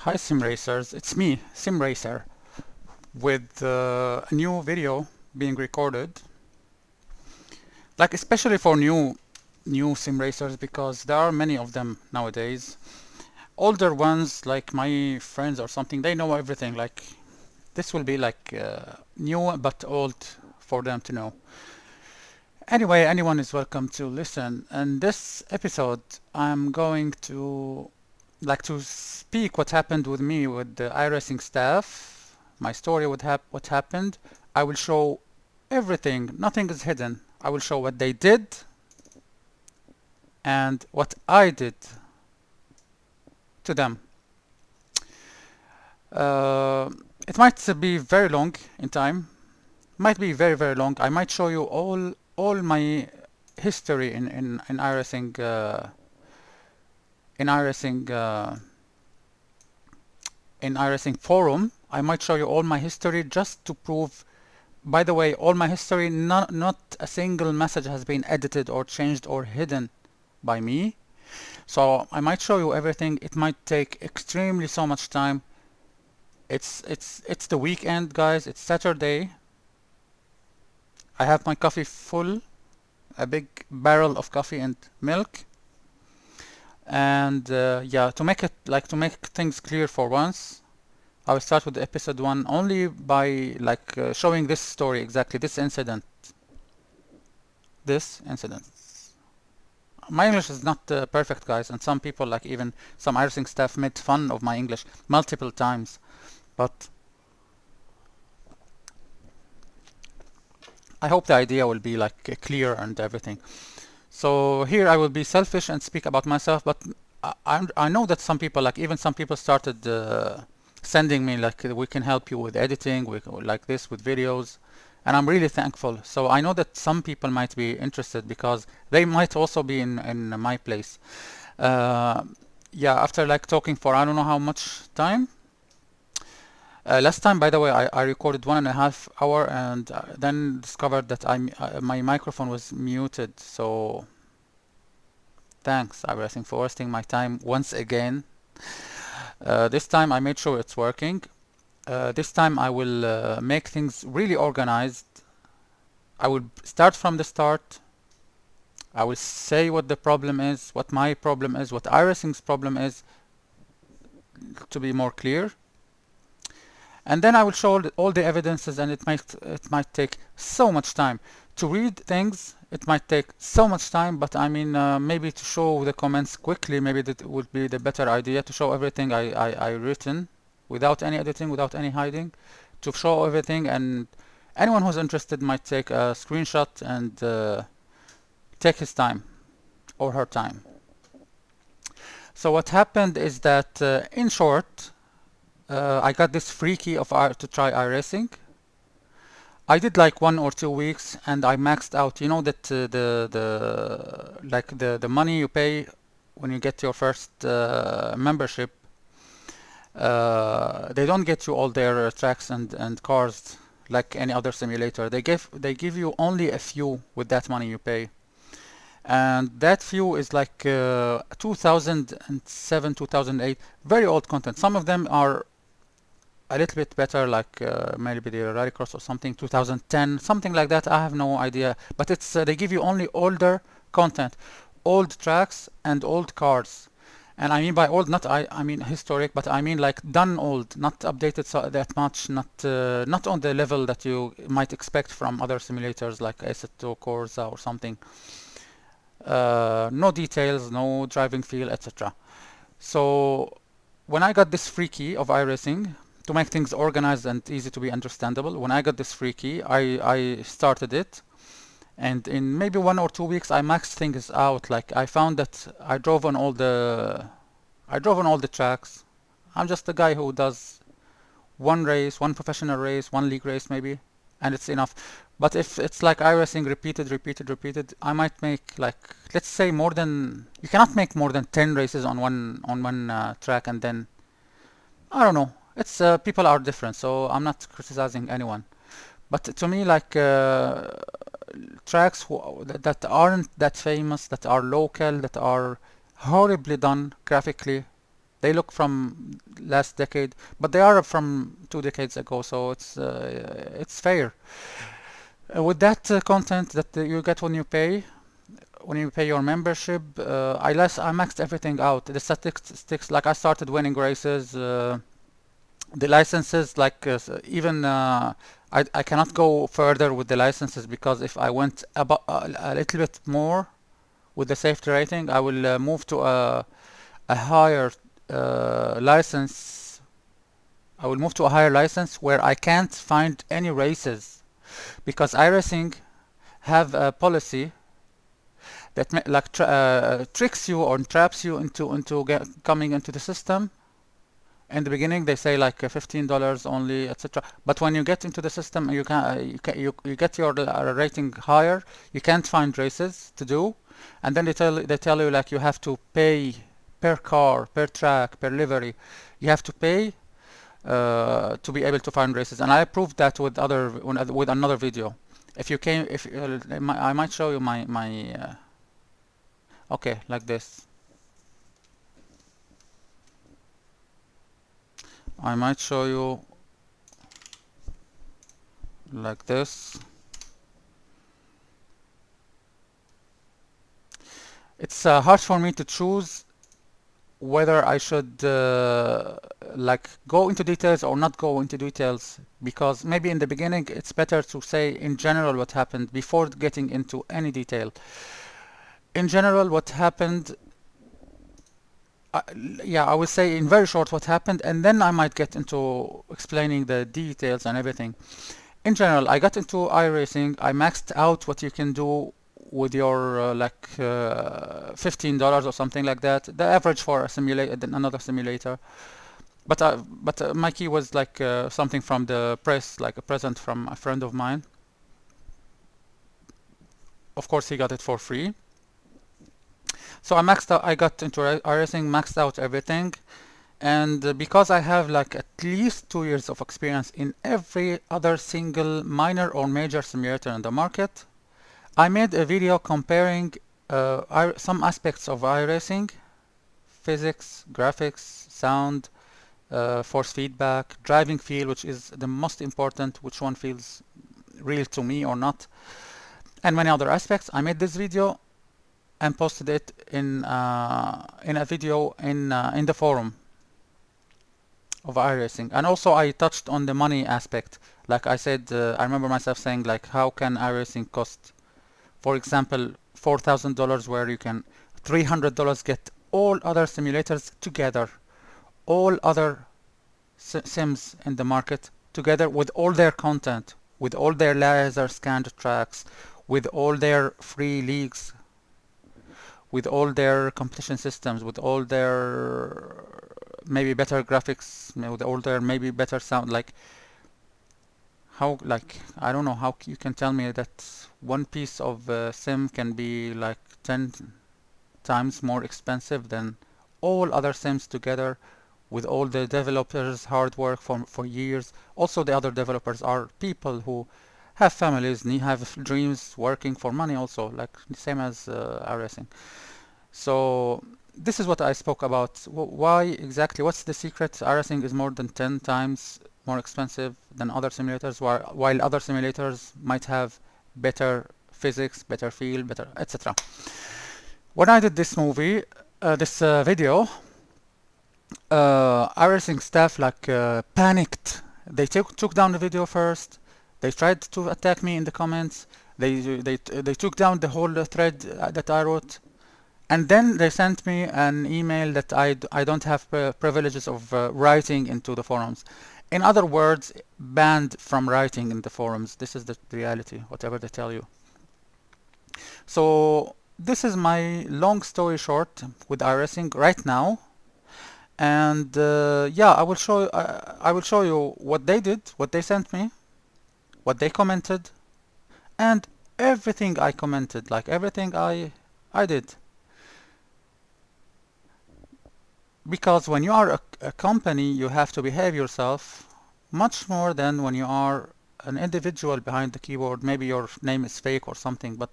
Hi Sim Racers, it's me, Sim Racer, with a new video being recorded. Like especially for new sim racers because there are many of them nowadays. Older ones like my friends or something, they know everything. Like this will be like new but old for them to know. Anyway, anyone is welcome to listen. And this episode, I'm going to to speak what happened with me with the iRacing staff, my story with what happened. I will show everything, nothing is hidden. I will show what they did and what I did to them. Uh, it might be very long in time, might be very long. I might show you all my history in iRacing in iRacing in iRacing forum. I might show you all my history just to prove. By the way, all my history, not a single message has been edited or changed or hidden by me. So I might show you everything. It might take extremely so much time. It's the weekend, guys. It's Saturday. I have my coffee full, a big barrel of coffee and milk. And yeah, to make things clear for once, I will start with episode 1 only by showing this story exactly, this incident. This incident. My English is not perfect, guys, and some people, like even some iRacing staff, made fun of my English multiple times. But I hope the idea will be clear and everything. So here I will be selfish and speak about myself, but I know that some people, like even some people started sending me like we can help you with editing, like this with videos, and I'm really thankful. So I know that some people might be interested because they might also be in my place. Uh, yeah, after like talking for I don't know how much time. Last time, by the way, I recorded 1.5 hours and then discovered that my microphone was muted. So thanks, iRacing, for wasting my time once again. This time I made sure it's working. This time I will make things really organized. I will start from the start. I will say what the problem is, what my problem is, what iRacing's problem is, to be more clear. And then I will show all the evidences, and it might take so much time to read things. It might take so much time, but I mean maybe to show the comments quickly, maybe that would be the better idea, to show everything I written without any editing, without any hiding, to show everything, and anyone who's interested might take a screenshot and take his time or her time. So what happened is that in short, I got this free key to try iRacing. I did like 1 or 2 weeks and I maxed out. You know that the money you pay when you get your first membership, they don't get you all their tracks and cars like any other simulator. They give you only a few with that money you pay, and that few is like 2007, 2008, very old content. Some of them are a little bit better, like maybe the Rallycross or something, 2010, something like that. I have no idea, but it's they give you only older content, old tracks and old cars. And I mean by old, not I mean historic, but I mean like done old, not updated that much, not on the level that you might expect from other simulators like Assetto Corsa or something. No details, no driving feel, etc. So when I got this free key of iRacing, to make things organized and easy to be understandable, when I got this free key, I started it, and in maybe 1 or 2 weeks I maxed things out. Like I found that I drove on all the tracks. I'm just a guy who does one race, one professional race, one league race maybe, and it's enough. But if it's like iRacing repeated, I might make like, let's say, more than, you cannot make more than 10 races on one track, and then I don't know. It's people are different, so I'm not criticizing anyone. But to me, like tracks that aren't that famous, that are local, that are horribly done graphically, They look from last decade, but they are from 2 decades ago, so it's fair. With that content that you get when you pay your membership, I maxed everything out. The statistics, like I started winning races. The licenses, like even I cannot go further with the licenses, because if I went about a little bit more with the safety rating, I will move to a higher license. I will move to a higher license where I can't find any races, because iRacing have a policy that like tricks you or traps you into coming into the system. In the beginning, they say like $15 only, etc. But when you get into the system, you get your rating higher. You can't find races to do, and then they tell you like you have to pay per car, per track, per livery. You have to pay to be able to find races, and I proved that with another video. If you came, if I might show you my okay, like this. I might show you like this. It's hard for me to choose whether I should like go into details or not go into details, because maybe in the beginning it's better to say in general what happened before getting into any detail. In general, what happened, yeah, I will say in very short what happened, and then I might get into explaining the details and everything. In general, I got into iRacing. I maxed out what you can do with your like $15 or something like that. The average for a simulator, another simulator. But my key was like something from the press, like a present from a friend of mine. Of course, he got it for free. So I maxed out. I got into iRacing, maxed out everything, and because I have like at least 2 years of experience in every other single minor or major simulator in the market, I made a video comparing some aspects of iRacing: physics, graphics, sound, force feedback, driving feel, which is the most important, which one feels real to me or not, and many other aspects. I made this video and posted it in a video in the forum of iRacing. And also I touched on the money aspect. Like I said, I remember myself saying like, how can iRacing cost, for example, $4,000, where you can $300 get all other simulators together, all other sims in the market together, with all their content, with all their laser scanned tracks, with all their free leagues, with all their competition systems, with all their maybe better graphics, with all their maybe better sound. Like how, like I don't know how you can tell me that one piece of sim can be like 10 times more expensive than all other sims together, with all the developers' hard work for years. Also, the other developers are people who have families, have dreams, working for money also, like the same as iRacing. So this is what I spoke about. Why exactly? What's the secret? iRacing is more than 10 times more expensive than other simulators, while other simulators might have better physics, better feel, better etc. When I did this video, iRacing staff like panicked. They took down the video first. They tried to attack me in the comments. They took down the whole thread that I wrote. And then they sent me an email that I don't have privileges of writing into the forums. In other words, banned from writing in the forums. This is the reality, whatever they tell you. So this is my long story short with iRacing right now. And yeah, I will show you what they did, what they sent me, what they commented, and everything I commented, like everything I did. Because when you are a company, you have to behave yourself much more than when you are an individual behind the keyboard. Maybe your name is fake or something, but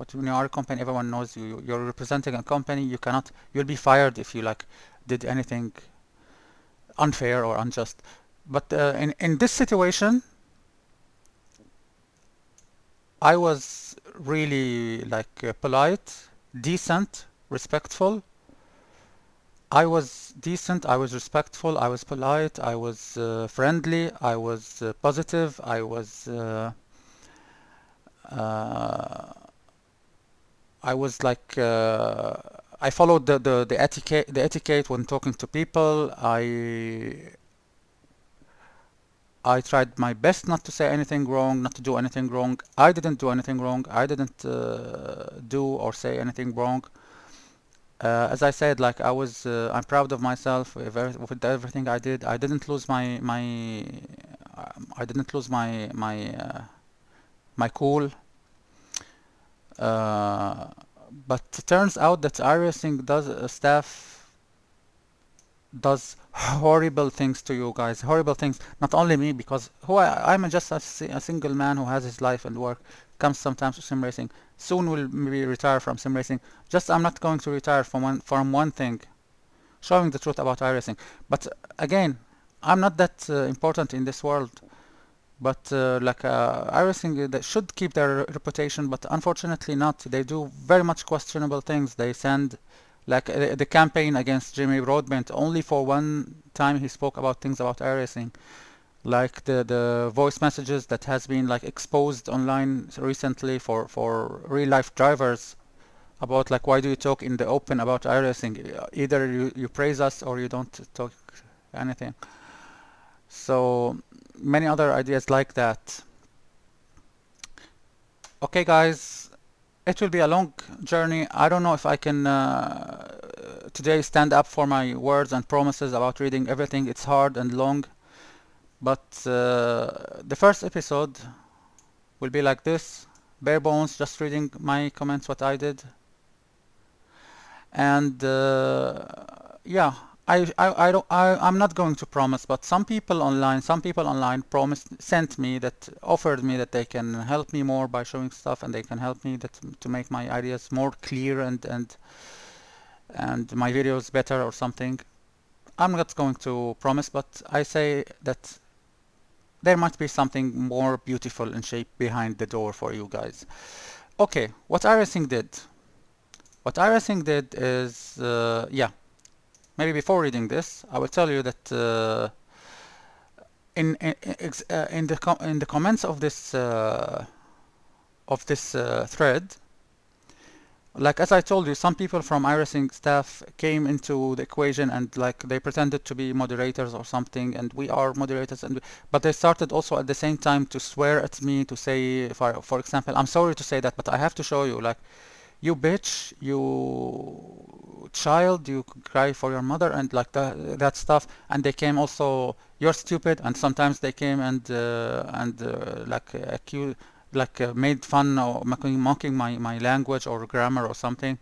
What when you are a company, everyone knows you. You're representing a company. You cannot. You'll be fired if you like did anything unfair or unjust. But in this situation, I was really like polite, decent, respectful. I was decent, I was respectful, I was polite, I was friendly, I was positive, uh, I was like I followed the etiquette when talking to people. I tried my best not to say anything wrong, not to do anything wrong. I didn't do anything wrong. I didn't do or say anything wrong. As I said, like I'm proud of myself with everything I did. I didn't lose I didn't lose my cool. Uh, but it turns out that iRacing does staff does horrible things to you guys, horrible things. Not only me, because I'm just a single man who has his life and work, comes sometimes to sim racing. Soon will maybe retire from sim racing. Just I'm not going to retire from one thing, showing the truth about iRacing. But again, I'm not that important in this world. But iRacing, they should keep their reputation, but unfortunately not. They do very much questionable things. They send like the campaign against Jimmy Broadbent. Only for one time he spoke about things about iRacing, like the voice messages that has been like exposed online recently for real life drivers about like why do you talk in the open about iRacing? Either you praise us or you don't talk anything. So many other ideas like that. Okay, guys, it will be a long journey. I don't know if I can today stand up for my words and promises about reading everything. It's hard and long, but the first episode will be like this, bare bones, just reading my comments, what I did. And yeah, I'm not going to promise, but some people online sent me that offered me that they can help me more by showing stuff, and they can help me that to make my ideas more clear and my videos better or something. I'm not going to promise, but I say that there might be something more beautiful in shape behind the door for you guys. Okay, what iRacing did. What iRacing did is, yeah, maybe before reading this, I will tell you that in the comments of this thread, like as I told you, some people from iRacing staff came into the equation and like they pretended to be moderators or something, and we are moderators, but they started also at the same time to swear at me, to say, for example, I'm sorry to say that, but I have to show you, like, you bitch, you child, you cry for your mother, and like that stuff. And they came also, you're stupid, and sometimes they came and like accuse, like made fun or mocking my language or grammar or something.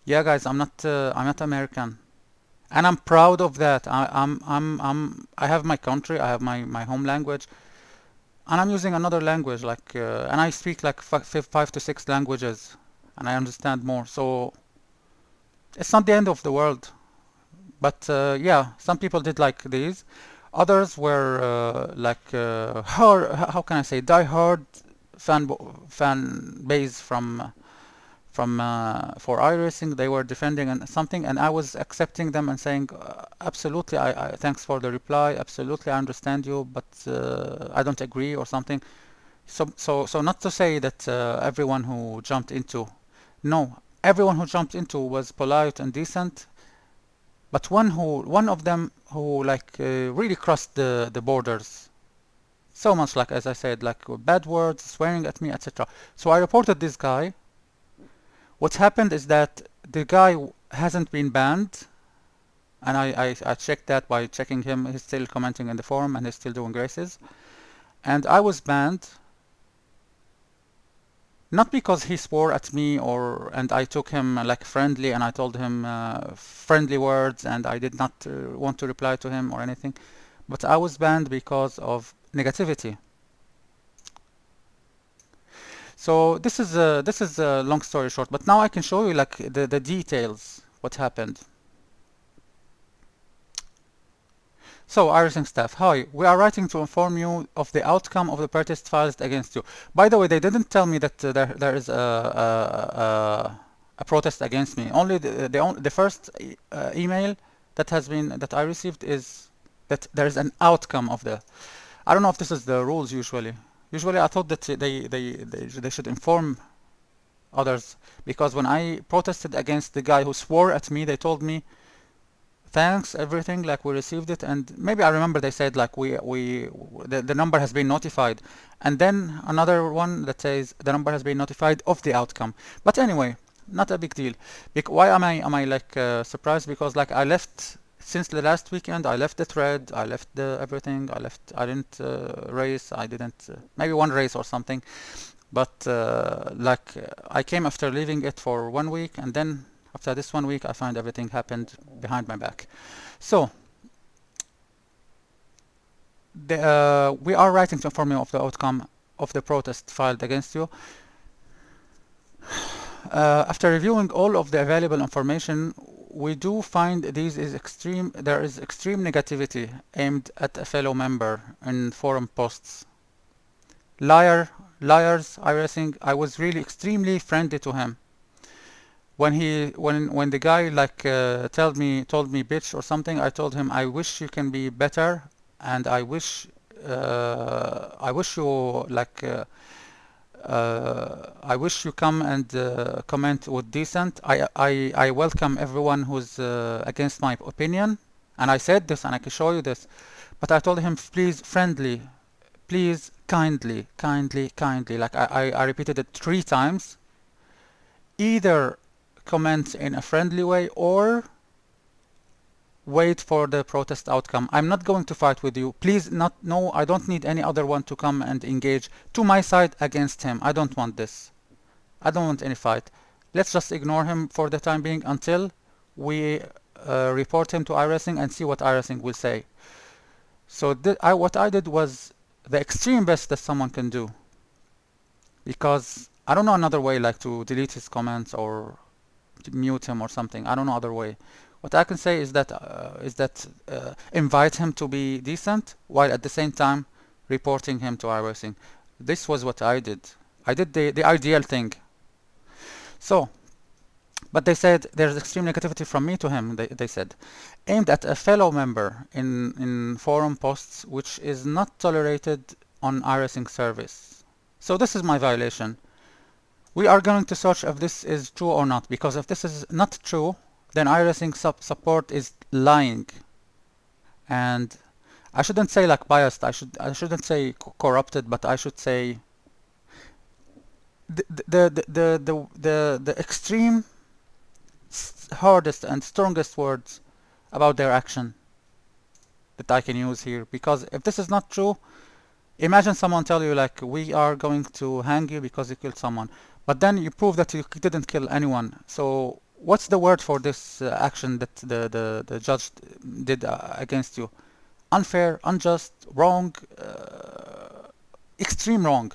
Yeah, guys, I'm not American, and I'm proud of that. I have my country, I have my home language, and I'm using another language, like and I speak like 5 to 6 languages, and I understand more. So it's not the end of the world. But yeah, some people did like these. Others were how can I say, die-hard fan base from for iRacing. They were defending and something, and I was accepting them and saying, absolutely, I thanks for the reply. Absolutely, I understand you, but I don't agree or something. So not to say that everyone who jumped into, no, everyone who jumped into was polite and decent, but one of them who like really crossed the borders so much, like as I said, like bad words, swearing at me, etc. So I reported this guy. What's happened is that the guy hasn't been banned, and I checked that by checking him. He's still commenting in the forum and he's still doing races. And I was banned not because he swore at me and I took him like friendly and I told him friendly words and I did not want to reply to him or anything, but I was banned because of negativity. So this is a long story short, but now I can show you like the details what happened. So, iRacing staff, hi. We are writing to inform you of the outcome of the protest filed against you. By the way, they didn't tell me that there is a protest against me. Only the first email that I received is that there is an outcome of the. I don't know if this is the rules usually. Usually, I thought that they should inform others, because when I protested against the guy who swore at me, they told me thanks everything, like we received it, and maybe I remember they said like the number has been notified, and then another one that says the number has been notified of the outcome. But anyway, not a big deal. Why am I like surprised? Because like I left since the last weekend. I left the thread, I left the everything, I didn't race, I didn't maybe one race or something, but I came after leaving it for 1 week, and then after this 1 week I find everything happened behind my back. So we are writing to inform you of the outcome of the protest filed against you. After reviewing all of the available information, we do find there is extreme negativity aimed at a fellow member in forum posts. Liars, iRacing. I was really extremely friendly to him. When the guy like told me bitch or something, I told him I wish you can be better, and I wish you like I wish you come and comment with decent. I welcome everyone who's against my opinion, and I said this, and I can show you this. But I told him, please, friendly, please, kindly, kindly, kindly. Like I repeated it 3 times. Either comment in a friendly way or wait for the protest outcome. I'm not going to fight with you. Please, no, I don't need any other one to come and engage to my side against him. I don't want this. I don't want any fight. Let's just ignore him for the time being until we report him to iRacing and see what iRacing will say. So what I did was the extreme best that someone can do, because I don't know another way, like to delete his comments or to mute him or something. I don't know other way. What I can say is that invite him to be decent while at the same time reporting him to iRacing. This was what I did. I did the ideal thing. So, but they said there's extreme negativity from me to him. They said aimed at a fellow member in forum posts, which is not tolerated on iRacing service. So this is my violation. We are going to search if this is true or not, because if this is not true, then iRacing support is lying. And I shouldn't say like biased. I shouldn't say corrupted, but I should say the extreme hardest and strongest words about their action that I can use here. Because if this is not true, imagine someone tell you like, we are going to hang you because you killed someone, but then you prove that you didn't kill anyone. So what's the word for this action that the judge did against you? Unfair, unjust, wrong, extreme wrong.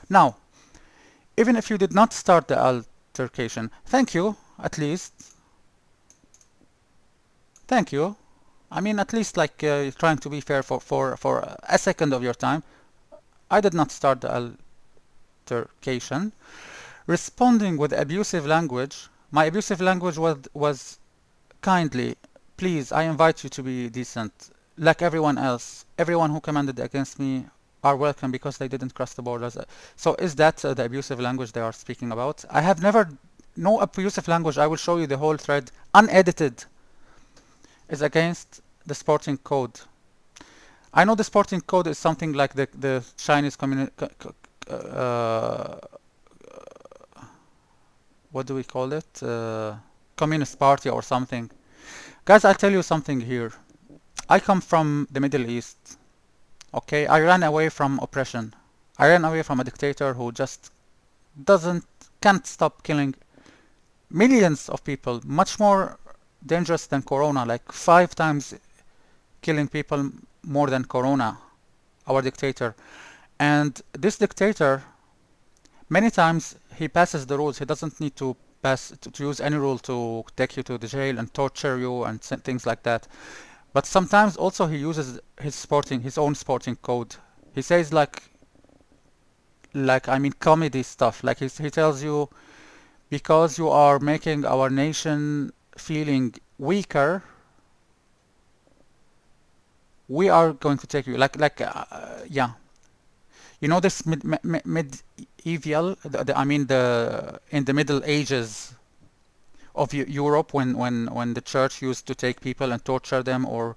Now, even if you did not start the altercation, thank you, at least. Thank you. I mean, at least like trying to be fair for a second of your time. I did not start the altercation. Responding with abusive language. My abusive language was kindly, please, I invite you to be decent. Like everyone else, everyone who commanded against me are welcome because they didn't cross the borders. So is that the abusive language they are speaking about? I have never, no abusive language. I will show you the whole thread, unedited, is against the sporting code. I know the sporting code is something like the Chinese community, what do we call it? Communist Party or something. Guys, I'll tell you something here. I come from the Middle East. Okay, I ran away from oppression. I ran away from a dictator who just can't stop killing millions of people, much more dangerous than Corona, like 5 times killing people more than Corona, our dictator. And this dictator Many times he passes the rules. He doesn't need to pass to use any rule to take you to the jail and torture you and things like that. But sometimes also he uses his own sporting code. He says like I mean comedy stuff. Like he tells you, because you are making our nation feeling weaker, we are going to take you yeah. You know this medieval, I mean the in the Middle Ages of Europe, when the church used to take people and torture them or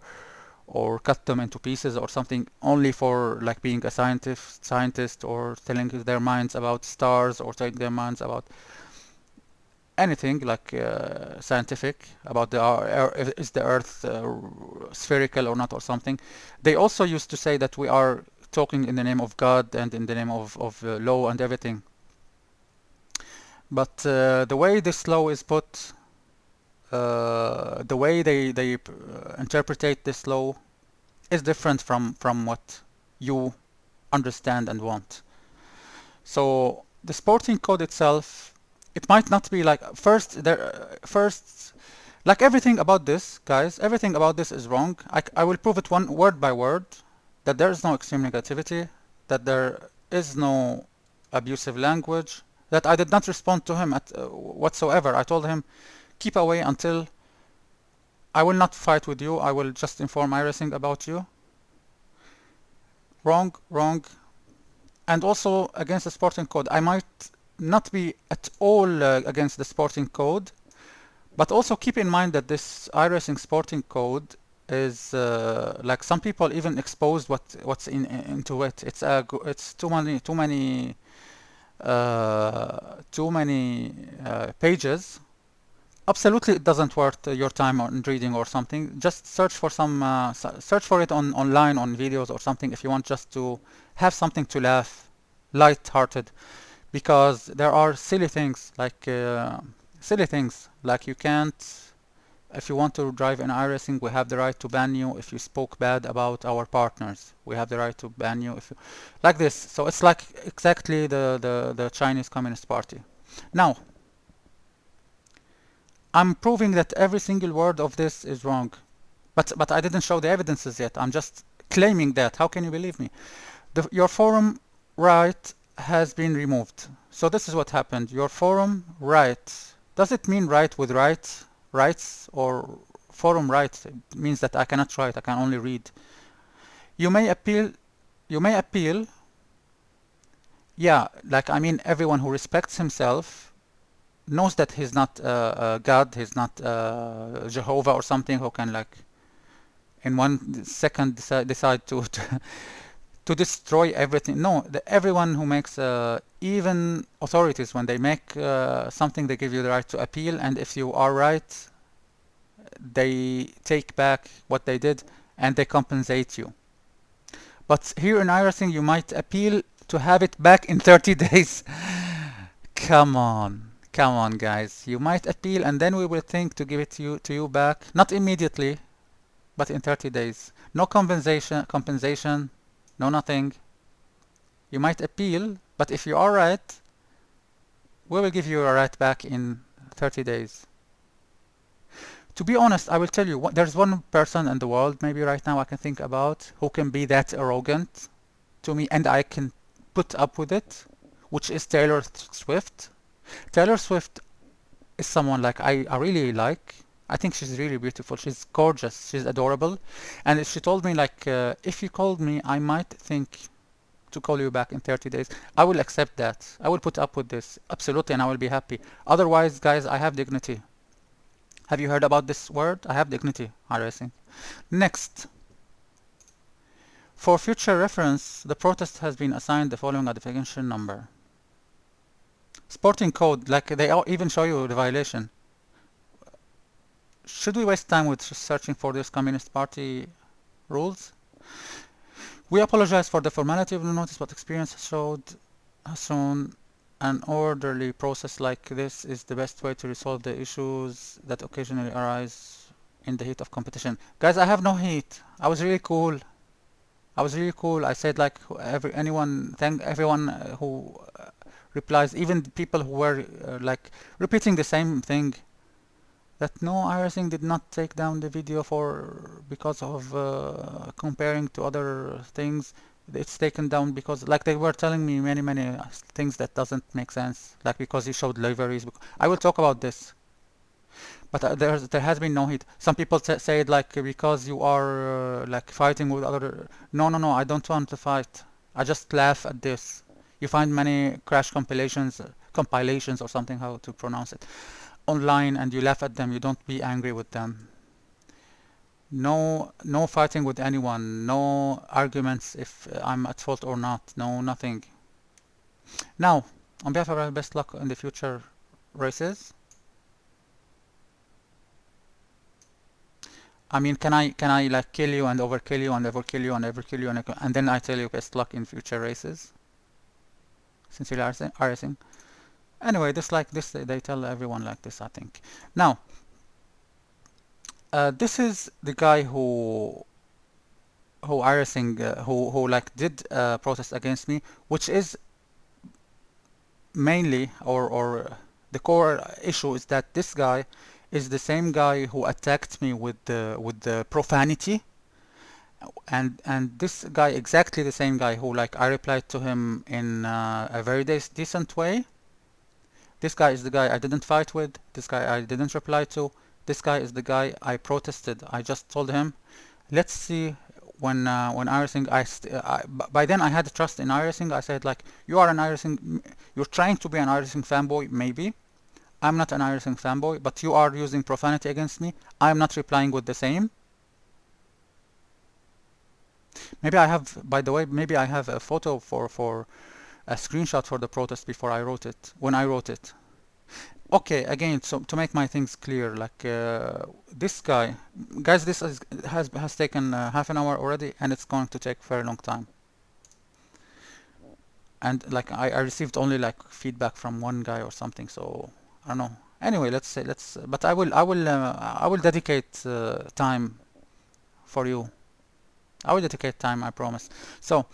cut them into pieces or something, only for like being a scientist or telling their minds about stars or telling their minds about anything like scientific about is the earth spherical or not or something. They also used to say that we are talking in the name of God and in the name of law and everything. But the way this law is put, the way they interpret this law is different from what you understand and want. So the sporting code itself, it might not be like first like everything about this, guys. Everything about this is wrong. I will prove it one word by word, that there is no extreme negativity, that there is no abusive language, that I did not respond to him at whatsoever. I told him, keep away until I will not fight with you. I will just inform iRacing about you. Wrong, wrong. And also against the sporting code. I might not be at all against the sporting code, but also keep in mind that this iRacing sporting code is like some people even exposed what's into it. It's too many pages. Absolutely, it doesn't worth your time on reading or something. Just search for search for it online on videos or something if you want just to have something to laugh, light-hearted, because there are silly things like you can't. If you want to drive in iRacing, we have the right to ban you if you spoke bad about our partners. We have the right to ban you if you like this. So it's like exactly the Chinese Communist Party. Now, I'm proving that every single word of this is wrong, but I didn't show the evidences yet. I'm just claiming that. How can you believe me? Your forum right has been removed. So this is what happened. Your forum right. Does it mean right with rights, or forum right? It means that I cannot write. I can only read. You may appeal. You may appeal. Yeah, like I mean, everyone who respects himself knows that he's not God, he's not Jehovah or something who can like in 1 second decide to destroy everything. No, everyone who makes even authorities, when they make something, they give you the right to appeal, and if you are right, they take back what they did and they compensate you. But here in iRacing, you might appeal to have it back in 30 days. Come on. Come on, guys. You might appeal and then we will think to give it to you back. Not immediately, but in 30 days. No compensation, no nothing. You might appeal, but if you are right, we will give you your right back in 30 days. To be honest, I will tell you, there's one person in the world, maybe right now I can think about, who can be that arrogant to me and I can put up with it, which is Taylor Swift. Taylor Swift is someone like I really like. I think she's really beautiful. She's gorgeous. She's adorable. And if she told me like, if you called me, I might think to call you back in 30 days. I will accept that. I will put up with this. Absolutely, and I will be happy. Otherwise, guys, I have dignity. Have you heard about this word? I have dignity, iRacing. Next. For future reference, the protest has been assigned the following identification number. Sporting code, like they even show you the violation. Should we waste time with searching for this Communist Party rules? We apologize for the formality of the notice, but experience has shown an orderly process like this is the best way to resolve the issues that occasionally arise in the heat of competition. Guys, I have no heat. I was really cool. I said like thank everyone who replies, even people who were like repeating the same thing, that no, iRacing did not take down the video for because of comparing to other things. It's taken down because, like, they were telling me many things that doesn't make sense, like because he showed liveries. I will talk about this, but there has been no hit. Some people say it like because you are like fighting with other. No, I don't want to fight. I just laugh at this. You find many crash compilations or something, how to pronounce it, online, and you laugh at them. You don't be angry with them. No fighting with anyone. No arguments if I'm at fault or not. No, nothing. Now, on behalf of our best luck in the future races. I mean, can I like kill you and overkill you and overkill you and overkill you and then I tell you best luck in future races? Sincerely, iRacing. Anyway, this like this they tell everyone like this, I think. Now, this is the guy who iRacing who like did protest against me, which is mainly or the core issue is that this guy is the same guy who attacked me with the profanity, and this guy exactly the same guy who like I replied to him in a very decent way. This guy is the guy I didn't fight with. This guy I didn't reply to. This guy is the guy I protested. I just told him, let's see when iRacing by then I had trust in iRacing. I said like, you are an iRacing, you're trying to be an iRacing fanboy maybe. I'm not an iRacing fanboy, but you are using profanity against me. I'm not replying with the same. Maybe I have, by the way, maybe I have a photo for a screenshot for the protest before I wrote it, when I wrote it. Okay, again, so to make my things clear, like this guy, guys, this has taken half an hour already, and it's going to take a very long time. And like I received only like feedback from one guy or something, so I don't know. Anyway, but I will dedicate time for you. I will dedicate time, I promise. So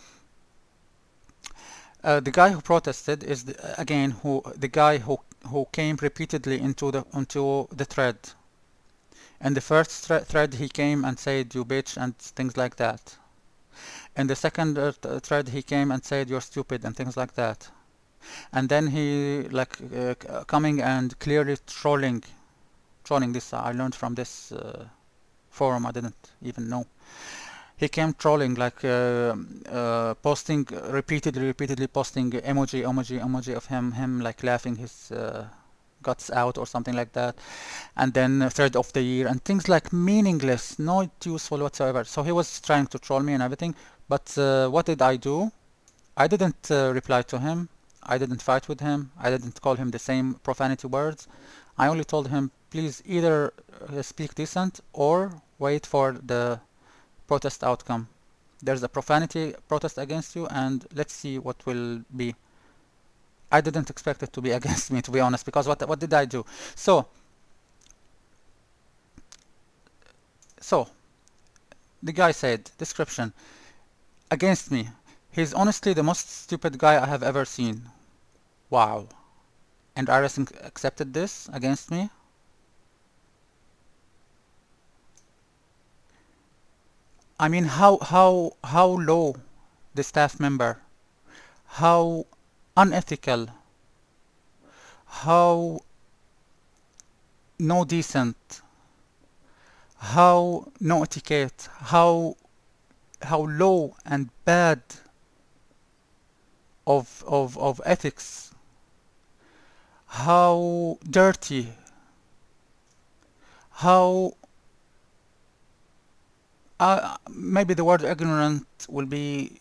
the guy who protested is again the guy who came repeatedly into the thread. And the first thread he came and said you bitch and things like that. And the second thread he came and said you're stupid and things like that. And then he like coming and clearly trolling this. I learned from this forum. I didn't even know. He came trolling, like posting repeatedly posting emoji of him like laughing his guts out or something like that, and then third of the year and things like meaningless, not useful whatsoever. So he was trying to troll me and everything, but what did I do? I didn't reply to him. I didn't fight with him. I didn't call him the same profanity words. I only told him, please either speak decent or wait for the protest outcome. There's a profanity protest against you, and let's see what will be. I didn't expect it to be against me, to be honest, because what did I do? So the guy said, description, against me. He's honestly the most stupid guy I have ever seen. Wow. And iRacing accepted this against me? I mean, how low the staff member, how unethical, how no decent, how no etiquette, how low and bad of ethics, how dirty, how maybe the word ignorant will be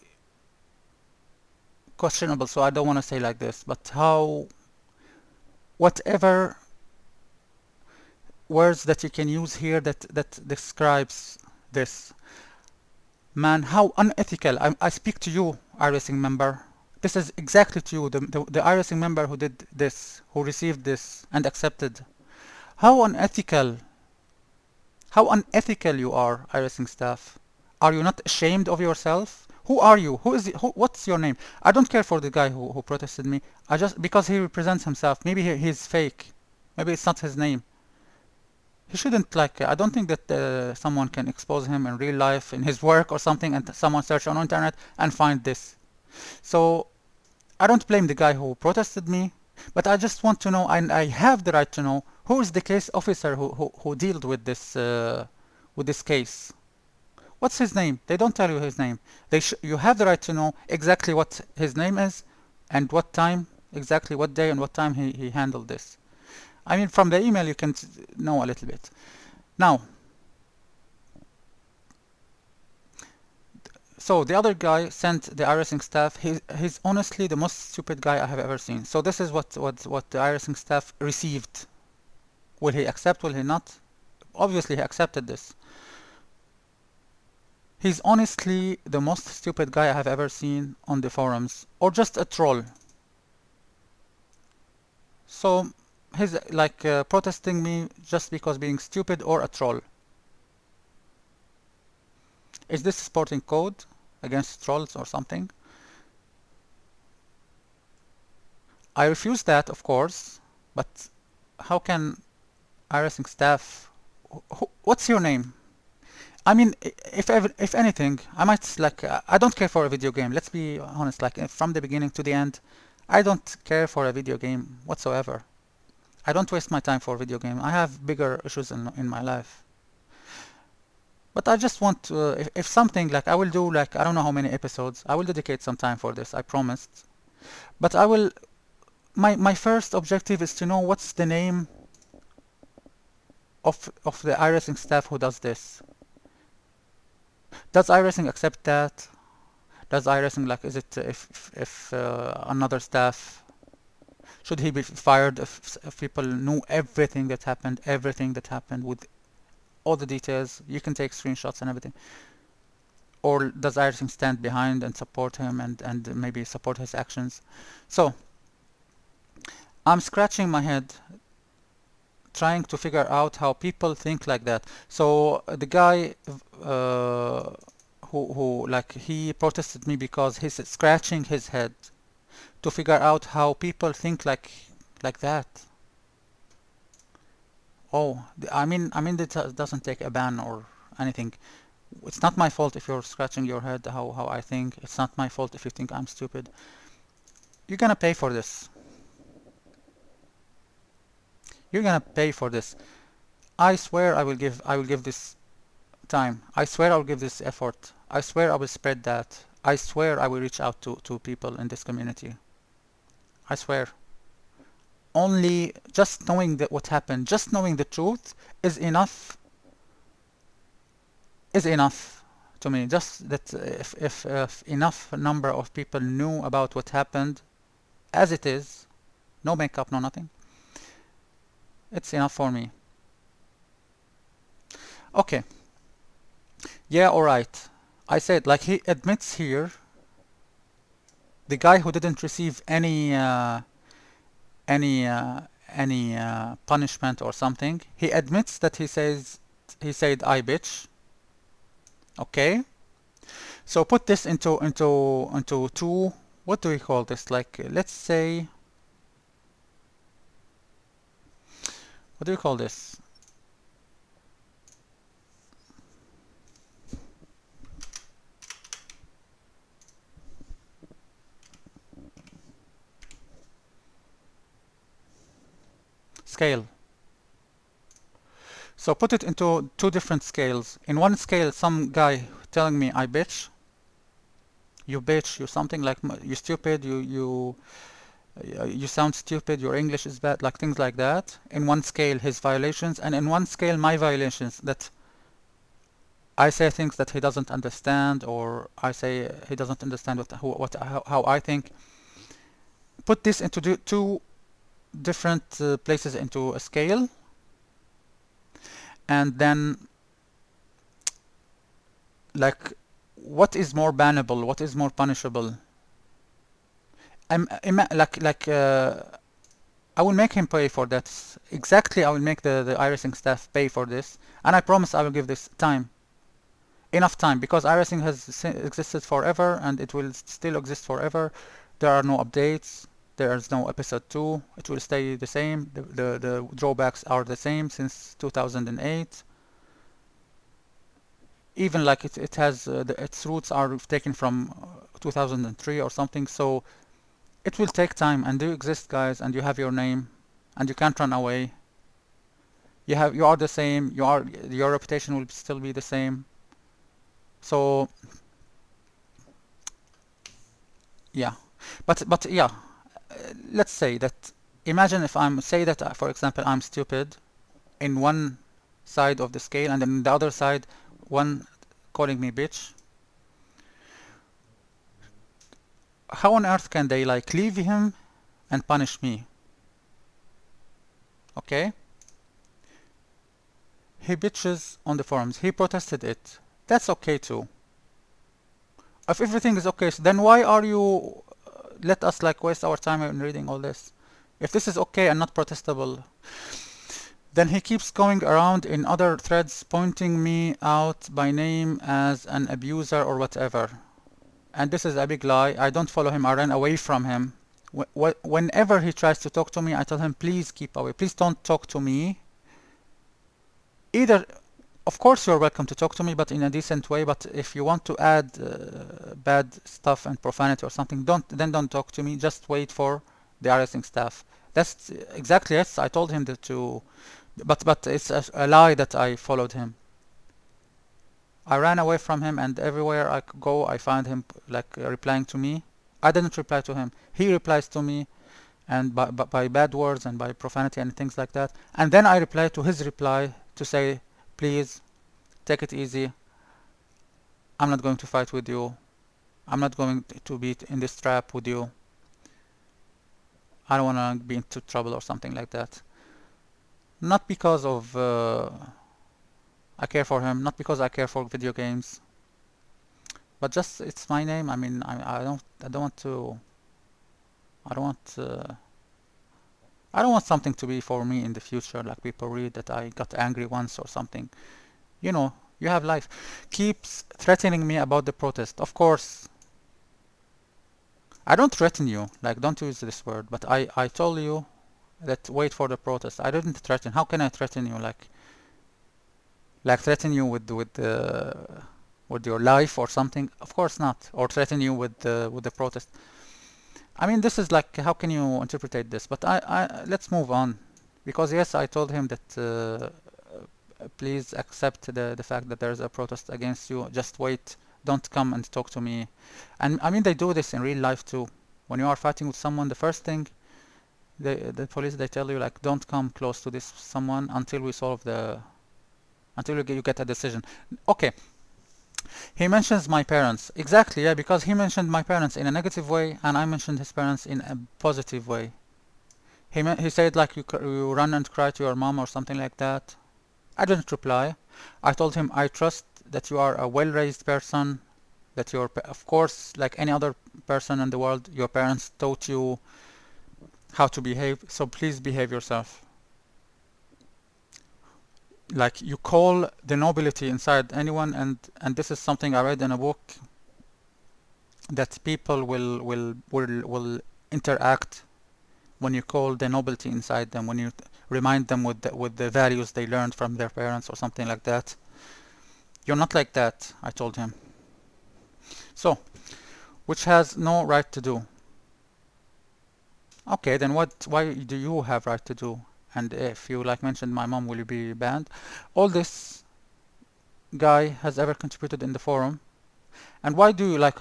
questionable, so I don't want to say like this, but how, whatever words that you can use here that describes this. Man, how unethical. I speak to you, iRacing member. This is exactly to you, the iRacing member who did this, who received this and accepted. How unethical. How unethical you are, iRacing staff. Are you not ashamed of yourself? Who are you? Who is it? What's your name? I don't care for the guy who protested me. I just because he represents himself. Maybe he's fake. Maybe it's not his name. He shouldn't like. I don't think that someone can expose him in real life, in his work or something, and someone search on internet and find this. So I don't blame the guy who protested me, but I just want to know, and I have the right to know, who is the case officer who dealt with this case. What's his name? They don't tell you his name. You have the right to know exactly what his name is and what time, exactly what day and what time he handled this. I mean, from the email you can know a little bit. Now, so the other guy sent the iRacing staff. He's honestly the most stupid guy I have ever seen. So this is what the iRacing staff received. Will he accept? Will he not? Obviously he accepted this. He's honestly the most stupid guy I have ever seen on the forums, or just a troll. So he's like protesting me just because being stupid, or a troll. Is this sporting code against trolls or something? I refuse that, of course, but how can iRacing staff... What's your name? I mean, if anything, I might like... I don't care for a video game. Let's be honest, like from the beginning to the end, I don't care for a video game whatsoever. I don't waste my time for a video game. I have bigger issues in my life. But I just want to, if something like I will do like I don't know how many episodes. I will dedicate some time for this. I promised. But I will. My first objective is to know what's the name of the iRacing staff who does this. Does iRacing accept that? Does iRacing like, is it if another staff, should he be fired if people knew everything that happened with all the details? You can take screenshots and everything. Or does iRacing stand behind and support him and maybe support his actions? So I'm scratching my head trying to figure out how people think like that. So the guy who like he protested me because he's scratching his head to figure out how people think like that. Oh, I mean it doesn't take a ban or anything. It's not my fault if you're scratching your head how I think. It's not my fault if you think I'm stupid. You're gonna pay for this. You're gonna pay for this. I swear I will give this time. I swear I will give this effort. I swear I will spread that. I swear I will reach out to people in this community. I swear. Only just knowing that what happened, just knowing the truth is enough. Is enough to me. Just that if enough number of people knew about what happened as it is, no makeup, no nothing, it's enough for me. Okay. Yeah, alright. I said, like he admits here, the guy who didn't receive any punishment or something, he admits that he said I bitch. Okay. So put this into two, what do we call this? Like let's say, what do we call this? Scale. So put it into two different scales. In one scale, some guy telling me I bitch, you bitch, you something like you stupid, you sound stupid, your English is bad, like things like that. In one scale, his violations, and in one scale, my violations, that I say things that he doesn't understand, or I say he doesn't understand how I think. Put this into two different places into a scale, and then like what is more bannable, what is more punishable. I will make him pay for that. Exactly, I will make the iRacing staff pay for this, and I promise I will give this time. enough time, because iRacing has existed forever and it will still exist forever. There are no updates. There is no episode 2. It will stay the same. The drawbacks are the same since 2008. Even like it has its roots are taken from 2003 or something. So it will take time, and you exist, guys, and you have your name, and you can't run away. You are the same. Your reputation will still be the same. So yeah, but yeah, let's say that, imagine if I'm say that for example I'm stupid in one side of the scale, and then the other side one calling me bitch. How on earth can they like leave him and punish me? Okay, he bitches on the forums, he protested it, that's okay too. If everything is okay, so then why are you let us like waste our time in reading all this? If this is okay and not protestable, then he keeps going around in other threads pointing me out by name as an abuser or whatever. And this is a big lie. I don't follow him. I ran away from him. Whenever he tries to talk to me, I tell him, please keep away. Please don't talk to me. Either, of course, you're welcome to talk to me, but in a decent way. But if you want to add bad stuff and profanity or something, don't talk to me. Just wait for the iRacing staff. That's exactly it. I told him that to, but it's a lie that I followed him. I ran away from him, and everywhere I go, I find him like replying to me. I didn't reply to him. He replies to me, and by bad words and by profanity and things like that. And then I reply to his reply to say, please take it easy. I'm not going to fight with you. I'm not going to be in this trap with you. I don't want to be into trouble or something like that. Not because of I care for him, not because I care for video games, but just it's my name. I mean, I don't want to. I don't want. I don't want something to be for me in the future. Like people read that I got angry once or something. You know, you have life. Keeps threatening me about the protest. Of course, I don't threaten you. Like, don't use this word. But I told you that wait for the protest. I didn't threaten. How can I threaten you? Like threaten you with your life or something? Of course not. Or threaten you with the protest. I mean, this is like, how can you interpret this? But let's move on, because yes, I told him that please accept the fact that there is a protest against you. Just wait. Don't come and talk to me. And I mean, they do this in real life too. When you are fighting with someone, the first thing the police, they tell you like, don't come close to this someone until we solve until you get a decision. Okay. He mentions my parents. Exactly, yeah, because he mentioned my parents in a negative way, and I mentioned his parents in a positive way. He said like you run and cry to your mom or something like that. I didn't reply. I told him I trust that you are a well-raised person, that of course, like any other person in the world, your parents taught you how to behave, so please behave yourself. Like you call the nobility inside anyone, and this is something I read in a book, that people will interact when you call the nobility inside them, when you remind them with the values they learned from their parents or something like that. You're not like that, I told him. So, which has no right to do. Okay, then why do you have right to do? And if you like mentioned my mom, will you be banned? All this guy has ever contributed in the forum. And why do you like,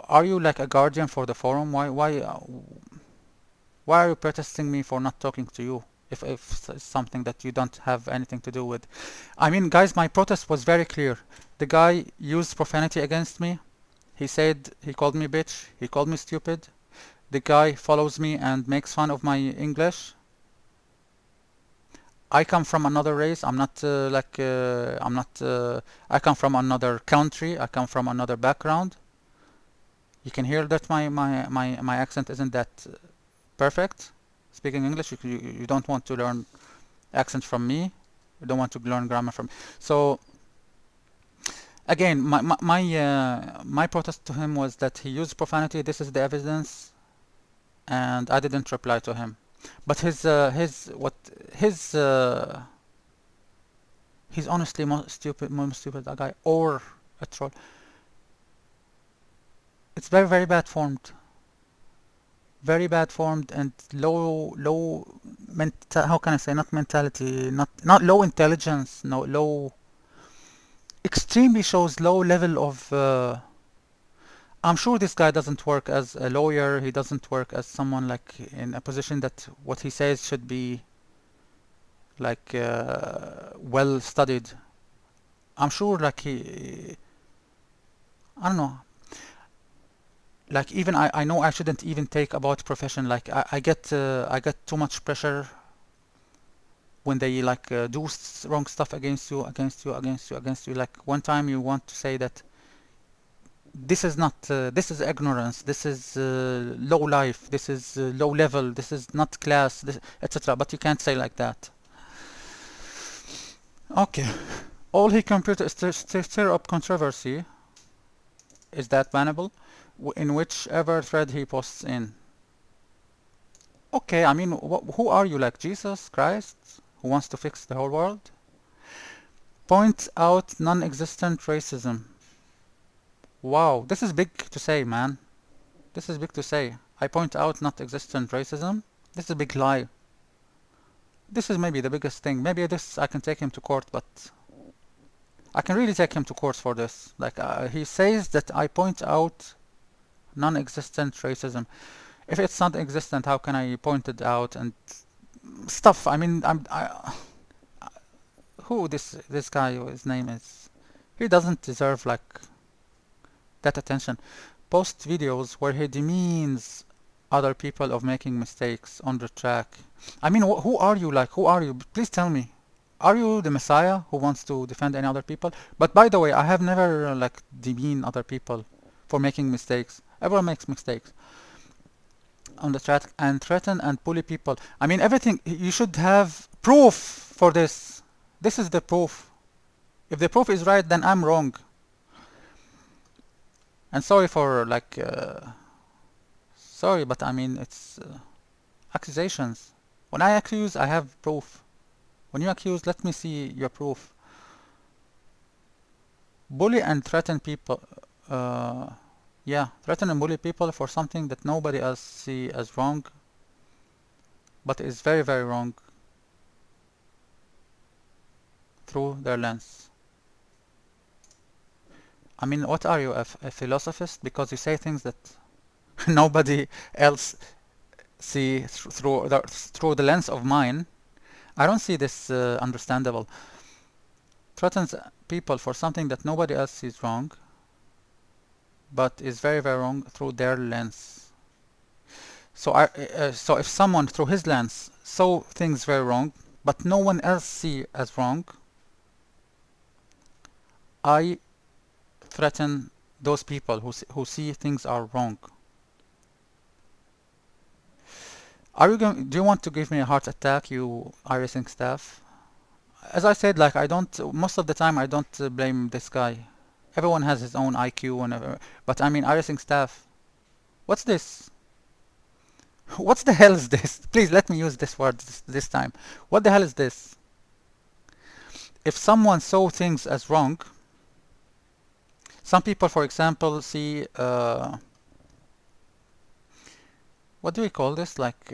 are you like a guardian for the forum? Why are you protesting me for not talking to you if it's something that you don't have anything to do with? I mean, guys, my protest was very clear. The guy used profanity against me. He said, he called me bitch, he called me stupid. The guy follows me and makes fun of my English. I come from another race. I'm not I come from another country. I come from another background. You can hear that my accent isn't that perfect. Speaking English, you don't want to learn accent from me. You don't want to learn grammar from me. So Again, my protest to him was that he used profanity. This is the evidence, and I didn't reply to him. But he's honestly more stupid a guy or a troll. It's very bad formed, very bad formed, and low how can I say, not mentality, not low intelligence, no low, extremely shows low level of. I'm sure this guy doesn't work as a lawyer. He doesn't work as someone like in a position that what he says should be like well studied. I'm sure like I don't know. Like even I know I shouldn't even take about profession. Like I get too much pressure when they like do wrong stuff against you. Like one time you want to say that this is not this is ignorance, this is low life, this is low level, this is not class, etc. But you can't say like that. Okay. All he computed is to stir up controversy. Is that bannable? In whichever thread he posts in. Okay, I mean, who are you, like Jesus Christ, who wants to fix the whole world? Point out non-existent racism. Wow, this is big to say, man. This is big to say. I point out not existent racism. This is a big lie. This is maybe the biggest thing. Maybe this I can take him to court, but I can really take him to court for this. Like he says that I point out non-existent racism. If it's not existent, how can I point it out and stuff? I mean, who this guy? His name is. He doesn't deserve like that attention. Post videos where he demeans other people of making mistakes on the track. I mean, who are you? Like, who are you? Please tell me. Are you the Messiah who wants to defend any other people? But by the way, I have never like demean other people for making mistakes. Everyone makes mistakes on the track and threaten and bully people. I mean, everything. You should have proof for this. This is the proof. If the proof is right, then I'm wrong. And sorry for like, sorry, but I mean, it's accusations. When I accuse, I have proof. When you accuse, let me see your proof. Bully and threaten people. Yeah, threaten and bully people for something that nobody else see as wrong, but is very wrong through their lens. I mean, what are you, a philosophist? Because you say things that nobody else see through the lens of mine. I don't see this understandable. Threatens people for something that nobody else sees wrong, but is very wrong through their lens. So so if someone through his lens saw things very wrong, but no one else see as wrong, I threaten those people who see things are wrong. Are you going? Do you want to give me a heart attack, you iRacing staff? As I said, like I don't. Most of the time, I don't blame this guy. Everyone has his own IQ, and but I mean, iRacing staff. What's this? What the hell is this? Please let me use this word this time. What the hell is this? If someone saw things as wrong, some people, for example, see. What do we call this? Like.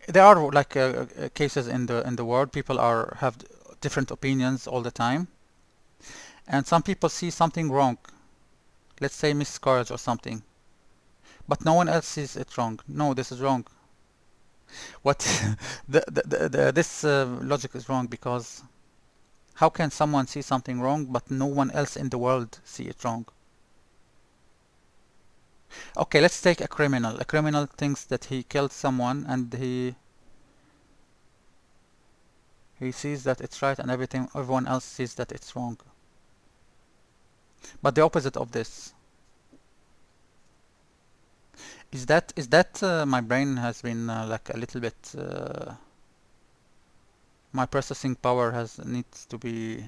There are like cases in the world. People have different opinions all the time, and some people see something wrong. Let's say miscarriage or something, but no one else sees it wrong. No, this is wrong. What this logic is wrong, because how can someone see something wrong but no one else in the world see it wrong? Okay, let's take a criminal. A criminal thinks that he killed someone and he sees that it's right and everyone else sees that it's wrong. But the opposite of this. Is that my brain has been like a little bit my processing power needs to be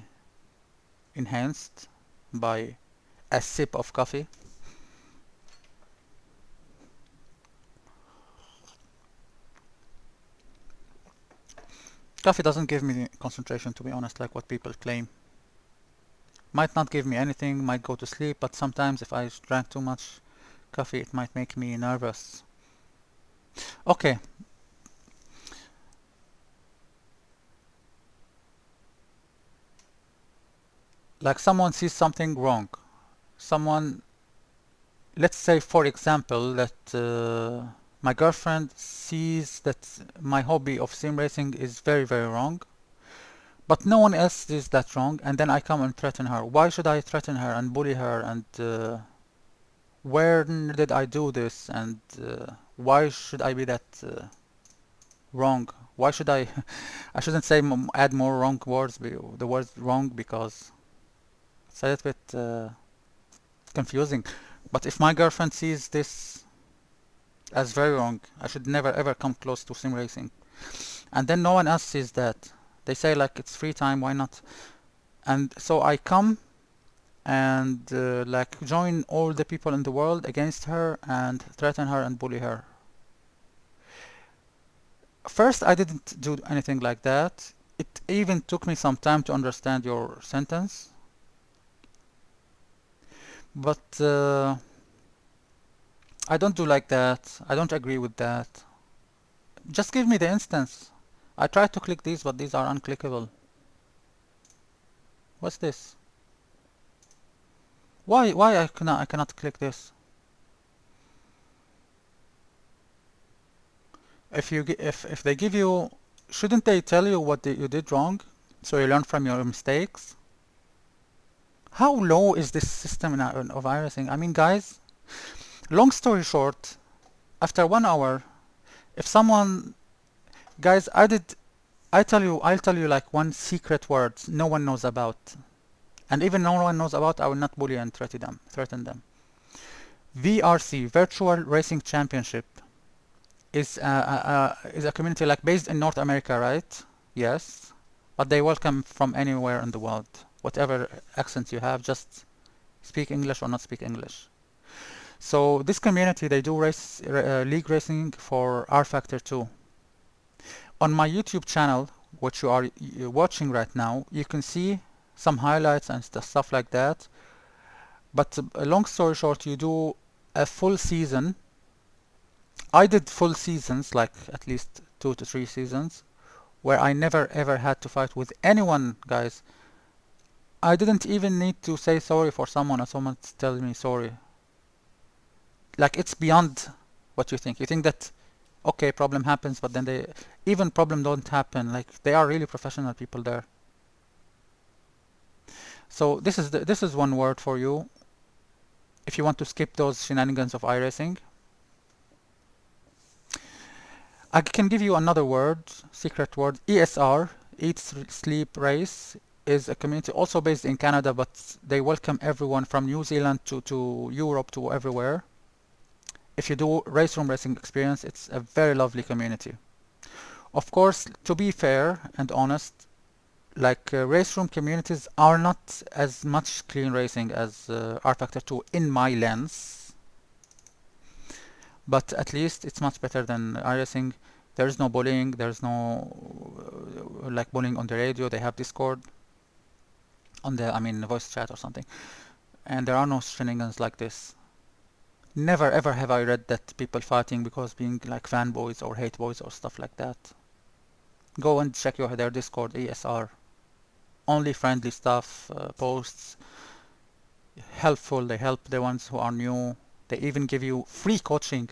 enhanced by a sip of coffee. Coffee doesn't give me concentration, to be honest, like what people claim. Might not give me anything, might go to sleep, but sometimes if I drank too much coffee, it might make me nervous. Okay, like someone sees something wrong. Someone, let's say for example, that my girlfriend sees that my hobby of sim racing is very, very wrong, but no one else sees that wrong, and then I come and threaten her. Why should I threaten her and bully her? And where did I do this? And why should I be that wrong? Why should I? I shouldn't say add more wrong words. The word wrong because it's a little bit confusing. But if my girlfriend sees this as very wrong, I should never ever come close to sim racing. And then no one else sees that. They say like it's free time, why not? And so I come and like join all the people in the world against her and threaten her and bully her. First, I didn't do anything like that. It even took me some time to understand your sentence, but I don't do like that. I don't agree with that. Just give me the instance. I tried to click these, but these are unclickable. What's this? Why I cannot click this? If they give you, shouldn't they tell you what you did wrong, so you learn from your mistakes? How low is this system of iRacing? I mean, guys, long story short, after 1 hour, if someone, guys, I'll tell you like one secret word no one knows about, and even no one knows about, I will not bully and threaten them. VRC, Virtual Racing Championship, is a community like based in North America, right? Yes, but they welcome from anywhere in the world, whatever accent you have, just speak English or not speak English. So this community, they do league racing for R Factor 2. On my YouTube channel, which you are watching right now, you can see some highlights and stuff like that. But long story short, you do a full season. I did full seasons, like at least 2 to 3 seasons, where I never ever had to fight with anyone, guys. I didn't even need to say sorry for someone or someone tells me sorry. Like it's beyond what you think. You think that okay, problem happens, but then they even problem don't happen. Like they are really professional people there. So this is one word for you. If you want to skip those shenanigans of iRacing, I can give you another word, secret word. ESR, Eat, Sleep, Race, is a community also based in Canada, but they welcome everyone from New Zealand to Europe to everywhere. If you do race room racing experience, it's a very lovely community. Of course, to be fair and honest, like race room communities are not as much clean racing as R Factor 2 in my lens, but at least it's much better than iRacing. There's no bullying, there's no like bullying on the radio. They have Discord on the, I mean, voice chat or something, and there are no shenanigans like this. Never ever have I read that people fighting because being like fanboys or hate boys or stuff like that. Go and check their Discord, ESR. Only friendly stuff, posts, helpful. They help the ones who are new. They even give you free coaching.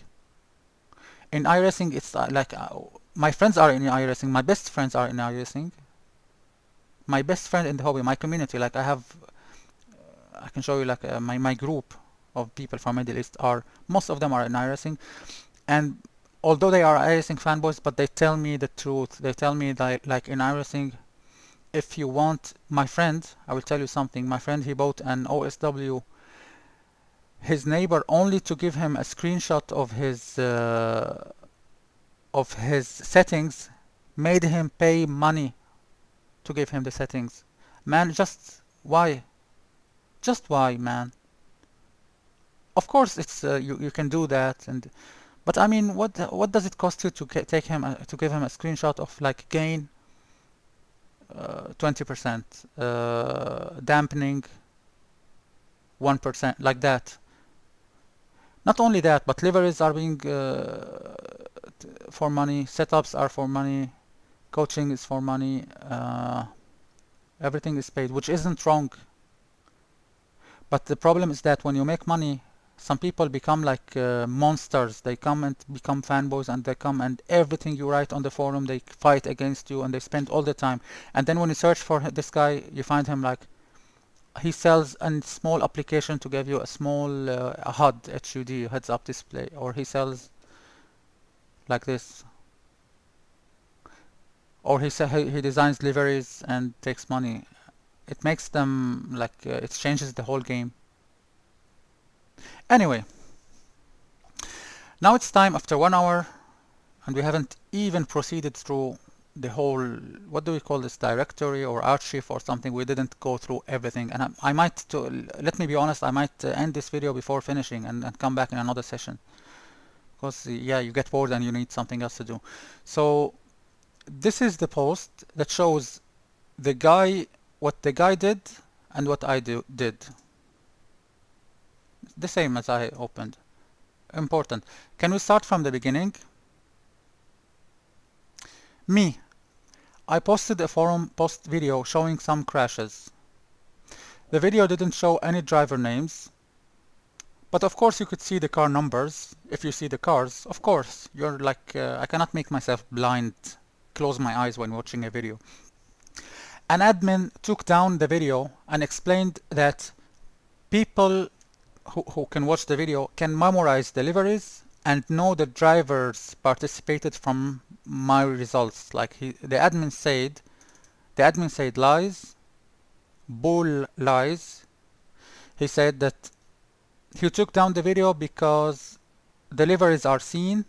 In iRacing, it's like my friends are in iRacing. My best friends are in iRacing. My best friend in the hobby, my community. Like I can show you like my group of people from Middle East are, most of them are in iRacing, and although they are iRacing fanboys, but they tell me the truth. They tell me that like in iRacing, if you want, my friend, I will tell you something. My friend, he bought an OSW. His neighbor, only to give him a screenshot of his settings, made him pay money to give him the settings. Man, just why? Just why, man? Of course, it's you can do that, and but I mean, what does it cost you to take him to give him a screenshot of like gain 20%, dampening 1%, like that. Not only that, but liveries are being for money, setups are for money, coaching is for money, everything is paid, which isn't wrong. But the problem is that when you make money, some people become like monsters. They come and become fanboys, and they come and everything you write on the forum, they fight against you, and they spend all the time. And then when you search for this guy, you find him like he sells a small application to give you a small HUD, HUD, heads up display, or he sells like this, or he designs liveries and takes money. It makes them like it changes the whole game. Anyway, now it's time after 1 hour, and we haven't even proceeded through the whole, what do we call this, directory or archive or something. We didn't go through everything, and I might, let me be honest, I might end this video before finishing and come back in another session, because yeah, you get bored and you need something else to do. So this is the post that shows the guy, what the guy did and what I did. The same as I opened. Important. Can we start from the beginning? Me. I posted a forum post video showing some crashes. The video didn't show any driver names, but of course you could see the car numbers. If you see the cars, of course, you're like, I cannot make myself blind, close my eyes when watching a video. An admin took down the video and explained that people who can watch the video can memorize the liveries and know the drivers participated from my results. Like the admin said lies, bull lies. He said that he took down the video because the liveries are seen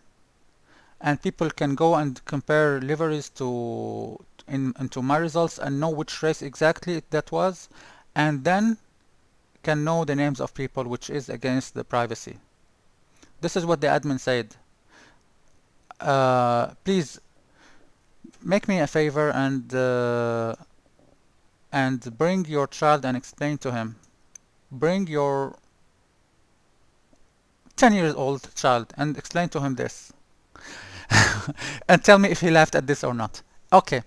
and people can go and compare liveries into my results and know which race exactly that was, and then can know the names of people, which is against the privacy. This is what the admin said. Please make me a favor and bring your child and explain to him. Bring your 10-year-old child and explain to him this. And tell me if he laughed at this or not. Okay.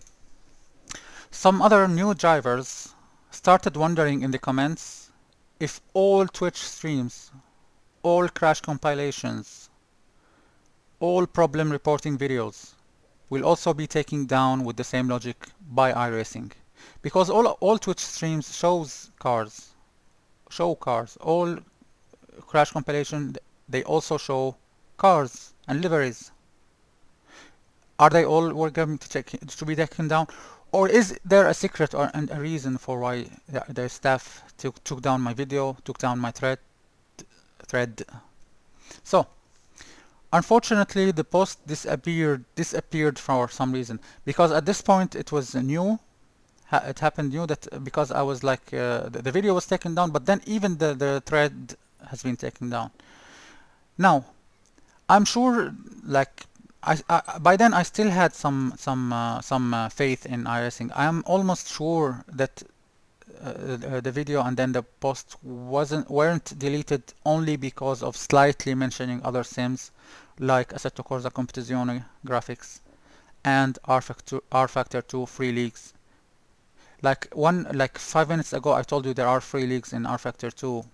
Some other new drivers started wondering in the comments if all Twitch streams, all crash compilations, all problem reporting videos will also be taken down with the same logic by iRacing. Because all Twitch streams show cars, all crash compilation, they also show cars and liveries. Are they all going to be taken down? Or is there a secret or a reason for why the staff took down my video, took down my thread? So, unfortunately, the post disappeared for some reason, because at this point it was new. It happened new that because I was like the video was taken down, but then even the thread has been taken down. Now, I'm sure like by then I still had some faith in iRacing. I am almost sure that the video and then the post weren't deleted only because of slightly mentioning other sims like Assetto Corsa Competizione graphics and R Factor 2 free leagues. Like 5 minutes ago I told you there are free leagues in R Factor 2.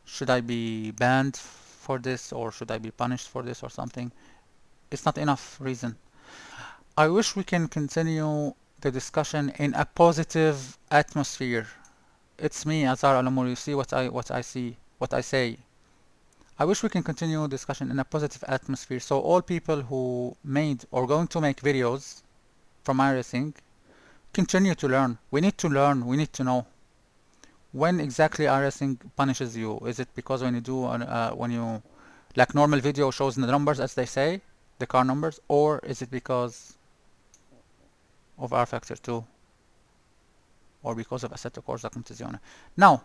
Should I be banned for this, or should I be punished for this or something? It's not enough reason. I wish we can continue the discussion in a positive atmosphere. It's me, Azar Alamur. You see what I say. I wish we can continue discussion in a positive atmosphere, so all people who made or going to make videos from iRacing continue to learn. We need to learn. We need to know when exactly iRacing punishes you. Is it because when you do when you like normal video shows the numbers as they say, the car numbers, or is it because of R Factor 2 or because of Assetto Corsa Competizione? Now,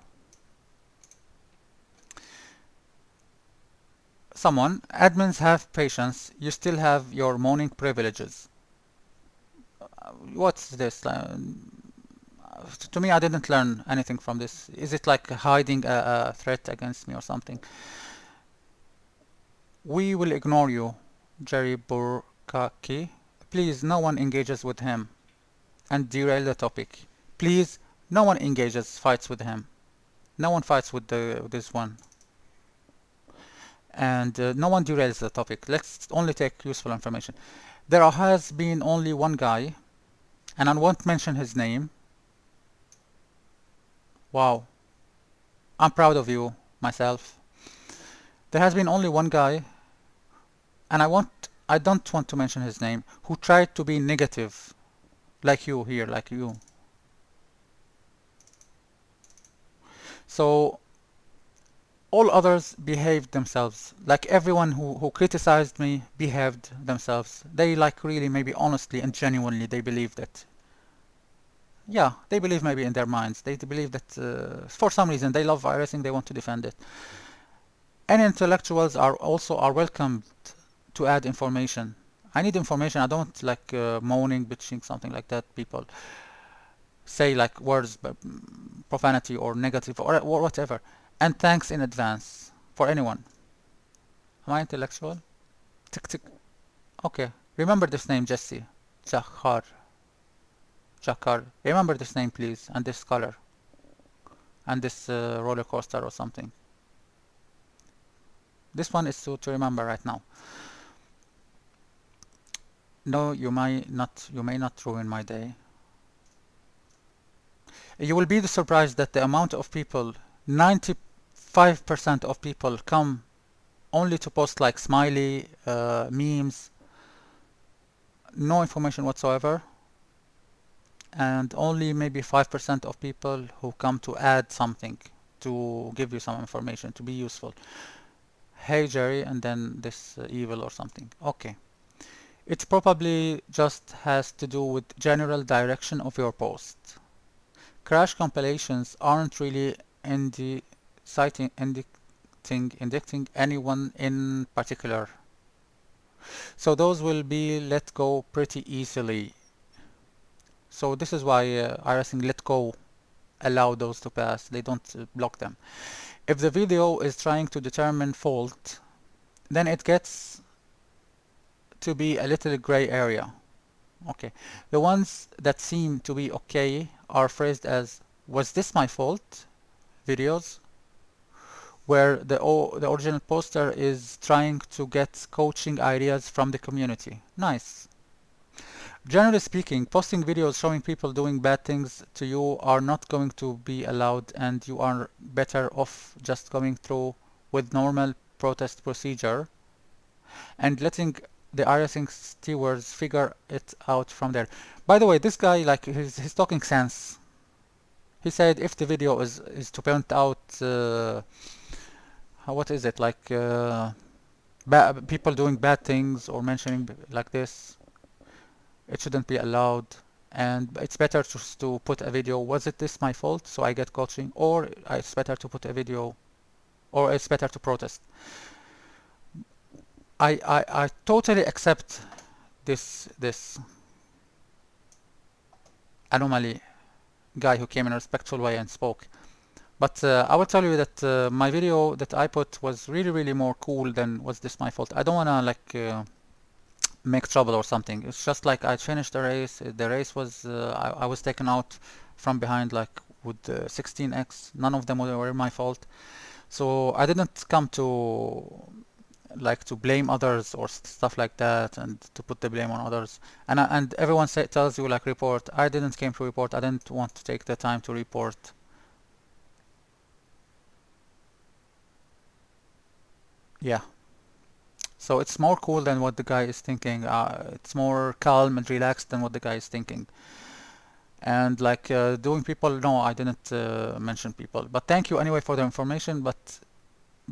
someone, admins have patience, you still have your moaning privileges. What's this? To me, I didn't learn anything from this. Is it like hiding a threat against me or something? We will ignore you, Jerry Burkaki. Please, no one engages with him. And derail the topic. Please, no one engages, fights with him. No one fights with this one. And no one derails the topic. Let's only take useful information. There has been only one guy, and I won't mention his name. Wow. I'm proud of you, myself. There has been only one guy, and I don't want to mention his name, who tried to be negative, like you here, like you. So all others behaved themselves. Like everyone who criticized me behaved themselves. They like really maybe honestly and genuinely they believe that. Yeah, they believe maybe in their minds. They believe that for some reason they love iRacing, they want to defend it. And intellectuals are welcomed to add information. I need information. I don't like moaning, bitching, something like that. People say like words, profanity or negative or whatever. And thanks in advance for anyone. Am I intellectual? Tick tick. Okay. Remember this name, Jesse. Jakhar. Jakhar. Remember this name, please, and this color, and this roller coaster or something. This one is to remember right now. No, you may not ruin my day. You will be surprised that the amount of people, 95% of people come only to post like smiley, memes, no information whatsoever, and only maybe 5% of people who come to add something, to give you some information, to be useful. Hey Jerry, and then this evil or something. Okay. It probably just has to do with general direction of your post. Crash compilations aren't really indicting anyone in particular. So those will be let go pretty easily. So this is why iRacing let go allow those to pass. They don't block them. If the video is trying to determine fault, then it gets to be a little gray area. Okay. The ones that seem to be okay are phrased as "was this my fault?" videos, where the original poster is trying to get coaching ideas from the community. Nice. Generally speaking, posting videos showing people doing bad things to you are not going to be allowed, and you are better off just going through with normal protest procedure and letting the iRacing stewards figure it out from there. By the way, this guy, like, he's talking sense. He said if the video is to point out what is it, like people doing bad things or mentioning like this, it shouldn't be allowed, and it's better to put a video, was it this my fault, so I get coaching, or it's better to put a video, or it's better to protest. I totally accept this anomaly guy who came in a respectful way and spoke. But I will tell you that my video that I put was really more cool than was this my fault. I don't wanna like make trouble or something. It's just like I finished the race. The race was I was taken out from behind like with 16x. None of them were my fault. So I didn't come to like to blame others or stuff like that, and to put the blame on others. And everyone tells you like report. I didn't came to report. I didn't want to take the time to report. Yeah. So it's more cool than what the guy is thinking. It's more calm and relaxed than what the guy is thinking. And like doing people, no, I didn't mention people. But thank you anyway for the information. But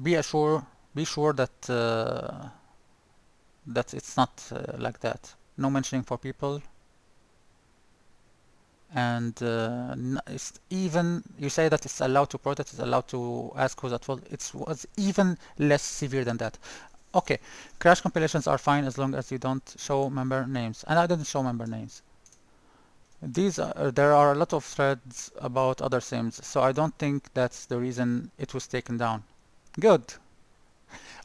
be sure that that it's not like that. No mentioning for people. And it's even you say that it's allowed to protest, it's allowed to ask who's at fault. It was even less severe than that. Okay, crash compilations are fine as long as you don't show member names, and I didn't show member names. There are a lot of threads about other sims, so I don't think that's the reason it was taken down. Good.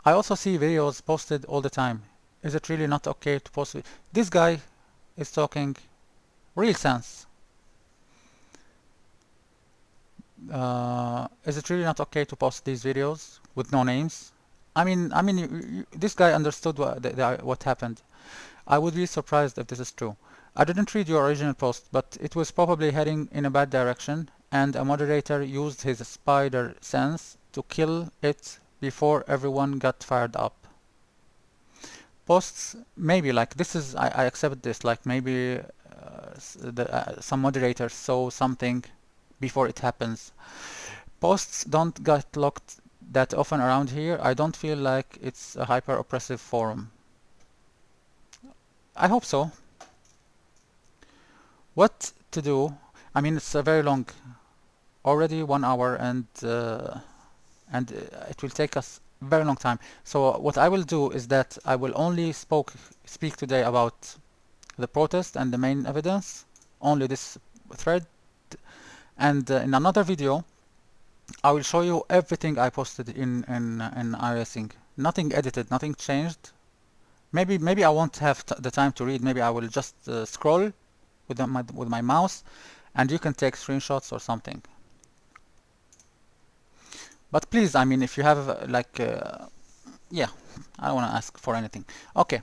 I also see videos posted all the time. Is it really not okay to post it? This guy is talking real sense. Is it really not okay to post these videos with no names? This guy understood what happened. I would be surprised if this is true. I didn't read your original post, but it was probably heading in a bad direction, and a moderator used his spider sense to kill it before everyone got fired up. Posts, maybe like this is, I accept this, like maybe some moderator saw something before it happens. Posts don't get locked that often around here. I don't feel like it's a hyper oppressive forum. I hope so. What to do? I mean, it's a very long, already 1 hour, and it will take us very long time. So what I will do is that I will only speak today about the protest and the main evidence, only this thread, and in another video I will show you everything I posted in iRacing. Nothing edited, nothing changed. Maybe I won't have the time to read. Maybe I will just scroll with my mouse, and you can take screenshots or something. But please, I mean, if you have yeah, I don't want to ask for anything. Okay.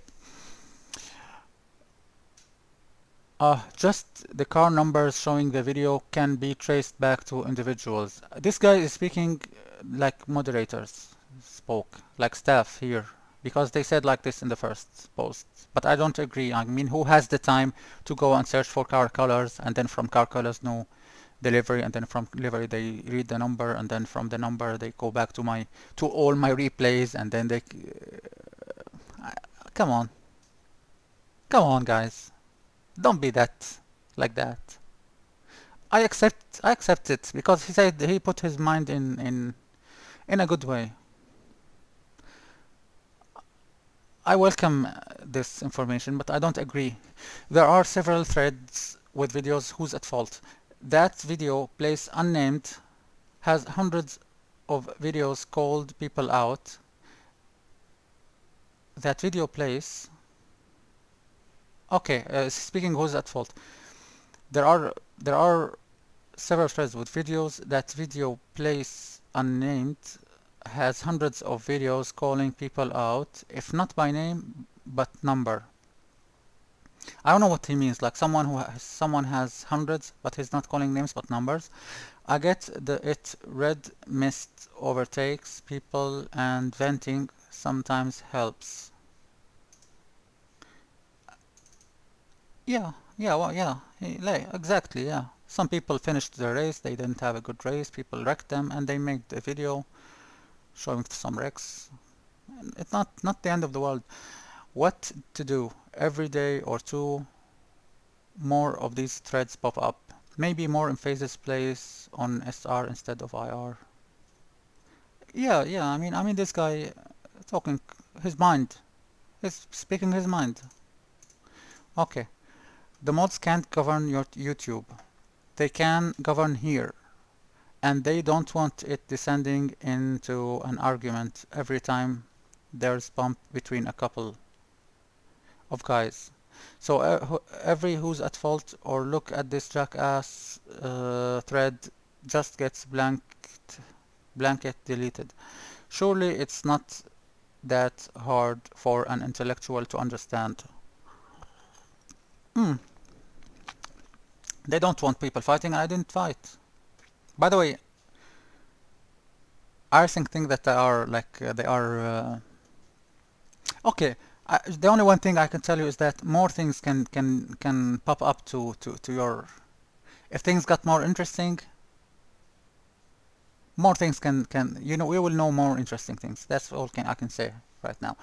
Just the car numbers showing the video can be traced back to individuals. This guy is speaking like moderators spoke, like staff here, because they said like this in the first post. But I don't agree. I mean, who has the time to go and search for car colors, and then from car colors no delivery, and then from delivery they read the number, and then from the number they go back to all my replays, and then they come on, come on, guys. Don't be that like that. I accept it because he said he put his mind in a good way. I welcome this information, but I don't agree. There are several threads with videos who's at fault. That video place unnamed has hundreds of videos called people out. That video place. Okay, speaking who's at fault. There are several threads with videos. That video place unnamed has hundreds of videos calling people out, if not by name, but number. I don't know what he means. Like someone has hundreds, but he's not calling names but numbers. I get it. Red mist overtakes people, and venting sometimes helps. Yeah, well, yeah, exactly, yeah. Some people finished the race, they didn't have a good race, people wrecked them, and they made a video showing some wrecks. It's not the end of the world. What to do? Every day or two, more of these threads pop up. Maybe more emphasis placed on SR instead of IR. Yeah. I mean, this guy talking his mind. He's speaking his mind. Okay. The mods can't govern your YouTube. They can govern here, and they don't want it descending into an argument every time there's bump between a couple of guys. So every who's at fault or look at this jackass thread just gets blanket deleted. Surely it's not that hard for an intellectual to understand. Hmm. They don't want people fighting, and I didn't fight. By the way, I think that they are okay. The only one thing I can tell you is that more things can pop up to your. If things got more interesting, more things can we will know more interesting things. That's all I can say right now.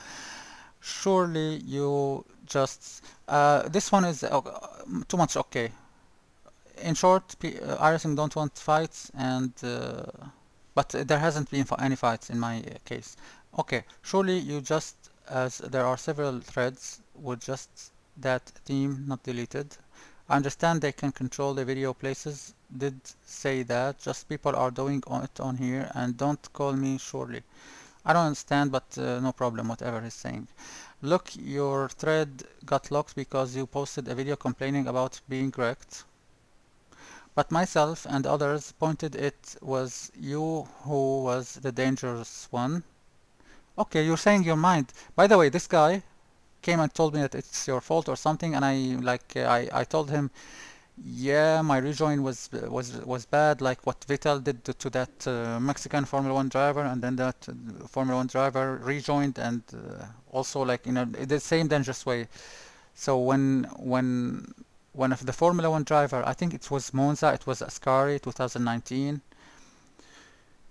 Surely you just this one is too much okay. In short, iRacing don't want fights, and but there hasn't been any fights in my case. Okay, surely you just, as there are several threads with just that theme not deleted. I understand they can control the video places. Did say that. Just people are doing it on here, and don't call me surely. I don't understand, but no problem, whatever he's saying. Look, your thread got locked because you posted a video complaining about being wrecked. But myself and others pointed it was you who was the dangerous one. Okay, you're saying your mind. By the way, this guy came and told me that it's your fault or something, and I told him, yeah, my rejoin was bad, like what Vettel did to that Mexican Formula One driver, and then that Formula One driver rejoined, and also like the same dangerous way. So when one of the Formula One driver, I think it was Monza, it was Ascari 2019,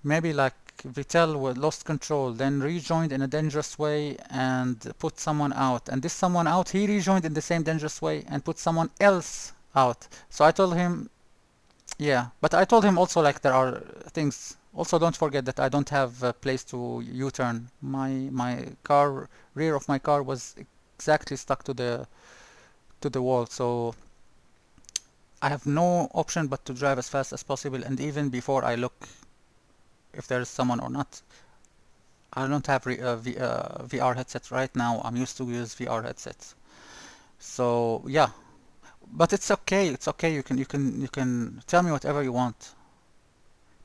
maybe like Vettel lost control, then rejoined in a dangerous way and put someone out. And this someone out, he rejoined in the same dangerous way and put someone else out. So I told him, yeah, but I told him also like there are things. Also, don't forget that I don't have a place to U-turn. My car, rear of my car was exactly stuck to the wall. So I have no option but to drive as fast as possible. And even before I look if there is someone or not. I don't have VR headsets right now. I'm used to use VR headsets. So yeah, but it's okay. It's okay. You can tell me whatever you want.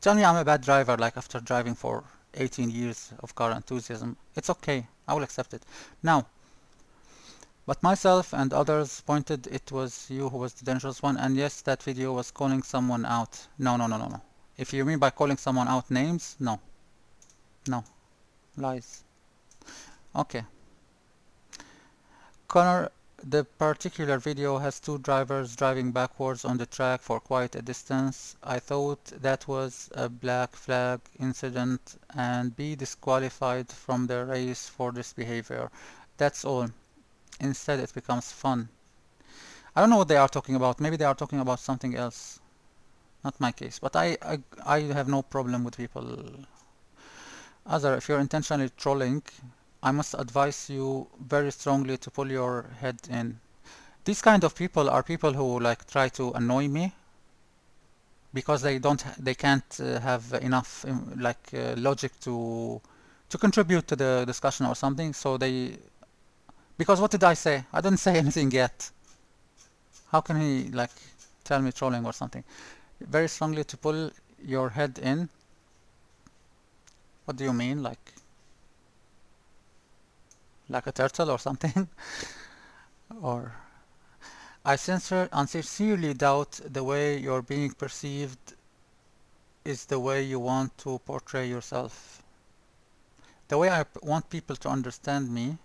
Tell me I'm a bad driver, like after driving for 18 years of car enthusiasm. It's okay. I will accept it. Now, but myself and others pointed it was you who was the dangerous one, and yes, that video was calling someone out. No, no, no, no, no. If you mean by calling someone out names, no. No. Lies. Okay. Connor, the particular video has two drivers driving backwards on the track for quite a distance. I thought that was a black flag incident and be disqualified from the race for this behavior. That's all. Instead, it becomes fun. I don't know what they are talking about. Maybe they are talking about something else. Not my case. But I have no problem with people. Other, if you're intentionally trolling, I must advise you very strongly to pull your head in. These kind of people are people who like try to annoy me because they can't have enough logic to contribute to the discussion or something. So because what did I say? I didn't say anything yet. How can he like tell me trolling or something? Very strongly to pull your head in. What do you mean? Like a turtle or something? Or I sincerely doubt the way you're being perceived is the way you want to portray yourself. The way I want people to understand me,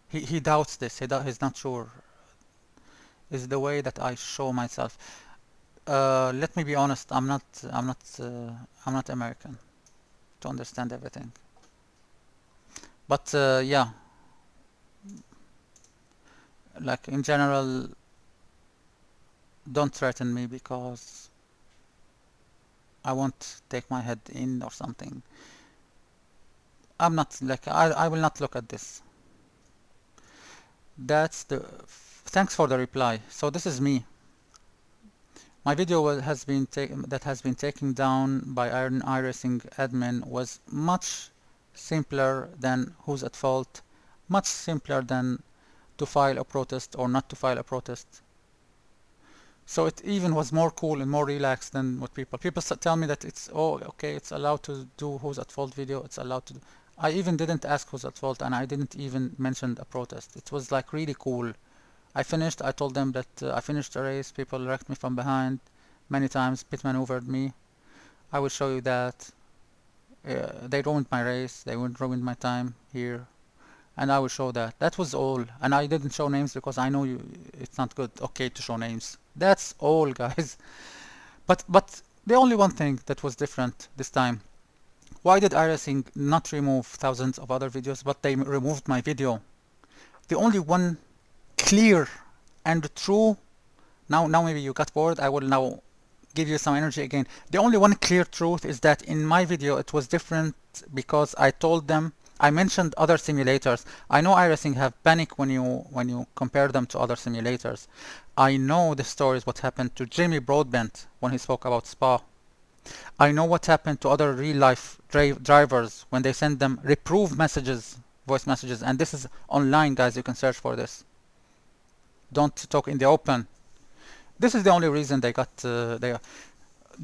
he doubts this. He's not sure. Is the way that I show myself. Let me be honest. I'm not American to understand everything. But yeah, like in general, don't threaten me because I won't take my head in or something. I'm not like I will not look at this. That's the thanks for the reply. So this is me. My video has been taken down by iRacing admin was much simpler than who's at fault, much simpler than to file a protest or not to file a protest. So it even was more cool and more relaxed than what people tell me that it's okay, it's allowed to do who's at fault video, it's allowed to do. I even didn't ask who's at fault and I didn't even mention a protest. It was like really cool. I told them that I finished the race, people wrecked me from behind many times, pit maneuvered me. I will show you that. They ruined my race, they ruined my time here, and I will show that. That was all, and I didn't show names because I know it's not good, okay, to show names. That's all, guys. But the only one thing that was different this time, why did iRacing not remove thousands of other videos, but they removed my video? The only one clear and true. Now maybe you got bored. I will now give you some energy again. The only one clear truth is that in my video it was different because I told them, I mentioned other simulators. I know iRacing have panic when you compare them to other simulators. I know the stories what happened to Jimmy Broadbent when he spoke about Spa. I know what happened to other real life drivers when they send them reprove messages, voice messages, and this is online, guys. You can search for this. Don't talk in the open. This is the only reason they got they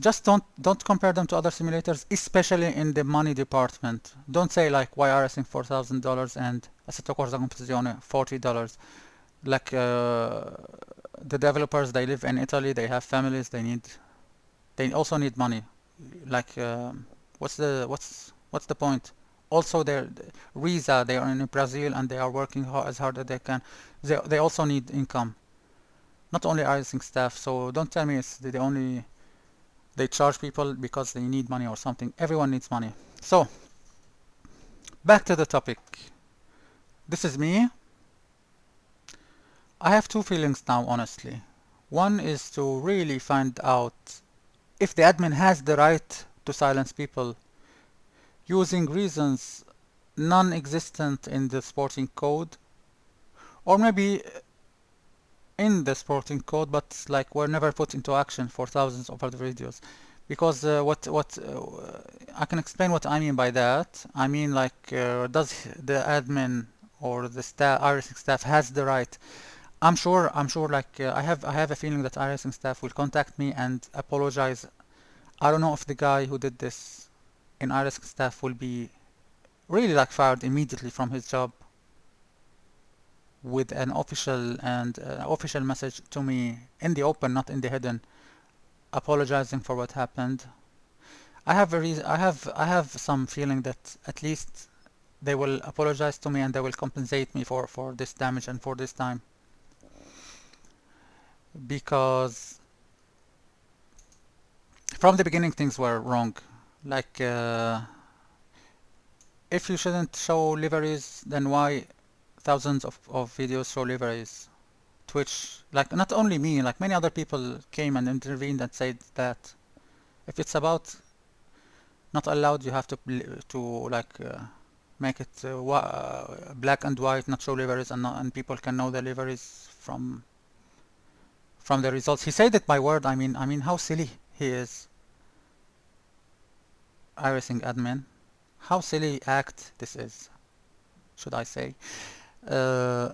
just don't compare them to other simulators, especially in the money department. Don't say like why iRacing $4,000 and Assetto Corsa Competizione $40. Like the developers, they live in Italy, they have families, they also need money. Like what's the point? Also, they're Riza, they are in Brazil and they are working as hard as they can. They also need income, not only iRacing staff. So don't tell me it's the only they charge people because they need money or something. Everyone needs money. So back to the topic. This is me. I have two feelings now, honestly. One is to really find out if the admin has the right to silence people using reasons non-existent in the sporting code, or maybe in the sporting code but like were never put into action for thousands of other videos. Because I can explain what I mean by that. I mean, like does the admin or the staff, iRacing staff, has the right? I'm sure like I have a feeling that iRacing staff will contact me and apologize. I don't know if the guy who did this in iRacing staff will be really like fired immediately from his job with an official message to me in the open, not in the hidden, apologizing for what happened. I have a reason. I have some feeling that at least they will apologize to me and they will compensate me for this damage and for this time, because from the beginning things were wrong. Like if you shouldn't show liveries, then why thousands of videos show liveries? Twitch, like not only me, like many other people came and intervened and said that if it's about not allowed, you have to like make it black and white, not show liveries, and people can know the liveries from the results. He said it by word. I mean, how silly he is, iRacing admin. How silly act this is, should I say? Uh,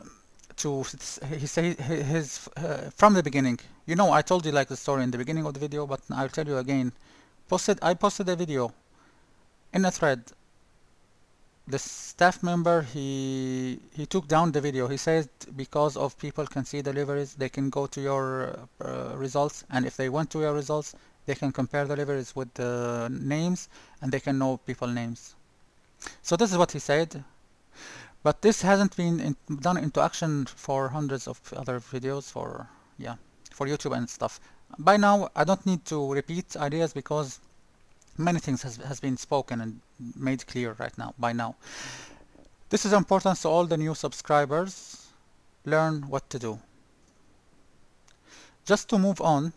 he say his from the beginning. You know, I told you like the story in the beginning of the video, but I'll tell you again. I posted a video in a thread. The staff member, he took down the video. He says because of people can see deliveries, they can go to your results, and if they went to your results, they can compare deliveries with the names, and they can know people names. So this is what he said. But this hasn't been done into action for hundreds of other videos for YouTube and stuff. By now, I don't need to repeat ideas because many things has been spoken and made clear right now. By now, this is important, so all the new subscribers learn what to do. Just to move on,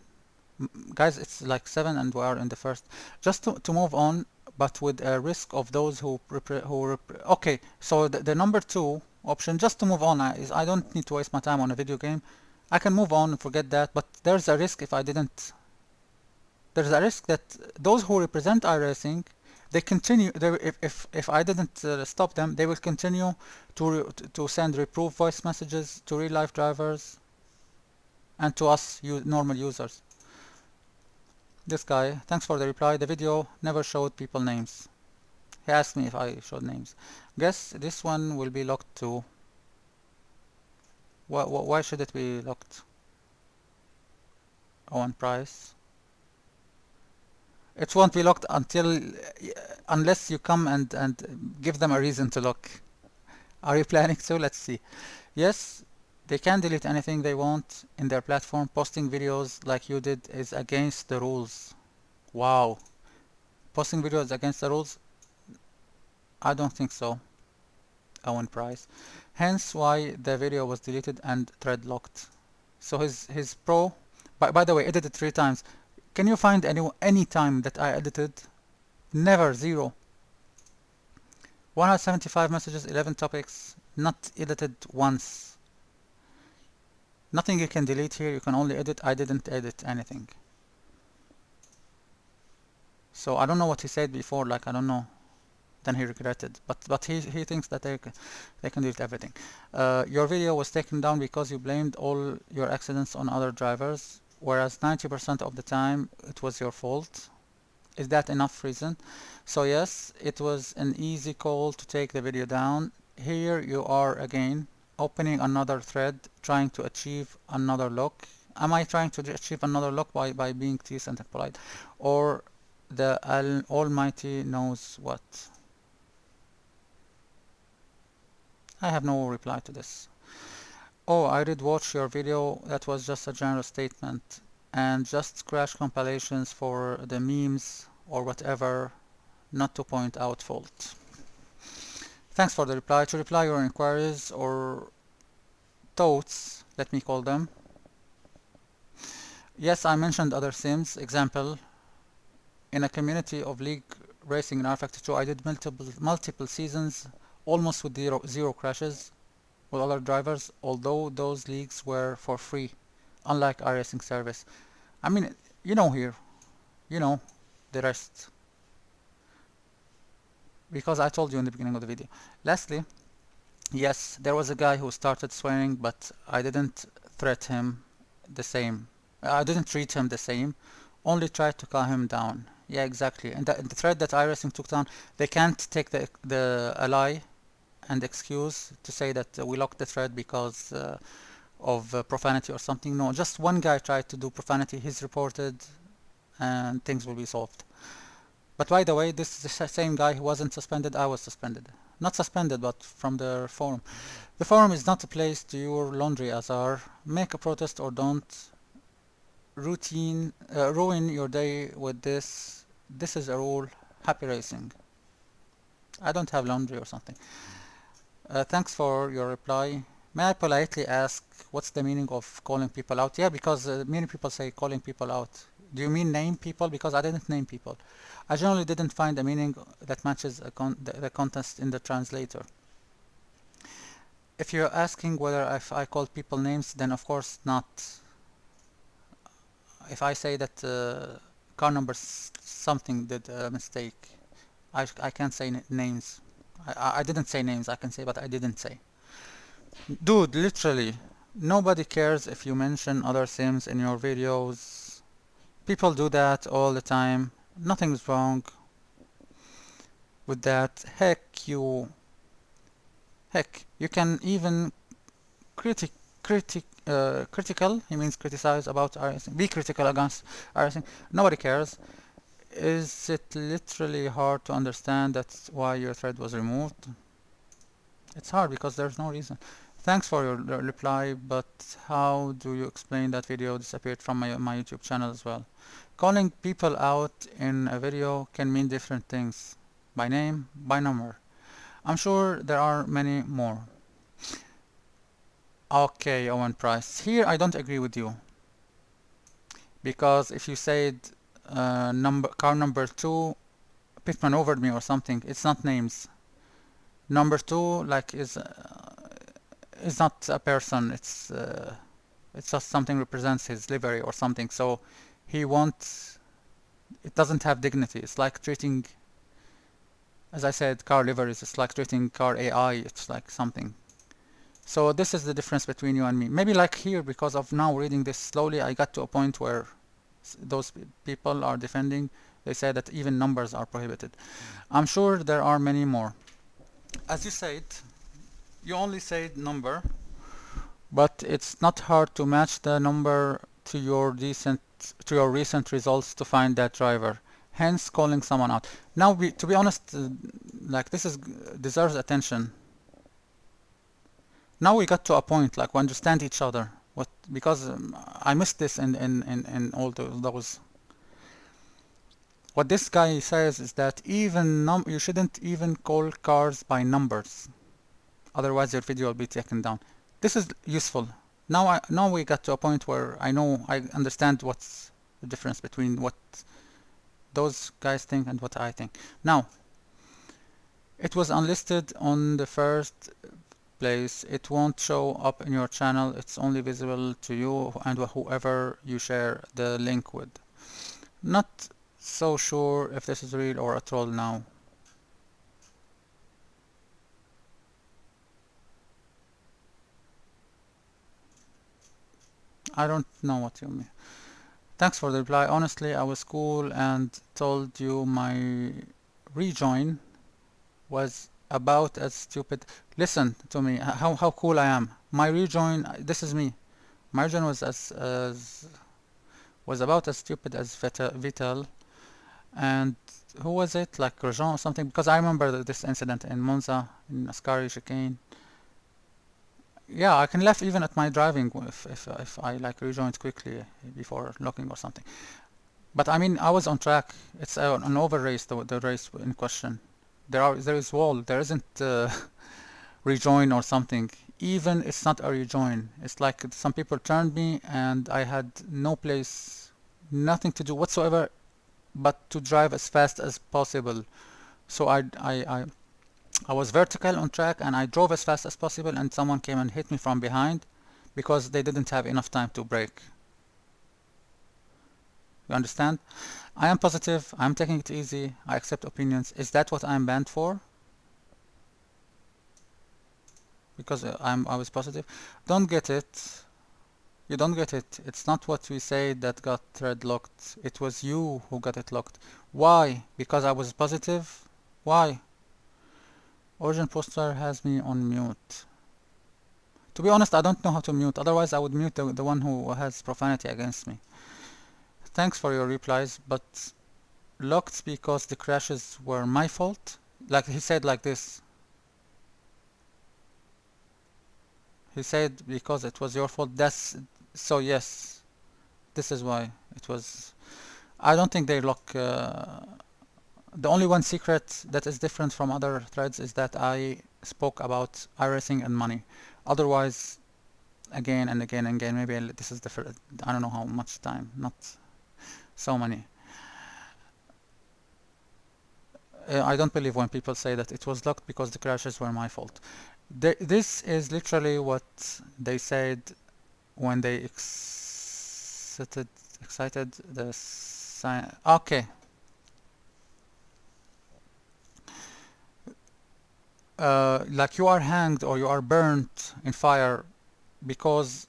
guys, it's like 7 and we are in the first. Just to move on, but with a risk of those okay, so the number 2 option, just to move on, is I don't need to waste my time on a video game. I can move on and forget that, but there's a risk there's a risk that those who represent iRacing, they continue, if I didn't stop them, they will continue to send reproof voice messages to real life drivers and to us normal users. This guy, thanks for the reply. The video never showed people names. He asked me if I showed names. Guess this one will be locked too. Why should it be locked? Owen Price. It won't be locked unless you come and give them a reason to lock. Are you planning to? Let's see. Yes, they can delete anything they want in their platform. Posting videos like you did is against the rules. Wow. Posting videos against the rules? I don't think so. Owen Price. Hence why the video was deleted and thread locked. So his pro, by the way, edited 3 times. Can you find any time that I edited? Never, zero. 175 messages, 11 topics, not edited once. Nothing you can delete here, you can only edit. I didn't edit anything. So I don't know what he said before, like I don't know. Then he regretted, but he thinks that they can delete everything. Your video was taken down because you blamed all your accidents on other drivers, whereas 90% of the time it was your fault. Is that enough reason? So yes, it was an easy call to take the video down. Here you are again, opening another thread, trying to achieve another look. Am I trying to achieve another look by being decent and polite? Or the Almighty knows what? I have no reply to this. Oh, I did watch your video. That was just a general statement. And just crash compilations for the memes or whatever, not to point out fault. Thanks for the reply. To reply your inquiries or thoughts, let me call them. Yes, I mentioned other sims. Example, in a community of League Racing in iRacing 2, I did multiple seasons, almost with zero crashes with other drivers, although those leagues were for free, unlike iRacing service. I mean, you know here, you know the rest, because I told you in the beginning of the video. Lastly, yes, there was a guy who started swearing, but I didn't threat him the same. I didn't treat him the same, only tried to calm him down. Yeah, exactly. And the thread that iRacing took down, they can't take a lie and excuse to say that we locked the thread because of profanity or something. No, just one guy tried to do profanity, he's reported, and things will be solved. But by the way, this is the same guy who wasn't suspended. I was suspended. Not suspended, but from the forum. The forum is not a place to your laundry, Azar. Make a protest or don't ruin your day with this. This is a rule. Happy racing. I don't have laundry or something. Thanks for your reply. May I politely ask what's the meaning of calling people out? Yeah, because many people say calling people out. Do you mean name people? Because I didn't name people. I generally didn't find a meaning that matches the context in the translator. If you're asking whether if I called people names, then of course not. If I say that car number something did a mistake, I can't say names. I didn't say names, I can say, but I didn't say. Dude, literally, nobody cares if you mention other sims in your videos. People do that all the time. Nothing's wrong with that. Heck, you can even critical, he means criticize about iRacing. Be critical against iRacing. Nobody cares. Is it literally hard to understand that's why your thread was removed? It's hard because there's no reason. Thanks for your reply, but how do you explain that video disappeared from my YouTube channel as well? Calling people out in a video can mean different things. By name, by number. I'm sure there are many more. Okay, Owen Price. Here I don't agree with you. Because if you said car number 2 pit maneuvered me or something, it's not names. Number 2 like is not a person, it's just something represents his livery or something, so he wants, it doesn't have dignity. It's like treating, as I said, car liveries, it's like treating car AI, it's like something. So this is the difference between you and me. Maybe like here, because of now reading this slowly, I got to a point where those people are defending. They say that even numbers are prohibited. I'm sure there are many more. As you said, you only said number, but it's not hard to match the number to your recent results to find that driver. Hence, calling someone out. Now, to be honest, like this deserves attention. Now we got to a point like we understand each other. Because I missed this in all those. What this guy says is that you shouldn't even call cars by numbers, otherwise your video will be taken down. This is useful. Now we got to a point where I understand what's the difference between what those guys think and what I think. Now, it was unlisted on the first place. It won't show up in your channel. It's only visible to you and whoever you share the link with. Not so sure if this is real or a troll now. I don't know what you mean. Thanks for the reply. Honestly, I was cool and told you my rejoin was about as stupid. Listen to me, how cool I am. My rejoin, this is me. My rejoin was about as stupid as Vital. And who was it? Like Grosjean or something? Because I remember this incident in Monza, in Ascari chicane. Yeah, I can laugh even at my driving if I like rejoined quickly before locking or something. But I mean, I was on track. It's an over race, the race in question. There is wall. There isn't rejoin or something. Even it's not a rejoin. It's like some people turned me and I had no place, nothing to do whatsoever, but to drive as fast as possible. So I was vertical on track and I drove as fast as possible, and someone came and hit me from behind because they didn't have enough time to brake. You understand? I am positive, I'm taking it easy, I accept opinions. Is that what I'm banned for? Because I was positive? Don't get it. You don't get it. It's not what we say that got thread locked. It was you who got it locked. Why? Because I was positive? Why? Origin poster has me on mute. To be honest, I don't know how to mute. Otherwise, I would mute the one who has profanity against me. Thanks for your replies, but locked because the crashes were my fault? Like he said like this. He said because it was your fault. So yes, this is why it was. I don't think they lock. The only one secret that is different from other threads is that I spoke about iRacing and money. Otherwise, again and again and again, maybe this is the first, I don't know how much time, not so many. I don't believe when people say that it was locked because the crashes were my fault. This is literally what they said when they excited the sign. Okay. Like you are hanged or you are burnt in fire because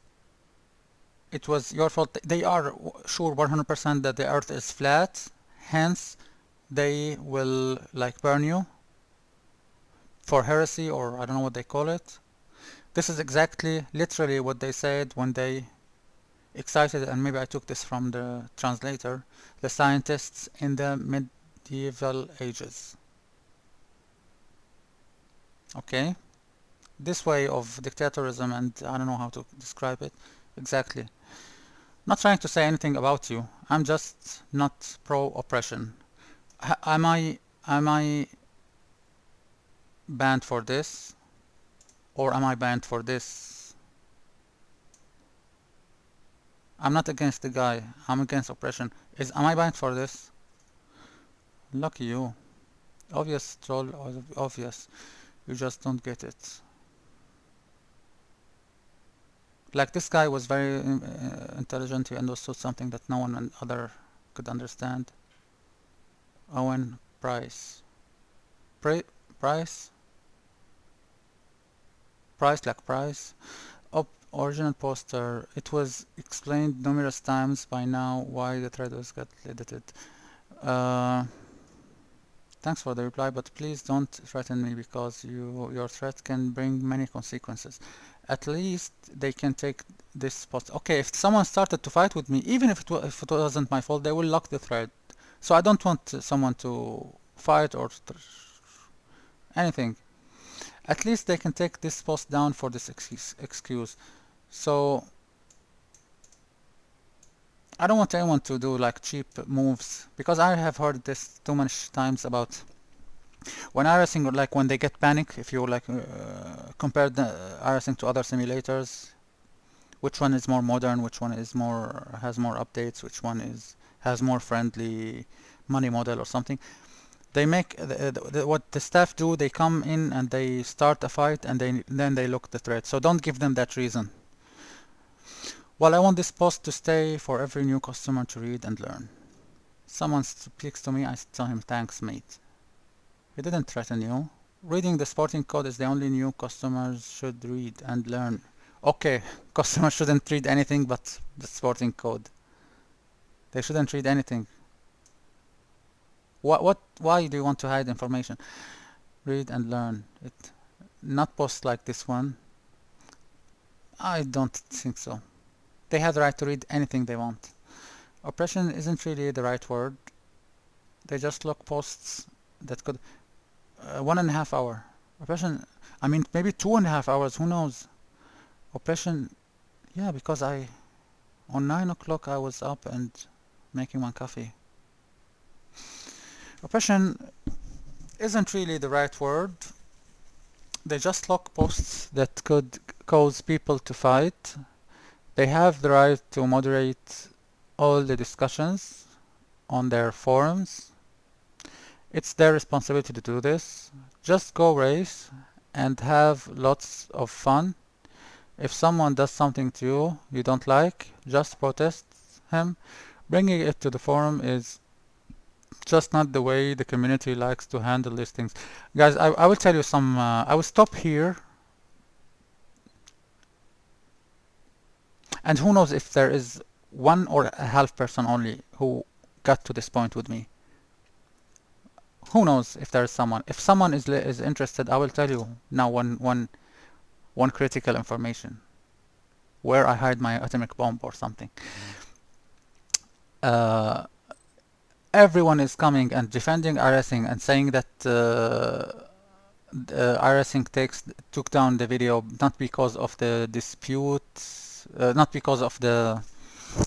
it was your fault. They are sure 100% that the earth is flat, hence they will like burn you for heresy, or I don't know what they call it. This is exactly literally what they said when they excited, and maybe I took this from the translator, the scientists in the medieval ages. Okay, this way of dictatorism, and I don't know how to describe it exactly. Not trying to say anything about you. I'm just not pro-oppression. Am I banned for this, or am I banned for this? I'm not against the guy. I'm against oppression. Am I banned for this? Lucky you. Obvious troll. Obvious. You just don't get it. Like this guy was very intelligent. He understood something that no one other could understand. Owen Price. Price? Price like price? Original poster. It was explained numerous times by now why the thread was got edited. Thanks for the reply, but please don't threaten me because your threat can bring many consequences. At least they can take this post. Okay, if someone started to fight with me, even if it wasn't my fault, they will lock the thread. So I don't want someone to fight or anything. At least they can take this post down for this excuse. So I don't want anyone to do like cheap moves, because I have heard this too many times about when iRacing, like when they get panic, if you like compare the iRacing to other simulators, which one is more modern, which one is more has more updates, which one is has more friendly money model or something. They make what the staff do. They come in and they start a fight, and then they look the thread. So don't give them that reason. Well, I want this post to stay for every new customer to read and learn. Someone speaks to me, I tell him, thanks, mate. He didn't threaten you. Reading the sporting code is the only new customers should read and learn. Okay, customers shouldn't read anything but the sporting code. They shouldn't read anything. Why do you want to hide information? Read and learn. It, not posts like this one. I don't think so. They have the right to read anything they want. Oppression isn't really the right word. They just look posts that could 1.5 hour. Oppression, I mean maybe 2.5 hours, who knows? Oppression, yeah, because on 9 o'clock I was up and making my coffee. Oppression isn't really the right word. They just lock posts that could cause people to fight. They have the right to moderate all the discussions on their forums. It's their responsibility to do this. Just go race and have lots of fun. If someone does something to you you don't like, just protest him. Bringing it to the forum is just not the way the community likes to handle these things. Guys, I will tell you some, I will stop here. And who knows if there is 1.5 person only who got to this point with me. Who knows if there is someone. If someone is interested, I will tell you now one critical information. Where I hide my atomic bomb or something. Everyone is coming and defending iRacing and saying that iRacing took down the video not because of the dispute, not because of the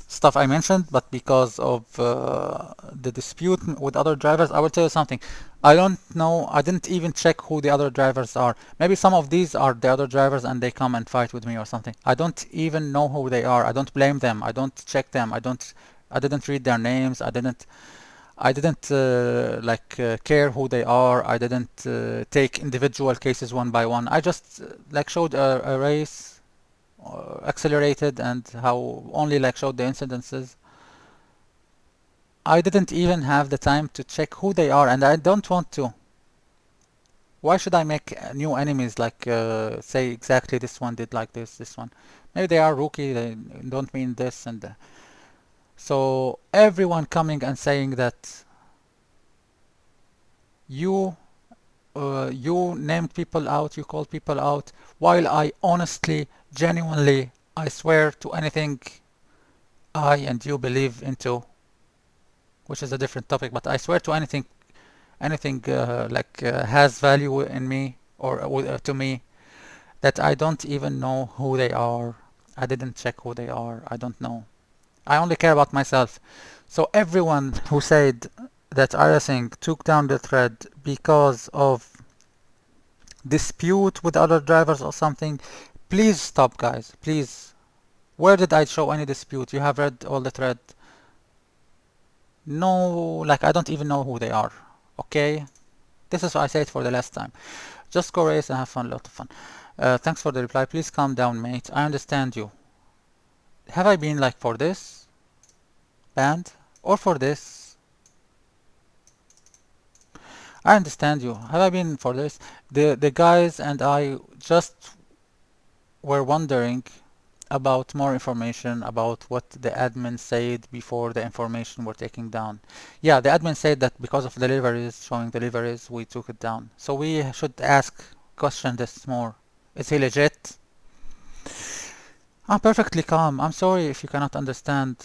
stuff I mentioned, but because of the dispute with other drivers. I will tell you something. I don't know. I didn't even check who the other drivers are. Maybe some of these are the other drivers and they come and fight with me or something. I don't even know who they are. I don't blame them. I don't check them. I didn't read their names. I didn't care who they are. I didn't take individual cases one by one. I just showed a race, accelerated, and how only showed the incidences. I didn't even have the time to check who they are, and I don't want to. Why should I make new enemies, say exactly this one did like this one? Maybe they are rookie, they don't mean this and so everyone coming and saying that you named people out, you called people out, while I honestly, genuinely, I swear to anything I and you believe into, which is a different topic, but I swear to anything has value in me or to me, that I don't even know who they are. I didn't check who they are. I don't know. I only care about myself. So everyone who said that iRacing took down the thread because of dispute with other drivers or something, please stop, guys. Please. Where did I show any dispute? You have read all the thread. No, I don't even know who they are. Okay? This is what I said for the last time. Just go race and have fun, a lot of fun. Thanks for the reply. Please calm down, mate. I understand you. Have I been for this banned or for this? I understand you. Have I been for this? The guys and I just were wondering about more information about what the admin said before the information were taken down. Yeah, the admin said that because of deliveries, showing deliveries, we took it down. So we should question this more. Is he legit? I'm perfectly calm. I'm sorry if you cannot understand.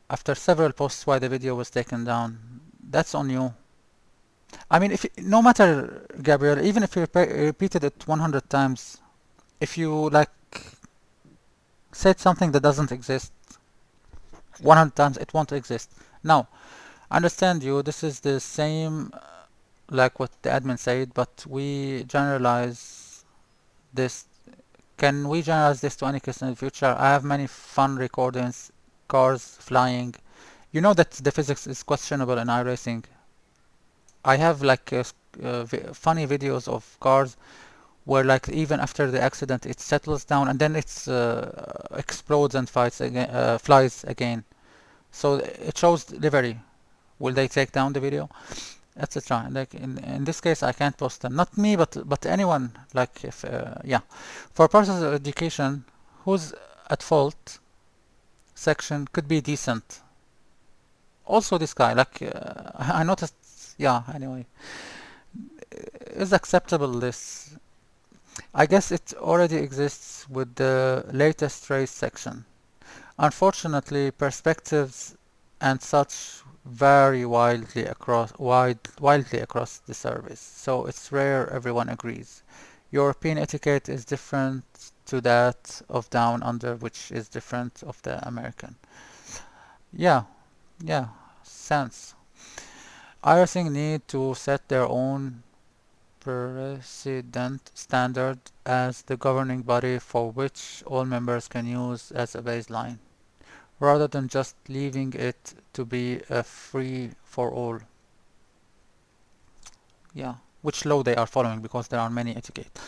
After several posts why the video was taken down, that's on you. I mean, no matter, Gabriel, even if you repeated it 100 times, if you said something that doesn't exist 100 times, it won't exist. Now, I understand you. This is the same what the admin said, but we generalize this. Can we generalize this to any case in the future? I have many fun recordings, cars flying. You know that the physics is questionable in iRacing. I have like funny videos of cars where like even after the accident it settles down and then it's explodes and fights again, flies again. So it shows livery. Will they take down the video, etc.? Like in this case, I can't post them. Not me, but anyone. Like if yeah, for purposes of education, who's at fault section could be decent. Also, this guy, like I noticed. Yeah. Anyway, is acceptable this. I guess it already exists with the latest race section. Unfortunately, perspectives and such vary wildly across the service, so it's rare everyone agrees. European etiquette is different to that of Down Under, which is different of the American. Yeah, yeah, sense. iRacing need to set their own precedent standard as the governing body for which all members can use as a baseline, rather than just leaving it to be a free for all. Yeah, which law they are following because there are many etiquette.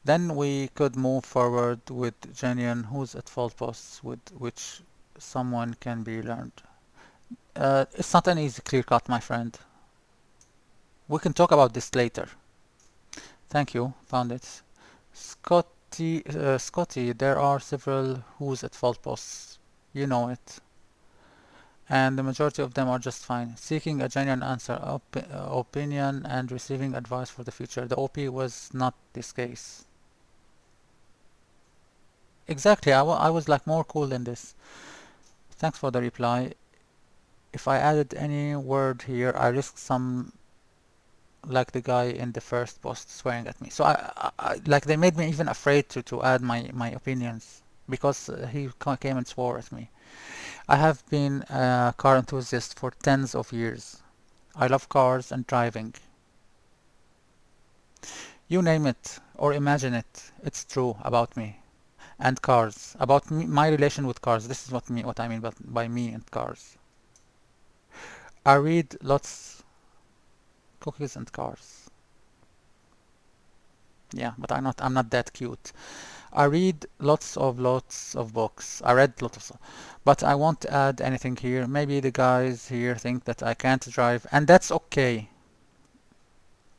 Then we could move forward with genuine who's at fault posts with which someone can be learned. It's not an easy clear cut, my friend. We can talk about this later. Thank you, found it. Scotty, there are several who's at fault posts. You know it. And the majority of them are just fine. Seeking a genuine answer, opinion, and receiving advice for the future. The OP was not this case. Exactly, I was like more cool than this. Thanks for the reply. If I added any word here, I risk some like the guy in the first post swearing at me. So like they made me even afraid to add my opinions because he came and swore at me. I have been a car enthusiast for tens of years. I love cars and driving. You name it or imagine it, it's true about me and cars. About me, my relation with cars. This is what I mean by me and cars. I read lots cookies and cars. Yeah, but I'm not that cute. I read lots of books. I read lots of, but I won't add anything here. Maybe the guys here think that I can't drive, and that's okay.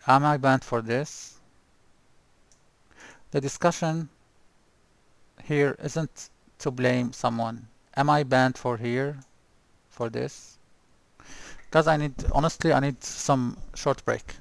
Am I banned for this? The discussion here isn't to blame someone. Am I banned for here for this? Because honestly, I need some short break.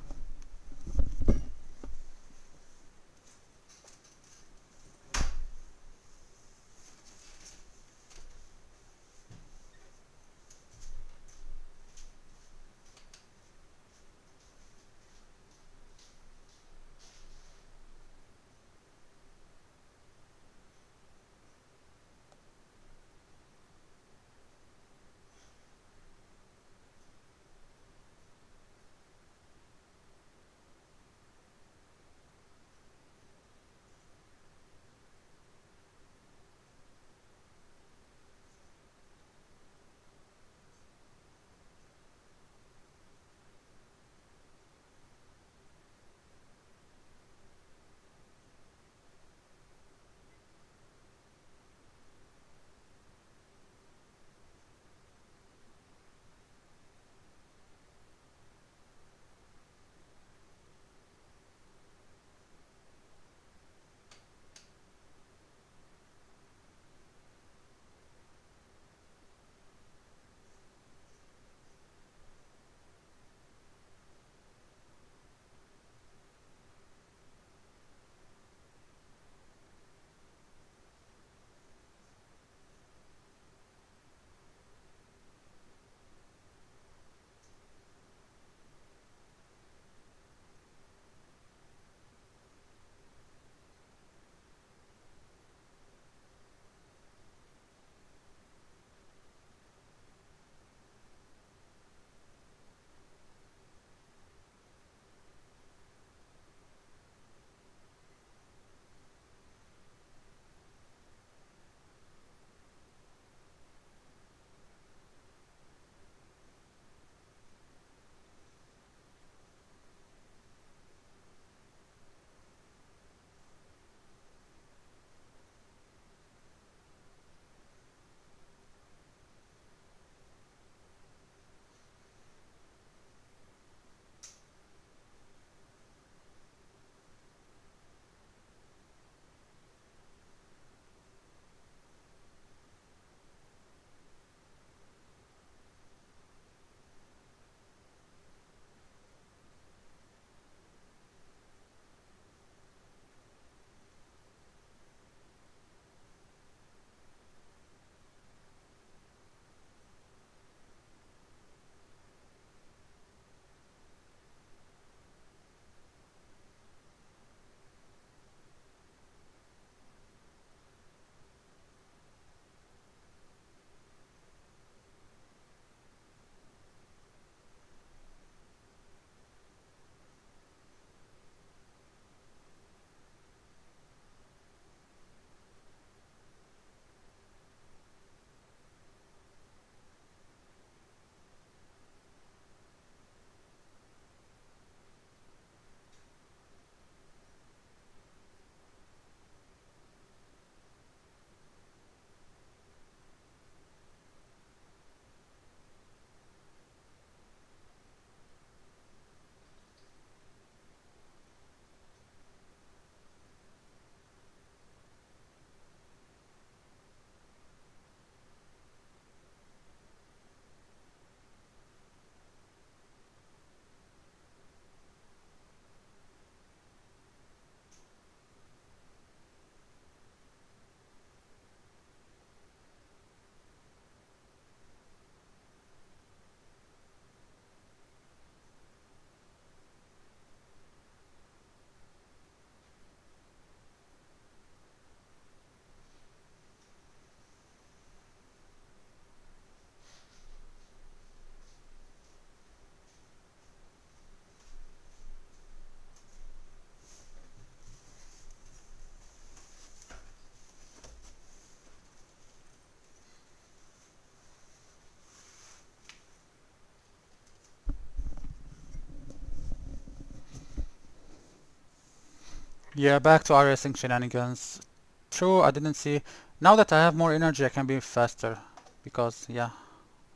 Yeah, back to iRacing shenanigans. True, I didn't see. Now that I have more energy, I can be faster. Because, yeah,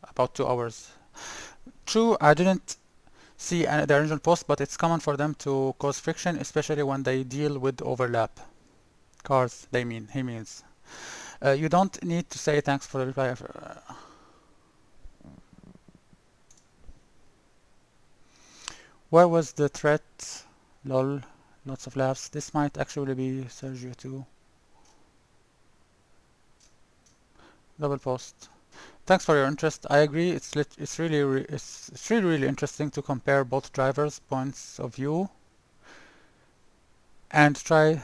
about 2 hours. True, I didn't see the original post, but it's common for them to cause friction, especially when they deal with overlap. Cars, he means. You don't need to say thanks for the reply. Where was the threat? Lol. Lots of laughs. This might actually be Sergio too. Double post. Thanks for your interest. I agree. It's really interesting to compare both drivers' points of view and try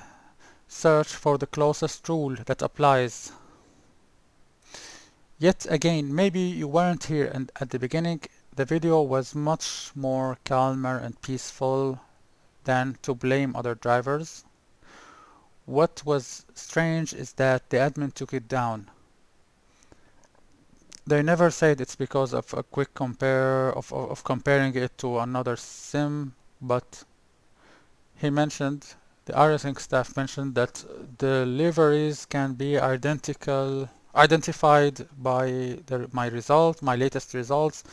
search for the closest rule that applies. Yet again, maybe you weren't here and at the beginning. The video was much more calmer and peaceful than to blame other drivers. What was strange is that the admin took it down. They never said it's because of a quick compare of comparing it to another sim, but he mentioned the iRacing staff mentioned that the liveries can be identified by my latest results.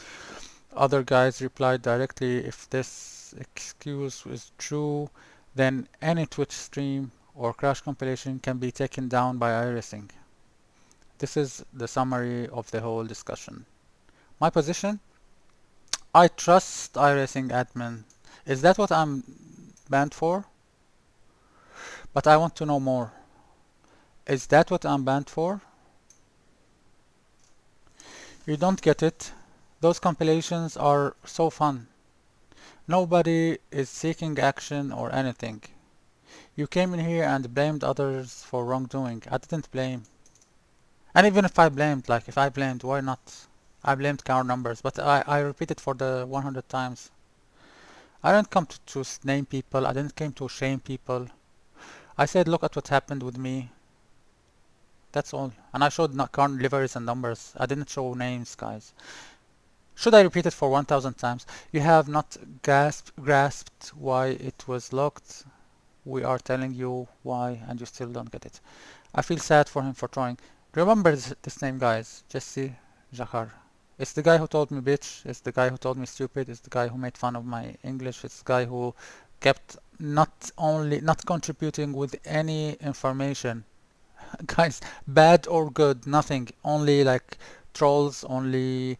Other guys replied directly, if this excuse is true, then any Twitch stream or crash compilation can be taken down by iRacing. This is the summary of the whole discussion. My position? I trust iRacing admin. Is that what I'm banned for? But I want to know more. Is that what I'm banned for? You don't get it. Those compilations are so fun. Nobody is seeking action or anything. You came in here and blamed others for wrongdoing. I didn't blame. And even if I blamed, why not? I blamed car numbers, but I repeat it for the 100 times. I didn't come to name people. I didn't come to shame people. I said, look at what happened with me. That's all. And I showed car liveries and numbers. I didn't show names, guys. Should I repeat it for 1000 times? You have not grasped why it was locked. We are telling you why, and you still don't get it. I feel sad for him for trying. Remember this name, guys. Jesse Jahar. It's the guy who told me bitch. It's the guy who told me stupid. It's the guy who made fun of my English. It's the guy who kept not contributing with any information. Guys, bad or good, nothing. Only like trolls, only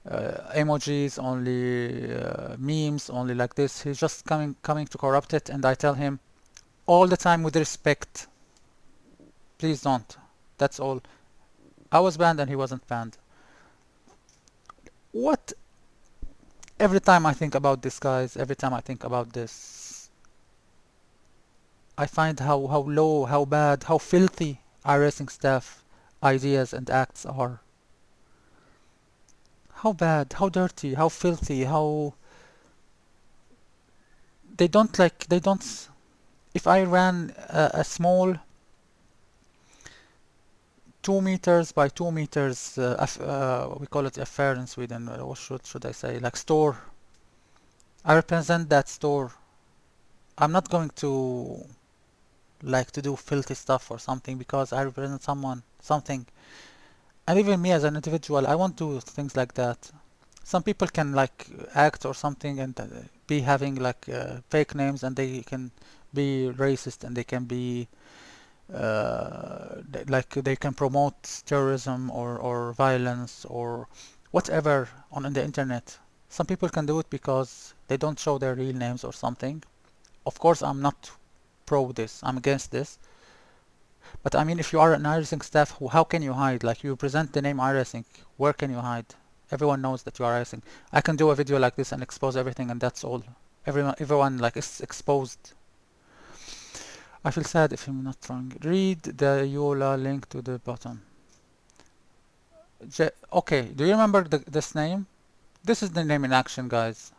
emojis, only memes, only like this. He's just coming to corrupt it, and I tell him all the time with respect, please don't. That's all. I was banned and he wasn't banned. What? Every time I think about this, guys, every time I think about this, I find how low, how bad, how filthy iRacing staff ideas and acts are. How bad, how dirty, how filthy, how they don't. If I ran a small 2 meters by 2 meters, we call it affair in Sweden. What should I say? Like store. I represent that store. I'm not going to like to do filthy stuff or something because I represent something. And even me as an individual, I won't do things like that. Some people can like act or something and be having like fake names, and they can be racist, and they can be like they can promote terrorism or violence or whatever on the internet. Some people can do it because they don't show their real names or something. Of course, I'm not pro this. I'm against this. But I mean, if you are an iRacing staff, how can you hide? Like you present the name iRacing, where can you hide? Everyone knows that you are iRacing. I can do a video like this and expose everything, and that's all. Everyone like is exposed. I feel sad if I'm not wrong. Read the Yola link to the bottom. Okay, do you remember this name? This is the name in action, guys.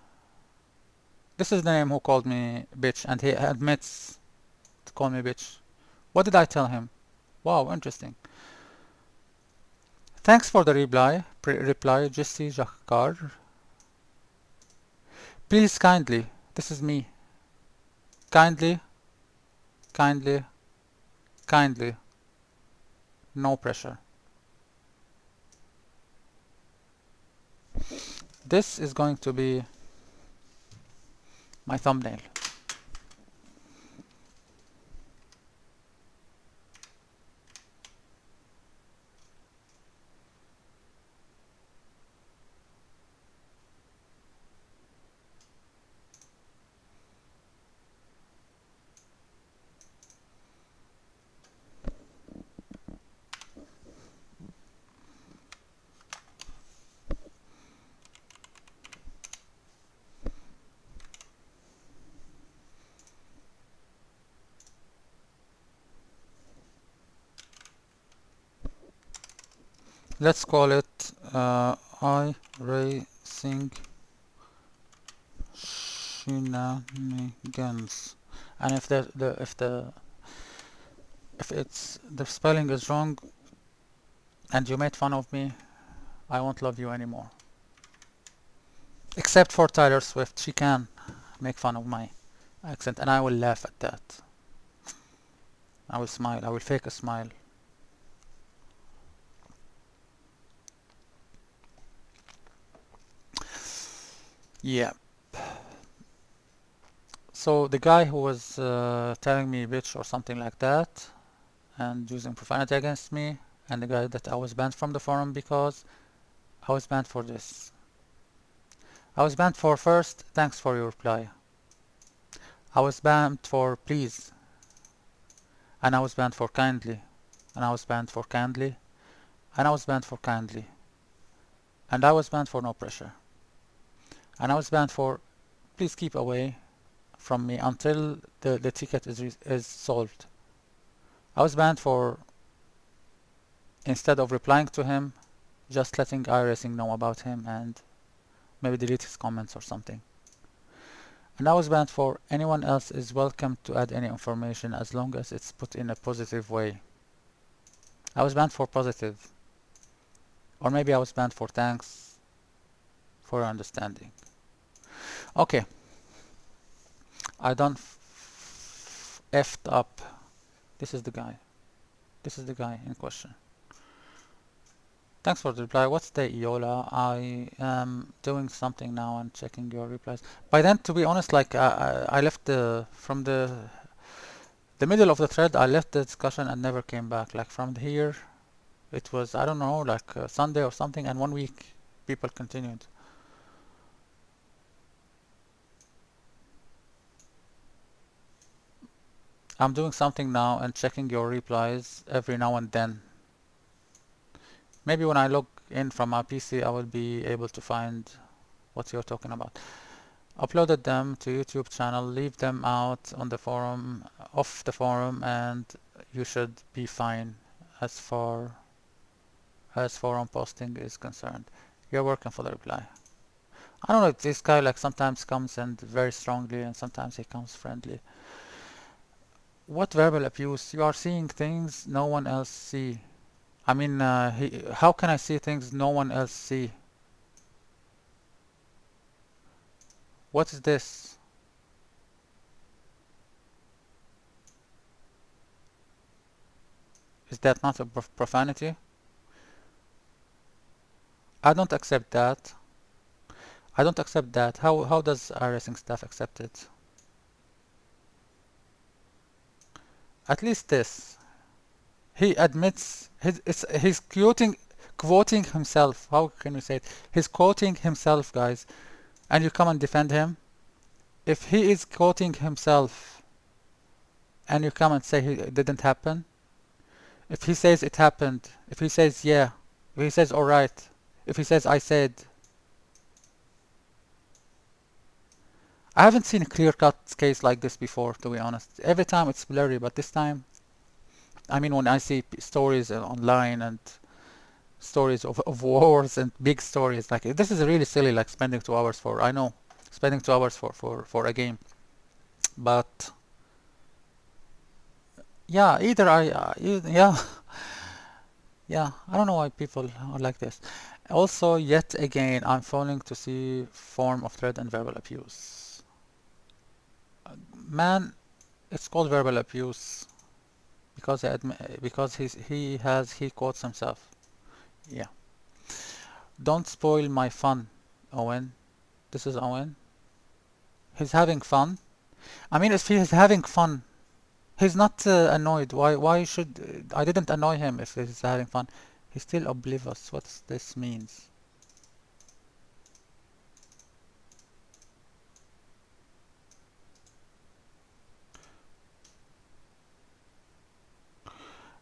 This is the name who called me bitch, and he admits to call me bitch. What did I tell him? Wow, interesting. Thanks for the reply, Jesse Jacquard. Please kindly, this is me. Kindly kindly, kindly, no pressure. This is going to be my thumbnail. Let's call it iRacing shenanigans. And if the spelling is wrong and you made fun of me, I won't love you anymore. Except for Taylor Swift, she can make fun of my accent, and I will laugh at that. I will smile. I will fake a smile. Yeah. So the guy who was telling me bitch or something like that and using profanity against me, and the guy that I was banned from the forum because I was banned for this. I was banned for first, thanks for your reply. I was banned for please, and I was banned for kindly, and I was banned for kindly, and I was banned for kindly, and I was banned for no pressure, and I was banned for please keep away from me until the ticket is solved. I was banned for, instead of replying to him, just letting iRacing know about him and maybe delete his comments or something. And I was banned for anyone else is welcome to add any information as long as it's put in a positive way. I was banned for positive. Or maybe I was banned for thanks for your understanding. Okay. I done effed up. This is the guy. This is the guy in question. Thanks for the reply. What's the Iola? I am doing something now and checking your replies. By then, to be honest, like I left from the middle of the thread. I left the discussion and never came back. Like from here, it was, I don't know, like Sunday or something, and 1 week people continued. I'm doing something now and checking your replies every now and then. Maybe when I log in from my PC, I will be able to find what you're talking about. Uploaded them to YouTube channel, leave them out on the forum, off the forum, and you should be fine as far as forum posting is concerned. You're working for the reply. I don't know, this guy like sometimes comes and very strongly and sometimes he comes friendly. What verbal abuse? You are seeing things no one else see. I mean, how can I see things no one else see? What is this? Is that not a profanity? I don't accept that. I don't accept that. How does iRacing staff accept it? At least this. He admits he's quoting himself. How can we say it? He's quoting himself, guys, and you come and defend him. If he is quoting himself and you come and say it didn't happen, if he says it happened, if he says yeah, if he says alright, if he says I said, I haven't seen a clear-cut case like this before, to be honest. Every time it's blurry, but this time, I mean, when I see stories online and stories of wars and big stories, like this is really silly, like spending 2 hours for, I know, spending 2 hours for a game. But yeah, either yeah, yeah, I don't know why people are like this. Also, yet again, I'm falling to see form of threat and verbal abuse. Man, It's called verbal abuse because he quotes himself. Yeah. Don't spoil my fun, Owen. This is Owen. He's having fun. I mean, if he's having fun, he's not annoyed. Why should I didn't annoy him if he's having fun. He's still oblivious. What this means?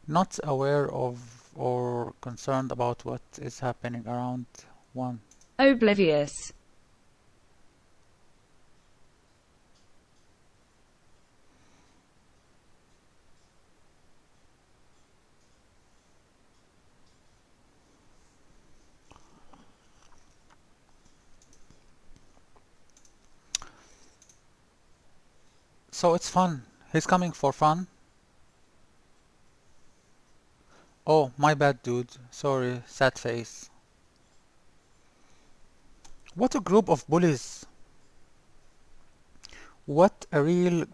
Not aware of or concerned about what is happening around one. Oblivious. So it's fun. He's coming for fun. Oh, my bad, dude. Sorry, sad face. What a group of bullies. What a real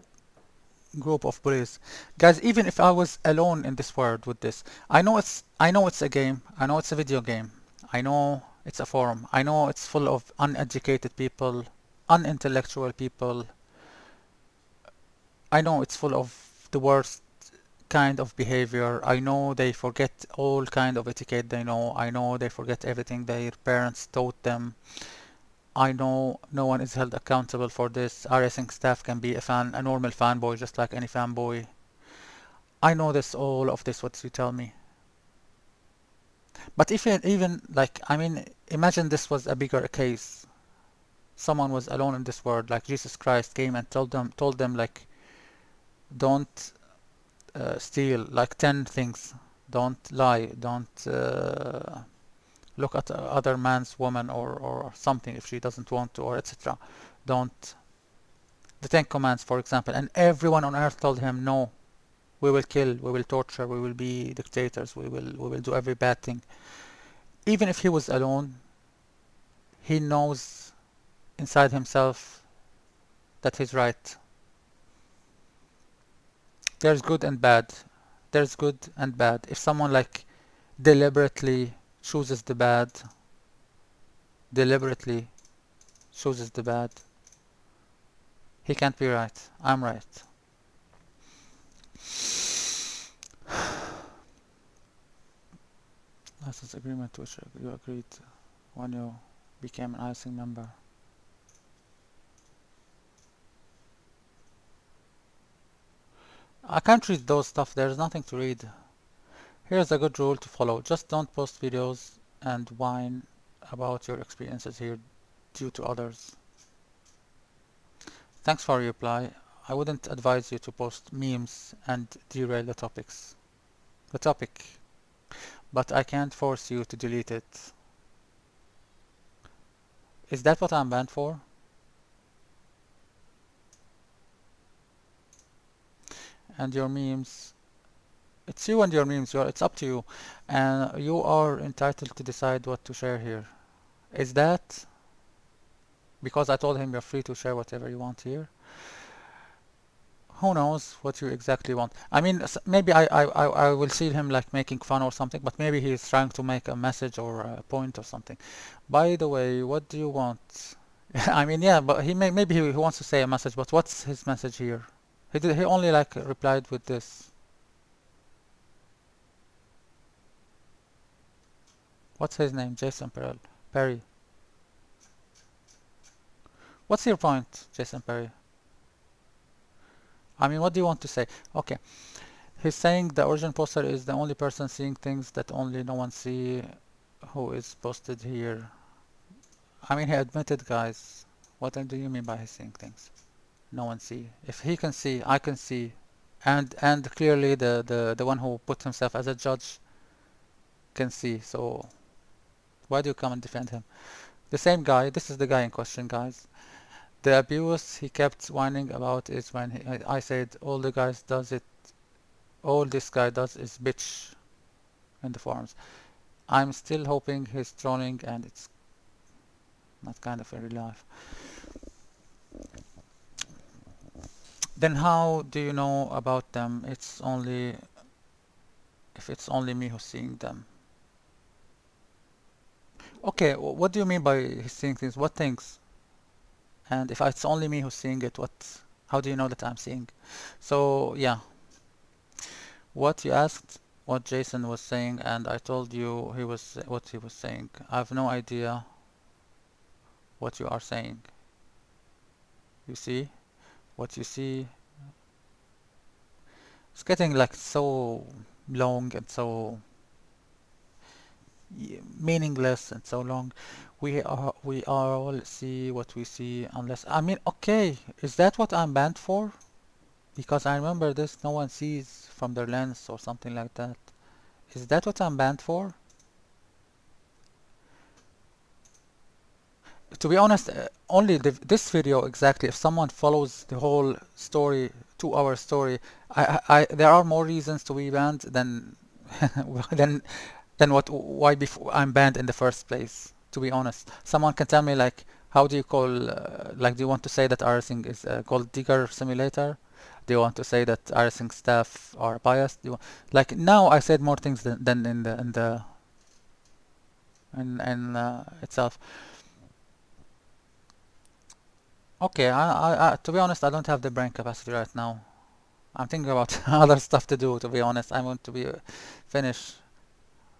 group of bullies. Guys, even if I was alone in this world with this, I know it's a game. I know it's a video game. I know it's a forum. I know it's full of uneducated people, unintellectual people. I know it's full of the worst kind of behavior. I know they forget all kind of etiquette they know. I know they forget everything their parents taught them. I know no one is held accountable for this. iRacing staff can be a normal fanboy, just like any fanboy. I know this, all of this, what you tell me. But if even like, I mean, imagine this was a bigger case. Someone was alone in this world, like Jesus Christ came and told them like, don't steal, like 10 things. Don't lie. Don't look at other man's woman or something if she doesn't want to, or etc. Don't. The Ten Commands, for example, and everyone on earth told him, no, we will kill, we will torture, we will be dictators, we will do every bad thing. Even if he was alone, he knows inside himself that he's right. There's good and bad. There's good and bad. If someone like deliberately chooses the bad, deliberately chooses the bad, he can't be right. I'm right. License agreement to which you agreed when you became an iRacing member. I can't read those stuff. There's nothing to read. Here's a good rule to follow. Just don't post videos and whine about your experiences here due to others. Thanks for your reply. I wouldn't advise you to post memes and derail the topic, but I can't force you to delete it. Is that what I'm banned for? And your memes, it's you and your memes, it's up to you. And you are entitled to decide what to share here. Is that because I told him you're free to share whatever you want here? Who knows what you exactly want? I mean, maybe I will see him like making fun or something, but maybe he's trying to make a message or a point or something. By the way, what do you want? I mean, yeah, but maybe he wants to say a message, but what's his message here? He only like replied with this. What's his name? Jason Perry. What's your point, Jason Perry? I mean, what do you want to say? Okay. He's saying the origin poster is the only person seeing things that only no one see who is posted here. I mean, he admitted, guys. What do you mean by he's seeing things? No one see. If he can see, I can see. And clearly the one who put himself as a judge can see. So why do you come and defend him? The same guy, this is the guy in question, guys. The abuse he kept whining about is when I said all this guy does is bitch in the forums. I'm still hoping he's trolling and it's not kind of in real life. Then how do you know about them? It's only if it's only me who's seeing them. Okay, what do you mean by he's seeing things? What things? And if it's only me who's seeing it, what? How do you know that I'm seeing? So yeah, what you asked, what Jason was saying, and I told you he was what he was saying. I have no idea what you are saying. You see, what you see, it's getting like so long and so meaningless and so long. We are all see what we see unless I mean okay, is that what I'm banned for? Because I remember this no one sees from their lens or something like that. Is that what I'm banned for? To be honest, only this video exactly. If someone follows the whole story, 2 hour story, there are more reasons to be banned than than what why before I'm banned in the first place. To be honest, someone can tell me like, how do you call like, do you want to say that iRacing is a gold digger simulator? Do you want to say that iRacing staff are biased? Like now I said more things than in the in itself. Okay, to be honest, I don't have the brain capacity right now. I'm thinking about other stuff to do, to be honest. I want to be finish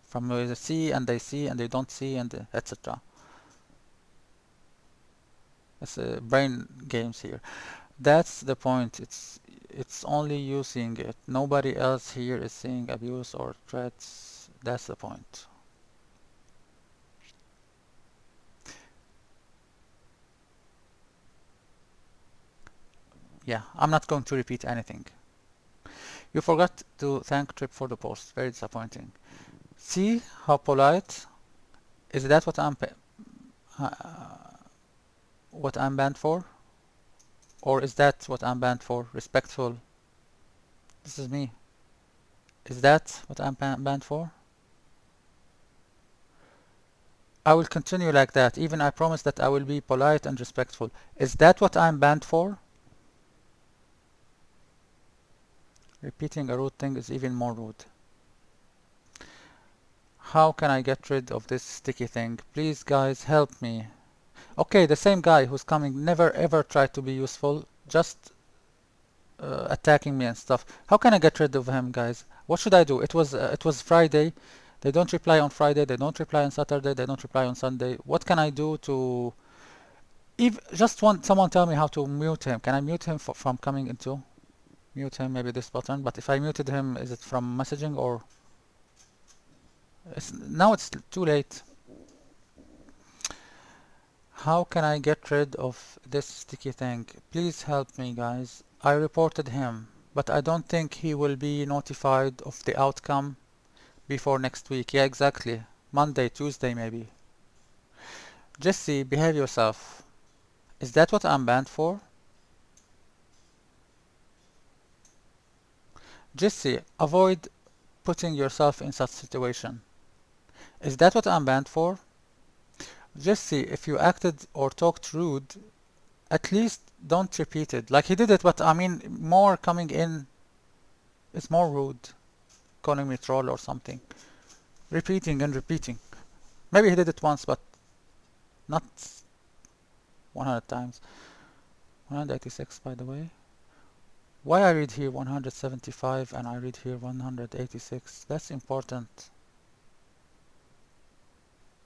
from where they see and they see and they don't see and etc. It's brain games here. That's the point. It's only you seeing it. Nobody else here is seeing abuse or threats. That's the point. Yeah, I'm not going to repeat anything. You forgot to thank Trip for the post. Very disappointing. See how polite? Is that uh, what I'm banned for? Or is that what I'm banned for? Respectful. This is me. Is that what I'm banned for? I will continue like that. Even I promise that I will be polite and respectful. Is that what I'm banned for? Repeating a rude thing is even more rude. How can I get rid of this sticky thing? Please guys help me. Okay, the same guy who's coming never ever tried to be useful, just attacking me and stuff. How can I get rid of him, guys? What should I do? It was Friday. They don't reply on Friday. They don't reply on Saturday. They don't reply on Sunday. What can I do to? If just want someone tell me how to mute him. Can I mute him from coming into? Mute him, maybe this button. But if I muted him, is it from messaging or? Now it's too late. How can I get rid of this sticky thing? Please help me, guys. I reported him, but I don't think he will be notified of the outcome before next week. Yeah, exactly. Monday, Tuesday, maybe. Jesse, behave yourself. Is that what I'm banned for? Jesse, avoid putting yourself in such situation. Is that what I'm banned for? Jesse, if you acted or talked rude, at least don't repeat it. Like he did it, but I mean, more coming in is more rude. Calling me troll or something. Repeating and repeating. Maybe he did it once, but not 100 times. 186, by the way. Why I read here 175 and I read here 186? That's important.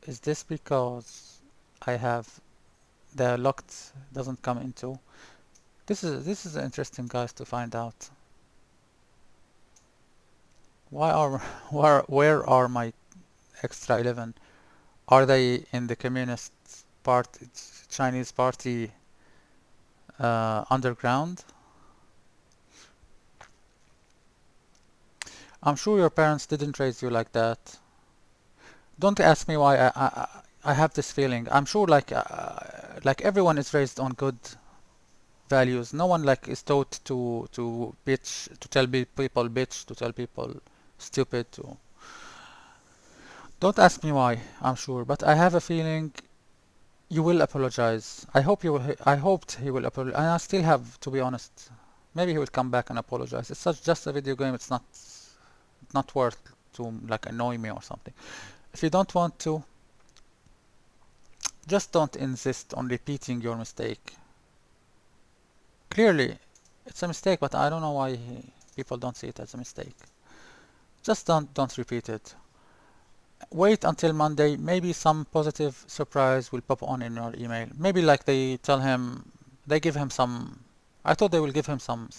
Is this because I have the locked doesn't come into? This is interesting, guys, to find out. Why are where are my extra 11? Are they in the communist party, Chinese party underground? I'm sure your parents didn't raise you like that. Don't ask me why I have this feeling. I'm sure like everyone is raised on good values. No one like is taught to bitch, to tell people bitch, to tell people stupid. To don't ask me why. I'm sure, but I have a feeling you will apologize. I hope you will. I hoped he will apologize, and I still have, to be honest. Maybe he will come back and apologize. It's just a video game. It's not worth to like annoy me or something. If you don't want to, just don't insist on repeating your mistake. Clearly, it's a mistake, but I don't know why people don't see it as a mistake. Just don't repeat it. Wait until Monday. Maybe some positive surprise will pop on in your email. Maybe like they tell him, they give him some. I thought they will give him some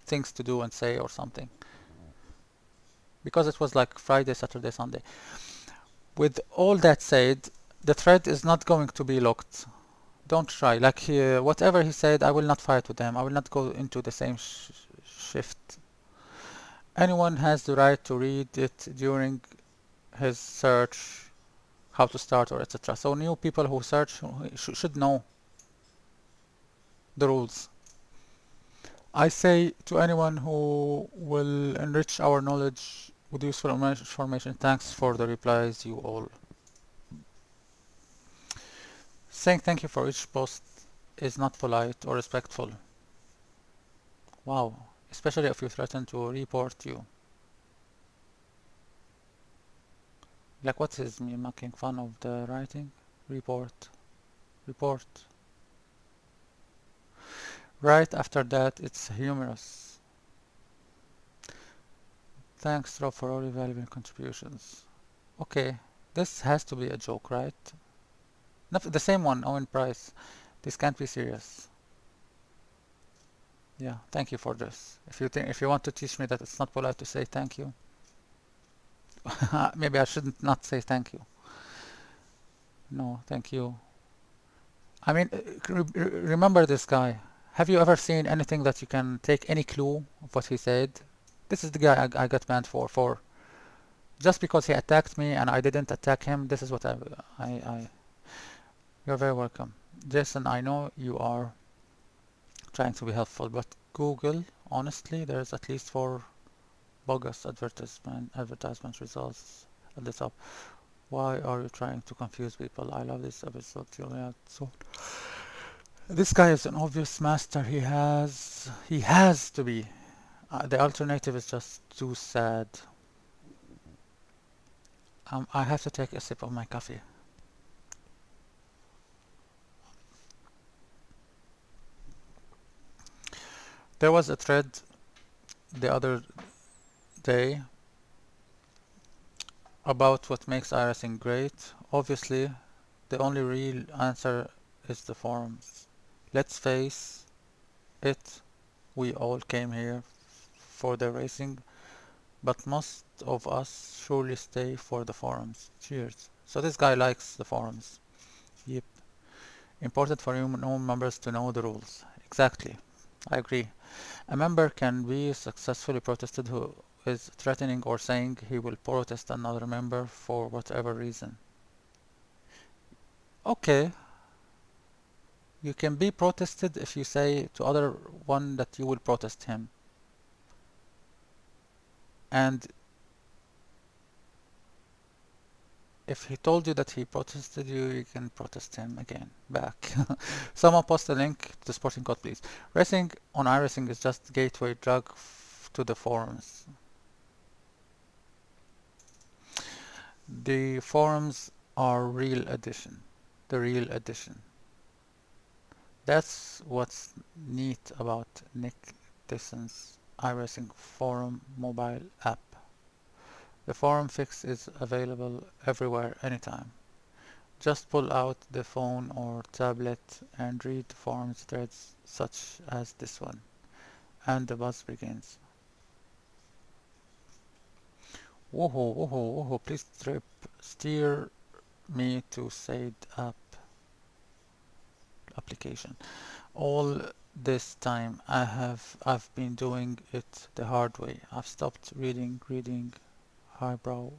things to do and say or something, because it was like Friday, Saturday, Sunday. With all that said, the thread is not going to be locked. Don't try. Like whatever he said, I will not fight with them. I will not go into the same shift. Anyone has the right to read it during his search, how to start or etc. So new people who search should know the rules. I say to anyone who will enrich our knowledge with useful information, thanks for the replies, you all. Saying thank you for each post is not polite or respectful. Wow, especially if you threaten to report you. Like, what is me making fun of the writing? Report. Report. Right after that, it's humorous. Thanks, Rob, for all your valuable contributions. Okay, this has to be a joke, right? No, the same one, Owen Price. This can't be serious. Yeah, thank you for this. If you want to teach me that it's not polite to say thank you, maybe I shouldn't not say thank you. No, thank you. I mean, remember this guy. Have you ever seen anything that you can take any clue of what he said? This is the guy I got banned for just because he attacked me and I didn't attack him. This is what I You're very welcome. Jason, I know you are trying to be helpful, but Google, honestly, there's at least 4 bogus advertisement results at the top. Why are you trying to confuse people? I love this episode. So this guy is an obvious master. He has to be. The alternative is just too sad. I have to take a sip of my coffee. There was a thread the other day about what makes iRacing great. Obviously, the only real answer is the forums. Let's face it, we all came here for the racing, but most of us surely stay for the forums. Cheers. So this guy likes the forums. Yep. Important for new members to know the rules. Exactly. I agree. A member can be successfully protested who is threatening or saying he will protest another member for whatever reason. Okay. You can be protested if you say to other one that you will protest him. And if he told you that he protested you, you can protest him again, back. Someone post a link to the sporting code, please. Racing on iRacing is just gateway drug to the forums. The forums are real edition. The real edition. That's what's neat about Nick Disson's iRacing forum mobile app. The forum fix is available everywhere, anytime. Just pull out the phone or tablet and read forums threads such as this one, and the buzz begins. Woohoo, woohoo, woohoo, please steer me to said application. All this time I've been doing it the hard way. I've stopped reading highbrow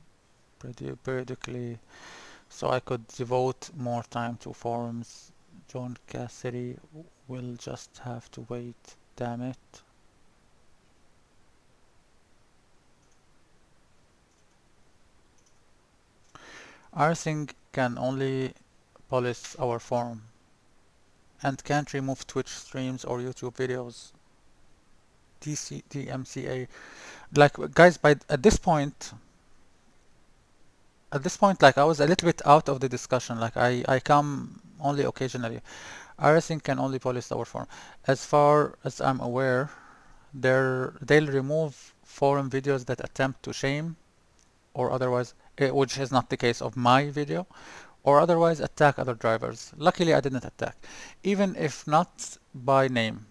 periodically so I could devote more time to forums. John Cassidy will just have to wait, damn it. iRacing can only polish our forum and can't remove Twitch streams or YouTube videos. DMCA. Like guys, by at this point, like I was a little bit out of the discussion. Like I come only occasionally. iRacing can only polish our forum. As far as I'm aware, they'll remove forum videos that attempt to shame or otherwise, which is not the case of my video, or otherwise attack other drivers. Luckily, I didn't attack, even if not by name.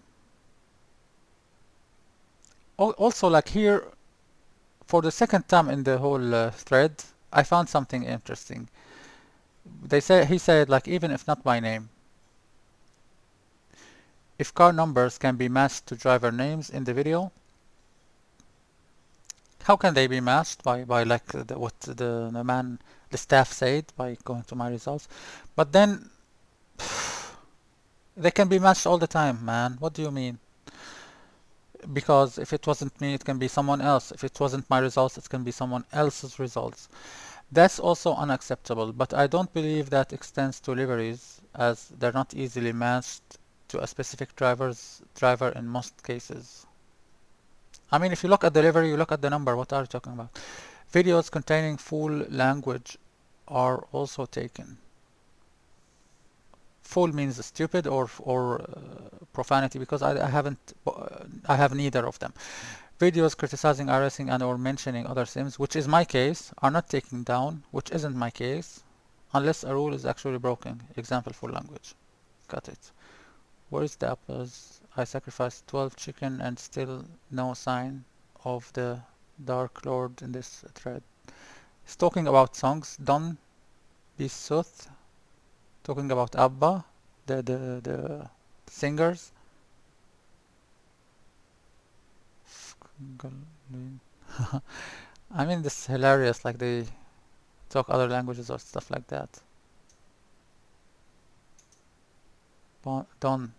Also, like here, for the second time in the whole thread, I found something interesting. He said like even if not by name, if car numbers can be matched to driver names in the video, how can they be matched by like what the staff said by going to my results? But then they can be matched all the time, man. What do you mean? Because if it wasn't me, it can be someone else. If it wasn't my results, it can be someone else's results. That's also unacceptable, but I don't believe that extends to liveries, as they're not easily matched to a specific driver in most cases. I mean, if you look at the livery, you look at the number, what are you talking about? Videos containing full language are also taken. Full means stupid or profanity, because I have neither of them. Videos criticizing iRacing and or mentioning other sims, which is my case, are not taken down, which isn't my case, unless a rule is actually broken. Example, full language. Got it. Where is the apples? I sacrificed 12 chicken and still no sign of the Dark Lord in this thread. He's talking about songs. Don Bisuth, talking about Abba, the singers. I mean, this is hilarious, like they talk other languages or stuff like that. Don,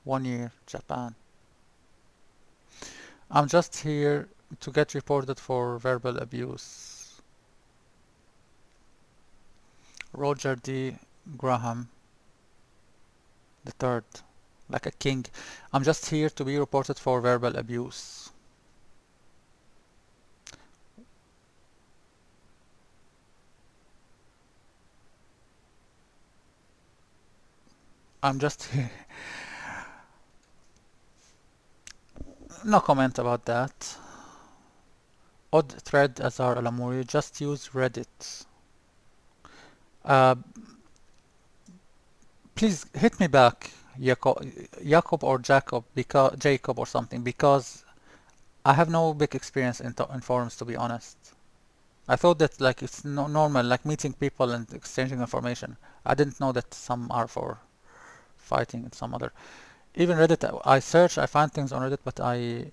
1 year, Japan. I'm just here to get reported for verbal abuse. Roger D. Graham, the third, like a king. I'm just here to be reported for verbal abuse. I'm just here. No comment about that. Odd thread Azar Alamuri, just use Reddit. Uh, please hit me back, Jacob or Jacob or something, because I have no big experience in forums, to be honest. I thought that like it's normal, like meeting people and exchanging information. I didn't know that some are for fighting and some other. Even Reddit, I search, I find things on Reddit, but I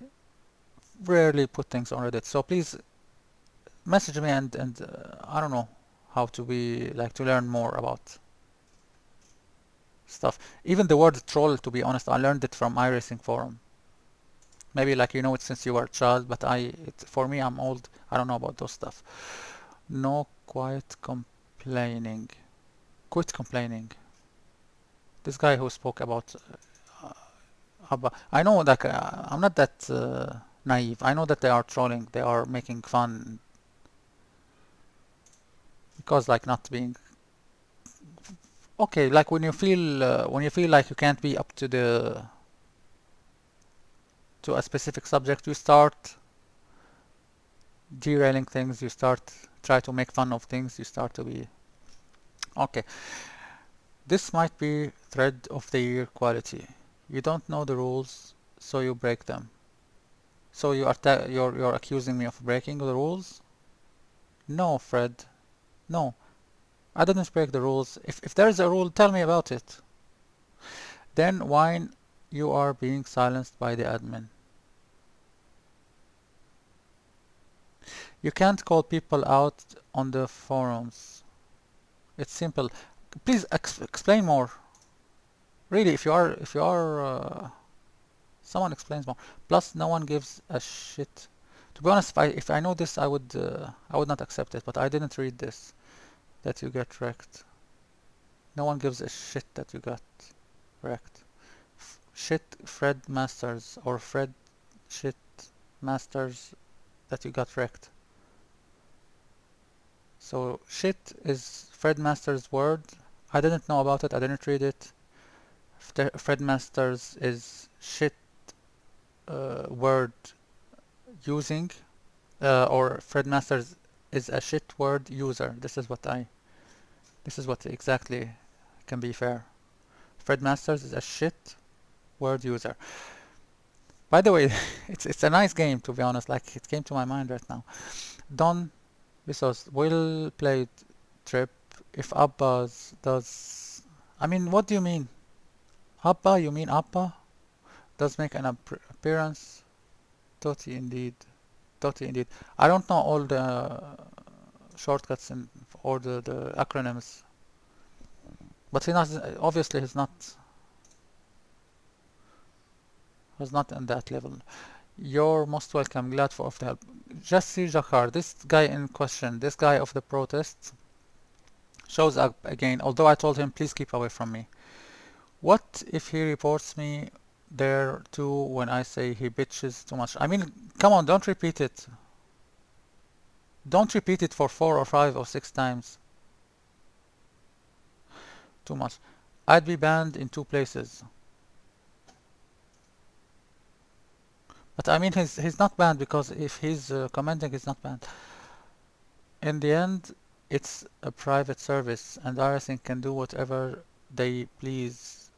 rarely put things on Reddit. So please message me and I don't know how to be like to learn more about stuff. Even the word troll, to be honest, I learned it from iRacing forum. Maybe like you know it since you were a child, but for me, I'm old. I don't know about those stuff. No, quiet complaining. Quit complaining. This guy who spoke about Abba. I know that I'm not that naive. I know that they are trolling. They are making fun because like not being okay. Like when you feel like you can't be up to a specific subject, you start derailing things. You start try to make fun of things. You start to be okay. This might be thread of the year quality. You don't know the rules, so you break them. So you're accusing me of breaking the rules? No, Fred. No, I didn't break the rules. If there's a rule, tell me about it. Then whine you are being silenced by the admin. You can't call people out on the forums. It's simple. Please explain more. Really, if you are someone explains more. Plus, no one gives a shit. To be honest, if I know this, I would not accept it. But I didn't read this. That you get wrecked. No one gives a shit that you got wrecked. shit Fred Masters or Fred shit Masters that you got wrecked. So shit is Fred Masters' word. I didn't know about it. I didn't read it. Fred Masters is shit word using, or Fred Masters is a shit word user. This is what exactly can be fair. Fred Masters is a shit word user. By the way, it's a nice game, to be honest. Like, it came to my mind right now. Don Visos will play Trip if Abba does. I mean, what do you mean? Abba? You mean Abba? Does make an appearance? Toti indeed. Toti indeed. I don't know all the shortcuts or the acronyms, but he not obviously he's not on that level. You're most welcome. Glad for of the help. Just see Jakar. This guy in question, this guy of the protest, shows up again. Although I told him, please keep away from me. What if he reports me there too when I say he bitches too much? I mean, come on, don't repeat it. Don't repeat it for 4 or 5 or 6 times. Too much. I'd be banned in 2 places. But I mean, he's not banned because if he's commenting, he's not banned. In the end, it's a private service, and iRacing can do whatever they please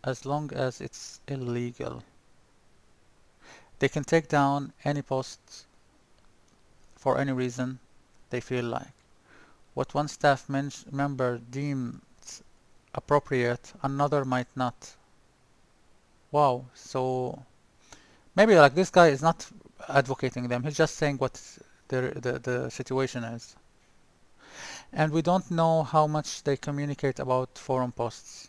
as long as it's illegal. They can take down any post for any reason they feel like. What one staff member deems appropriate, another might not. Wow, so maybe like this guy is not advocating them, he's just saying what the situation is. And we don't know how much they communicate about forum posts.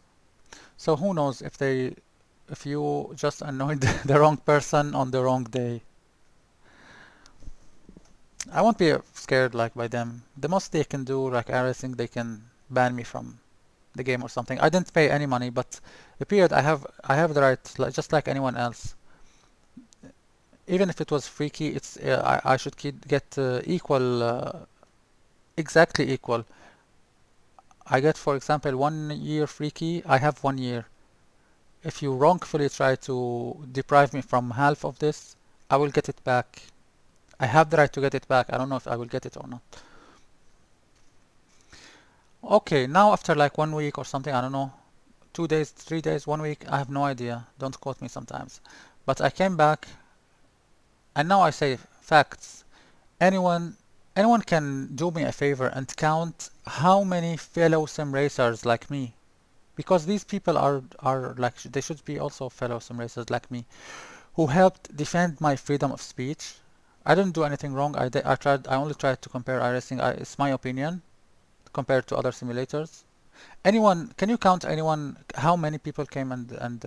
So who knows if you just annoyed the wrong person on the wrong day. I won't be scared like by them. The most they can do, like iRacing, they can ban me from the game or something. I didn't pay any money, but the period I have the right, just like anyone else. Even if it was free key, it's I should get equal, exactly equal. I get, for example, 1 year free key. I have 1 year. If you wrongfully try to deprive me from half of this, I will get it back. I have the right to get it back. I don't know if I will get it or not. Okay, now after like 1 week or something, I don't know, 2 days, 3 days, 1 week, I have no idea. Don't quote me sometimes. But I came back, and now I say facts. Anyone, anyone can do me a favor and count how many fellow sim racers like me, because these people are like they should be also fellow sim racers like me, who helped defend my freedom of speech. I didn't do anything wrong. I only tried to compare iRacing. It's my opinion compared to other simulators. Anyone, can you count anyone? How many people came and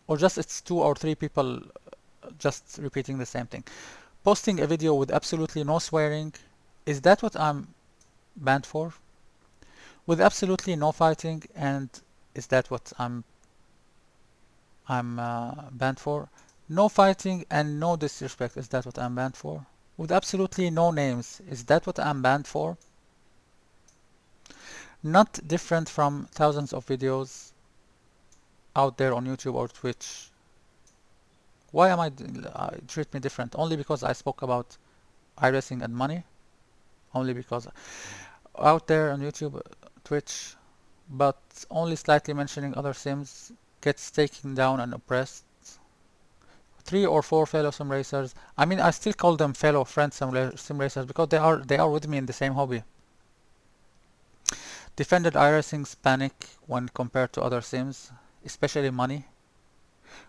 or just it's 2 or 3 people just repeating the same thing? Posting a video with absolutely no swearing, is that what I'm banned for? With absolutely no fighting, and is that what I'm banned for? No fighting and no disrespect, is that what I'm banned for? With absolutely no names, is that what I'm banned for? Not different from thousands of videos out there on YouTube or Twitch. Why am I treat me different? Only because I spoke about iRacing and money? Only because out there on YouTube, Twitch, but only slightly mentioning other sims gets taken down and oppressed. 3 or 4 fellow sim racers. I mean, I still call them fellow friends sim racers because they are with me in the same hobby. Defended iRacing's panic when compared to other sims, especially money.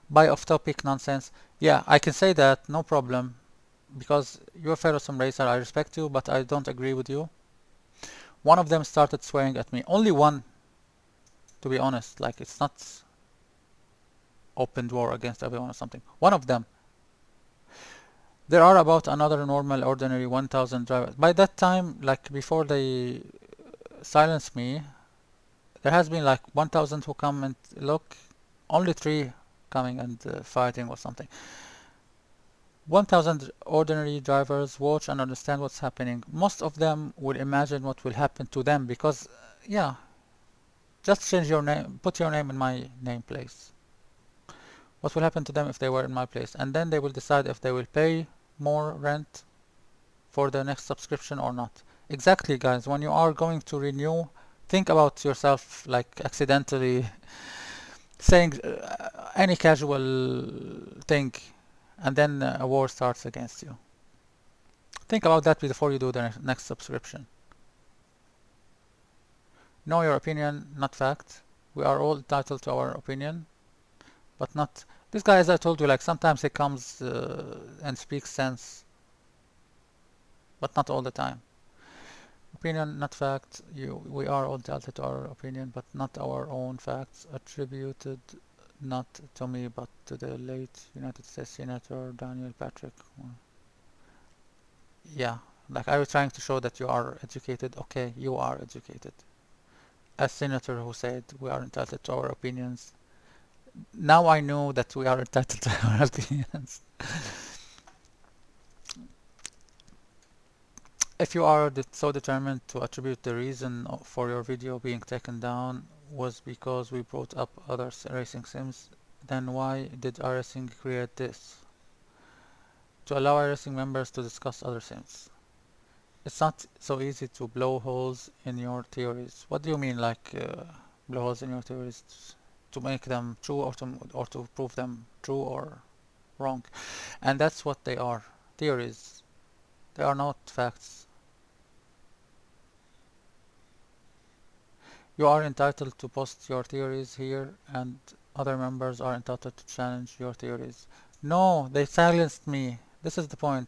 By off-topic nonsense. Yeah, I can say that, no problem. Because you're a fellow sim racer, I respect you, but I don't agree with you. One of them started swearing at me. Only one, to be honest. Like, it's not open war against everyone or something. One of them. There are about another normal, ordinary 1,000 drivers. By that time, like before they silenced me, There has been like 1,000 who come and look, only 3 coming and fighting or something. 1,000 ordinary drivers watch and understand what's happening. Most of them will imagine what will happen to them because, yeah, just change your name, put your name in my name place. What will happen to them if they were in my place? And then they will decide if they will pay more rent for the next subscription or not. Exactly, guys. When you are going to renew, think about yourself like accidentally saying any casual thing, and then a war starts against you. Think about that before you do the next subscription. Know your opinion, not fact. We are all entitled to our opinion, but not this guy. As I told you, like sometimes he comes and speaks sense, but not all the time. Opinion, not fact. We are all entitled to our opinion, but not our own facts attributed not to me, but to the late United States Senator Daniel Patrick. Yeah, like I was trying to show that you are educated. Okay, you are educated. A senator who said we are entitled to our opinions. Now I know that we are entitled to our opinions. If you are so determined to attribute the reason for your video being taken down was because we brought up other racing sims, then why did iRacing create this? To allow iRacing members to discuss other sims. It's not so easy to blow holes in your theories. What do you mean, like blow holes in your theories to make them true or to prove them true or wrong? And that's what they are, theories. They are not facts. You are entitled to post your theories here, and other members are entitled to challenge your theories. No, they silenced me. This is the point.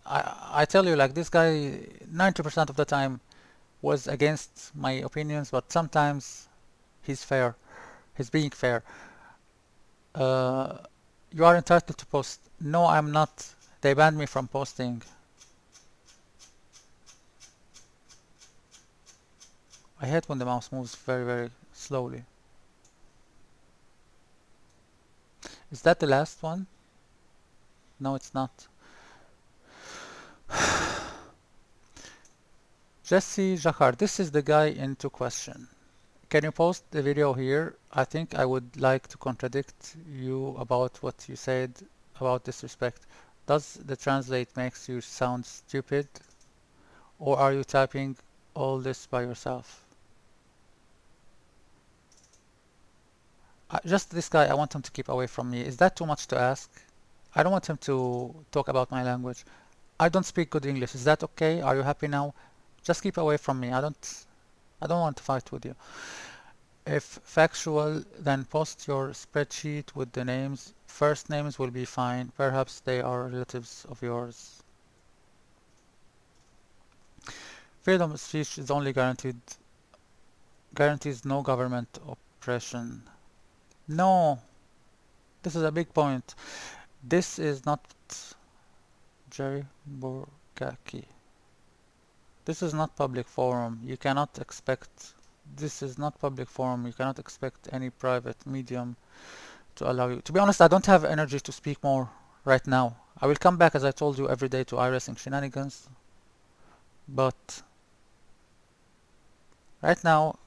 I tell you, like this guy, 90% of the time was against my opinions, but sometimes he's fair. He's being fair. Uh, you are entitled to post. No, I'm not. They banned me from posting. I hate when the mouse moves very, very slowly. Is that the last one? No, it's not. Jesse Jacquard, this is the guy into question. Can you post the video here? I think I would like to contradict you about what you said about disrespect. Does the translate makes you sound stupid? Or are you typing all this by yourself? Just this guy, I want him to keep away from me. Is that too much to ask? I don't want him to talk about my language. I don't speak good English. Is that okay? Are you happy now? Just keep away from me. I don't want to fight with you. If factual, then post your spreadsheet with the names. First names will be fine. Perhaps they are relatives of yours. Freedom of speech is only guarantees no government oppression. No, this is a big point. This is not Jerry Burkaki. This is not public forum. You cannot expect. This is not public forum. You cannot expect any private medium to allow you. To be honest, I don't have energy to speak more right now. I will come back, as I told you, every day to iRacing shenanigans. But right now,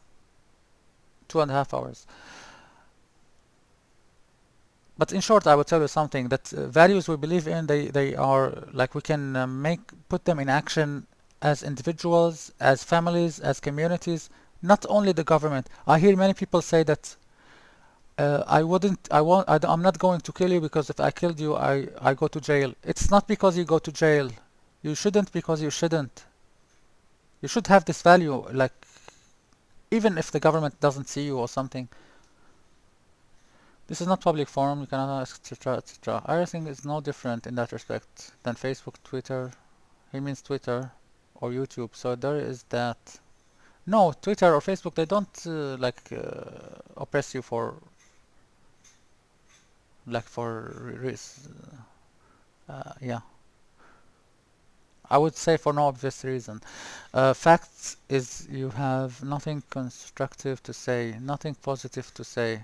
2.5 hours. But in short, I will tell you something that values we believe in, they are like we can put them in action as individuals, as families, as communities, not only the government. I hear many people say that I'm not going to kill you because if I killed you, I go to jail. It's not because you go to jail. You shouldn't because you shouldn't. You should have this value, like even if the government doesn't see you or something. This is not public forum, you cannot ask, etc., etc. iRacing is no different in that respect than Facebook, Twitter. He means Twitter or YouTube, so there is that. No, Twitter or Facebook, they don't oppress you for yeah. I would say for no obvious reason. Facts is you have nothing constructive to say, nothing positive to say.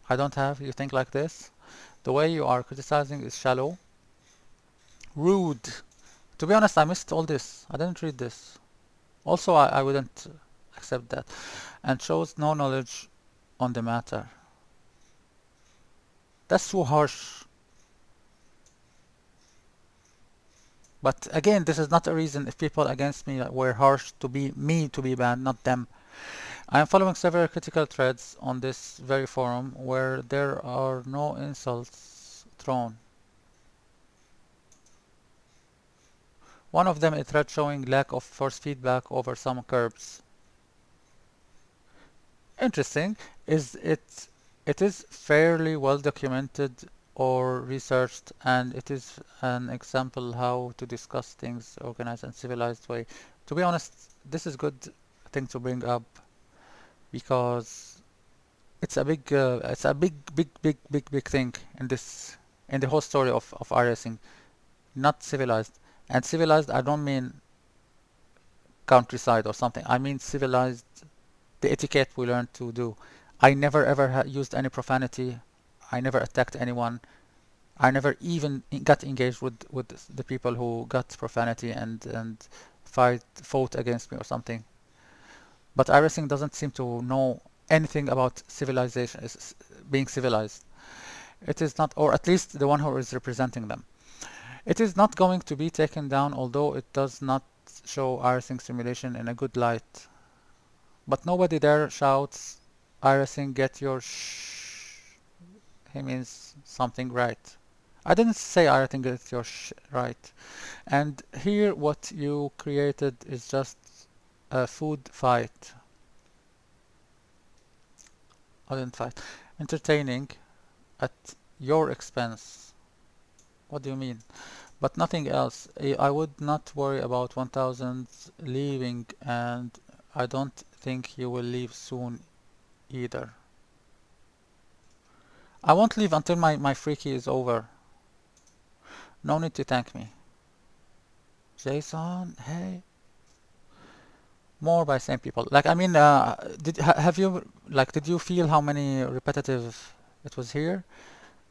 I don't have, you think like this? The way you are criticizing is shallow, rude. To be honest, I missed all this. I didn't read this. Also, I wouldn't accept that. And shows no knowledge on the matter. That's too harsh. But again, this is not a reason if people against me were harsh to be me to be banned, not them. I am following several critical threads on this very forum where there are no insults thrown. One of them is a thread showing lack of force feedback over some curbs. Interesting. It is fairly well documented or researched, and it is an example how to discuss things organized and civilized way. To be honest, this is good thing to bring up because it's a big thing in this in the whole story of iRacing. Not civilized. And civilized, I don't mean countryside or something. I mean civilized, the etiquette we learned to do. I never ever used any profanity. I never attacked anyone. I never even got engaged with the people who got profanity and fought against me or something. But iRacing doesn't seem to know anything about civilization, being civilized. It is not, or at least the one who is representing them. It is not going to be taken down, although it does not show iRacing simulation in a good light. But nobody there shouts, iRacing, get your he means something right. I didn't say iRacing, get your right. And here what you created is just a food fight. I didn't fight. Entertaining at your expense. What do you mean? But nothing else. I would not worry about 1000 leaving, and I don't think you will leave soon either. I won't leave until my free key is over. No need to thank me. Jason, hey. More by same people. Like, I mean, have you, like, did you feel how many repetitive it was here?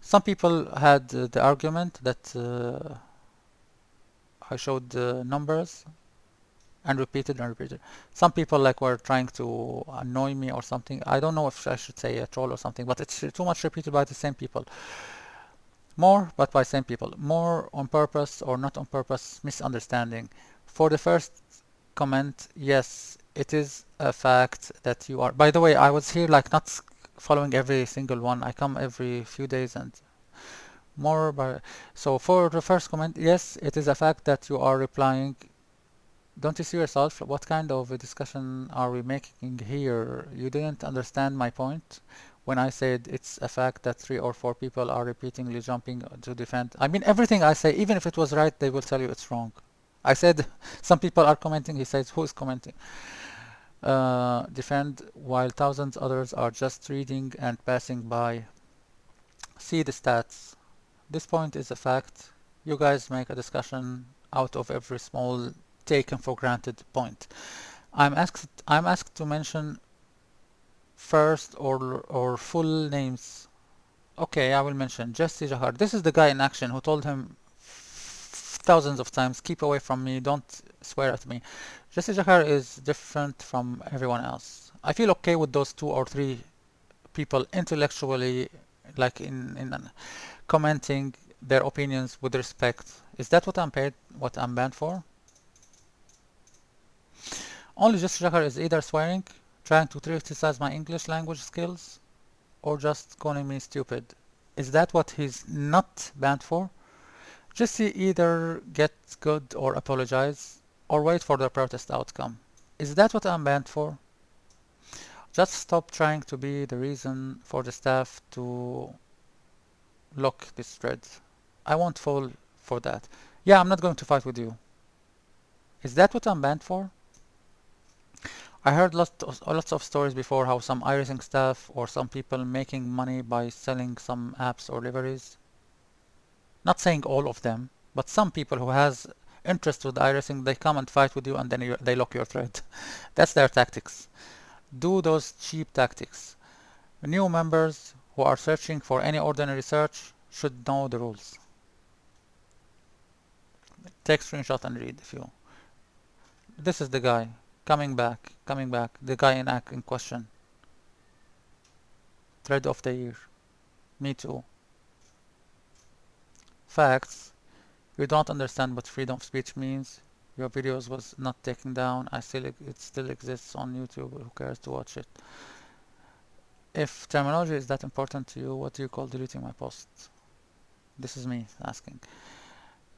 Some people had the argument that I showed the numbers and repeated and repeated. Some people like were trying to annoy me or something. I don't know if I should say a troll or something, but it's too much repeated by the same people. More, but by same people. More on purpose or not on purpose, misunderstanding. For the first comment, yes, it is a fact that you are. By the way, I was here like not following every single one. I come every few days and more by. So for the first comment, yes, it is a fact that you are replying. Don't you see yourself? What kind of a discussion are we making here? You didn't understand my point when I said it's a fact that 3 or 4 people are repeatedly jumping to defend. I mean, everything I say, even if it was right, they will tell you it's wrong. I said some people are commenting. He says, who is commenting? Defend while thousands others are just reading and passing by. See the stats. This point is a fact. You guys make a discussion out of every small taken for granted point. I'm asked to mention first or full names. Okay, I will mention Jesse Jahar. This is the guy in action who told him thousands of times, keep away from me, don't swear at me. Jesse Jahar is different from everyone else. I feel okay with those 2 or 3 people intellectually, like in commenting their opinions with respect. Is that what I'm paid, what I'm banned for? Only Jesse Jahar is either swearing, trying to criticize my English language skills, or just calling me stupid. Is that what he's not banned for? Jesse either get good or apologize, or wait for the protest outcome. Is that what I'm banned for? Just stop trying to be the reason for the staff to lock this thread. I won't fall for that. Yeah, I'm not going to fight with you. Is that what I'm banned for? I heard lots of stories before how some iRacing staff or some people making money by selling some apps or liveries. Not saying all of them, But some people who has interest with iRacing, they come and fight with you, and then they lock your thread. That's their tactics. Do those cheap tactics. New members who are searching for any ordinary search should know the rules. Take screenshot and read if you. This is the guy coming back, the guy in question. Thread of the year. Me too. Facts. You don't understand what freedom of speech means. Your videos was not taken down. It still exists on YouTube. Who cares to watch it? If terminology is that important to you, what do you call deleting my posts? This is me asking.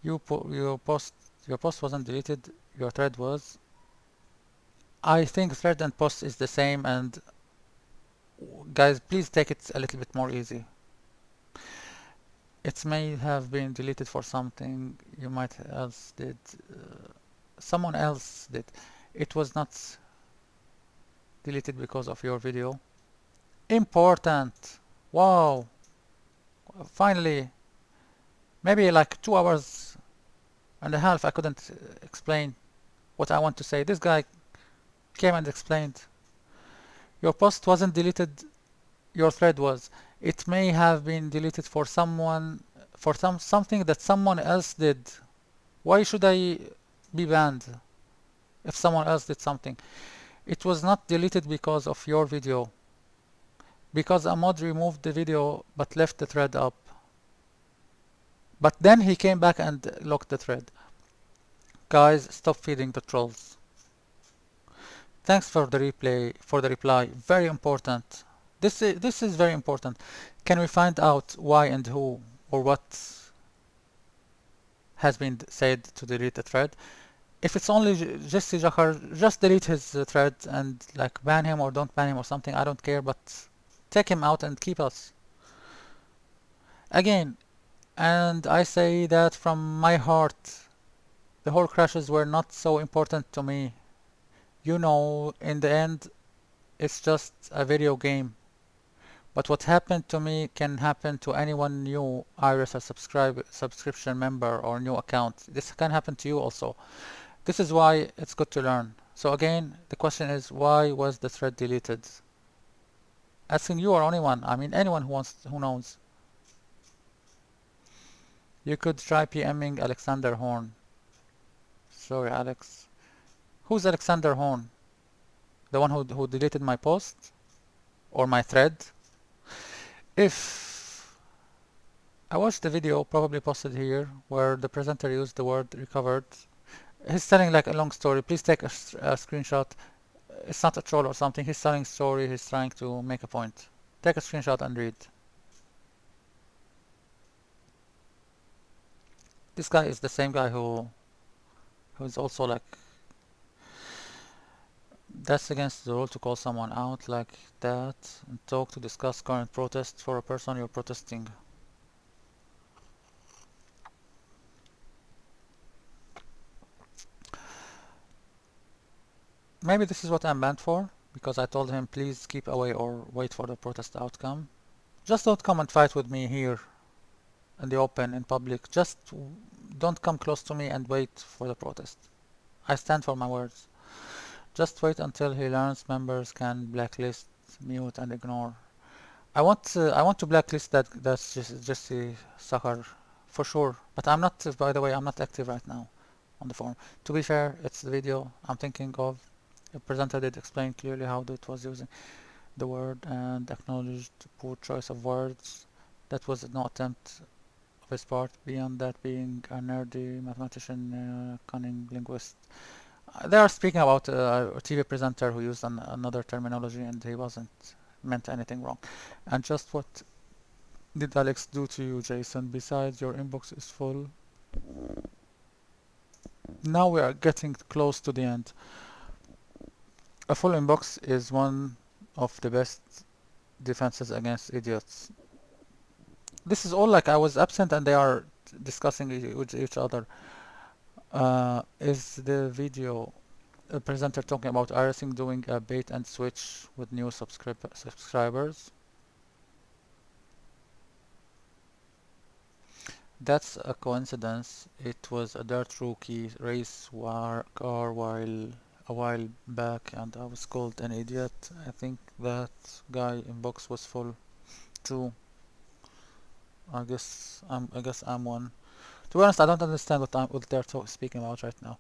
Your post wasn't deleted. Your thread was. I think thread and post is the same, and guys, please take it a little bit more easy. It may have been deleted for something you might else did. Someone else did. It was not deleted because of your video. Important. Wow. Finally. Maybe like 2 hours and a half I couldn't explain what I want to say. This guy came and explained. Your post wasn't deleted. Your thread was. It may have been deleted for something that someone else did. Why should I be banned if someone else did something? It was not deleted because of your video. Because a mod removed the video but left the thread up. But then he came back and locked the thread. Guys, stop feeding the trolls. Thanks for the reply. Very important. This is very important. Can we find out why and who or what has been said to delete the thread? If it's only Jesse Jahar, just delete his thread and like ban him or don't ban him or something. I don't care, but take him out and keep us. Again, and I say that from my heart. The whole crashes were not so important to me. You know, in the end, it's just a video game. But what happened to me can happen to anyone new iRacing subscription member or new account. This can happen to you also. This is why it's good to learn. So again, the question is, why was the thread deleted? Asking you or anyone. I mean, anyone who knows. You could try PMing Alexander Horn. Sorry, Alex. Who's Alexander Horn? The one who deleted my post? Or my thread? If I watched the video, probably posted here, where the presenter used the word recovered. He's telling like a long story. Please take a screenshot. It's not a troll or something. He's telling a story. He's trying to make a point. Take a screenshot and read. This guy is the same guy who's also like, that's against the rule to call someone out like that and talk to discuss current protests for a person you're protesting. Maybe this is what I'm banned for, because I told him please keep away or wait for the protest outcome. Just don't come and fight with me here in the open, in public. Just don't come close to me and wait for the protest. I stand for my words. Just wait until he learns members can blacklist, mute, and ignore. I want to blacklist that's Jesse Sahar for sure. But I'm not. By the way, I'm not active right now on the forum. To be fair, it's the video I'm thinking of. The presenter did explain clearly how it was using the word and acknowledged poor choice of words. That was no attempt of his part beyond that being a nerdy mathematician, cunning linguist. They are speaking about a TV presenter who used another terminology and he wasn't meant anything wrong. And just what did Alex do to you, Jason? Besides, your inbox is full. Now we are getting close to the end. A full inbox is one of the best defenses against idiots. This is all like I was absent and they are discussing with each other. Is the video a presenter talking about iRacing doing a bait and switch with new subscribers? That's a coincidence. It was a dirt rookie race car a while back, and I was called an idiot. I think that guy inbox was full too. I guess I'm one. To be honest, I don't understand what they're speaking about right now.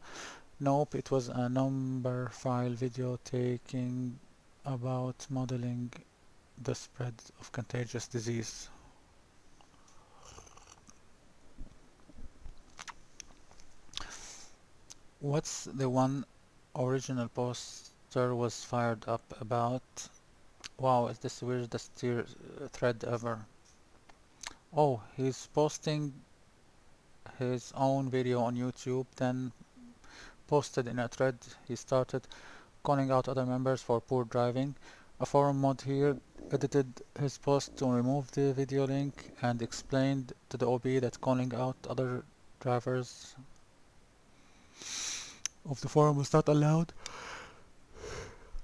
Nope, it was a number file video taking about modeling the spread of contagious disease. What's the one original poster was fired up about? Wow, is this the weirdest thread ever? Oh, he's posting his own video on YouTube, then posted in a thread he started calling out other members for poor driving. A forum mod here edited his post to remove the video link and explained to the OB that calling out other drivers of the forum was not allowed.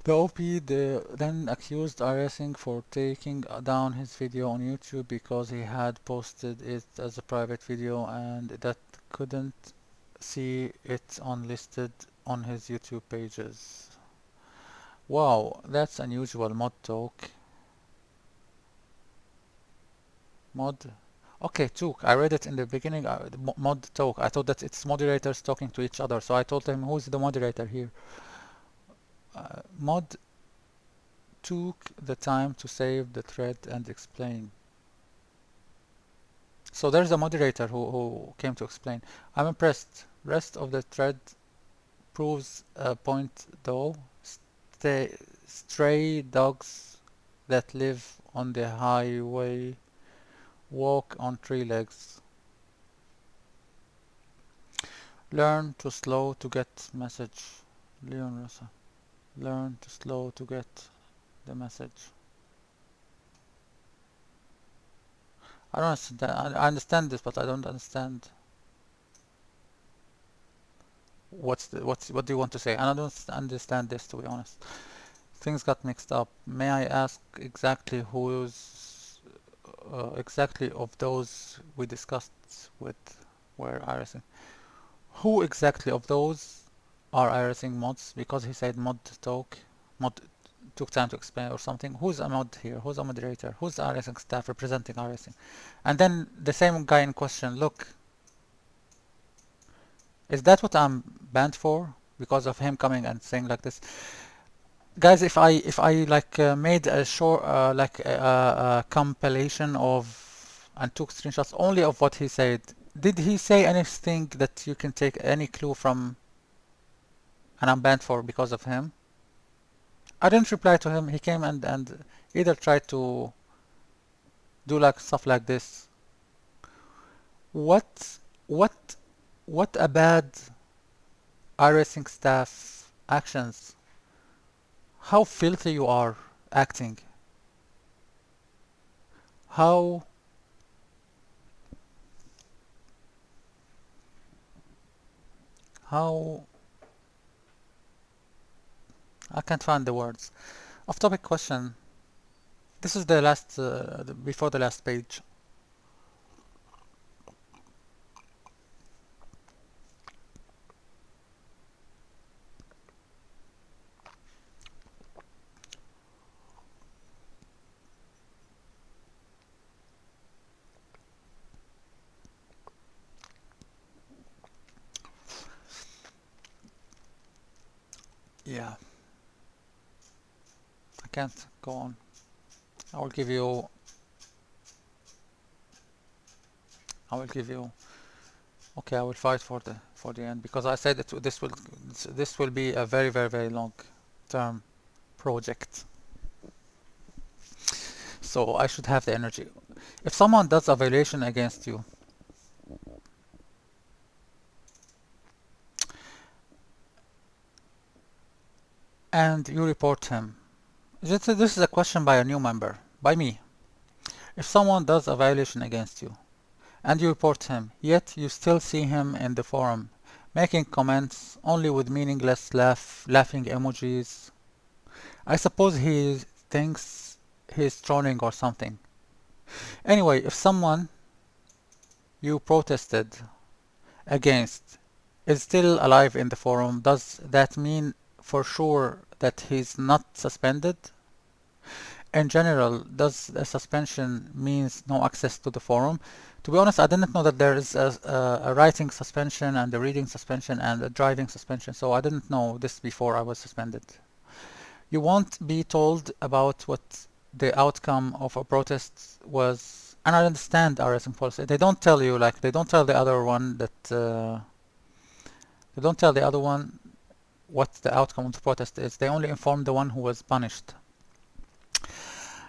The OP then accused iRacing for taking down his video on YouTube because he had posted it as a private video and that couldn't see it unlisted on his YouTube pages. Wow, that's unusual mod talk. Mod. Okay, talk. I read it in the beginning. Mod talk. I thought that it's moderators talking to each other. So I told him, who's the moderator here? Mod took the time to save the thread and explain. So there's a moderator who came to explain. I'm impressed. Rest of the thread proves a point though. Stray dogs that live on the highway walk on three legs. Learn to slow to get message. Leon Rosa. Learn to slow to get the message. I don't understand. I understand this, but I don't understand what do you want to say? And I don't understand this, to be honest. Things got mixed up. May I ask exactly who's exactly of those we discussed with were iRacing? Who exactly of those are iRacing mods? Because he said mod took time to explain or something. Who's a mod here? Who's a moderator? Who's the iRacing staff representing iRacing? And then the same guy in question, look, is that what I'm banned for? Because of him coming and saying like this? Guys, if I like made a short like a compilation of and took screenshots only of what he said, did he say anything that you can take any clue from and I'm banned for because of him? I didn't reply to him. He came and either tried to do like stuff like this. What what what a bad iRacing staff actions. How filthy you are acting. How how I can't find the words. Off topic question. This is the last before the last page. Yeah, I can't go on. I will give you I will give you okay, I will fight for the end because I said that this will be a very very very long term project. So I should have the energy. If someone does a violation against you and you report him, this is a question by a new member, by me. If someone does a violation against you and you report him, yet you still see him in the forum, making comments only with meaningless laughing emojis, I suppose he thinks he's trolling or something. Anyway, if someone you protested against is still alive in the forum, does that mean for sure that he's not suspended? In general, does a suspension means no access to the forum? To be honest, I didn't know that there is a writing suspension and a reading suspension and a driving suspension, so I didn't know this before I was suspended. You won't be told about what the outcome of a protest was, and I understand iRacing policy. They don't tell you, like, they don't tell the other one that, they don't tell the other one what the outcome of the protest is. They only inform the one who was punished.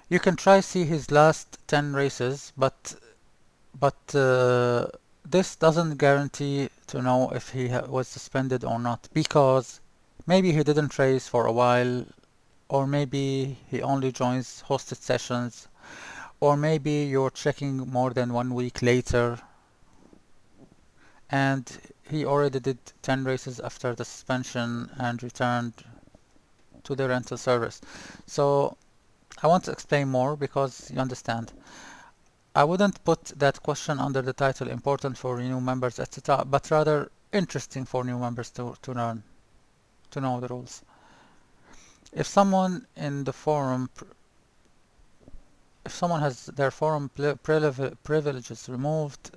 You can try see his last 10 races, but this doesn't guarantee to know if he was suspended or not, because maybe he didn't race for a while, or maybe he only joins hosted sessions, or maybe you're checking more than 1 week later and he already did 10 races after the suspension and returned to the rental service. So I want to explain more because you understand. I wouldn't put that question under the title important for new members, etc., but rather interesting for new members to learn, to know the rules. If someone in the forum, if someone has their forum privileges removed,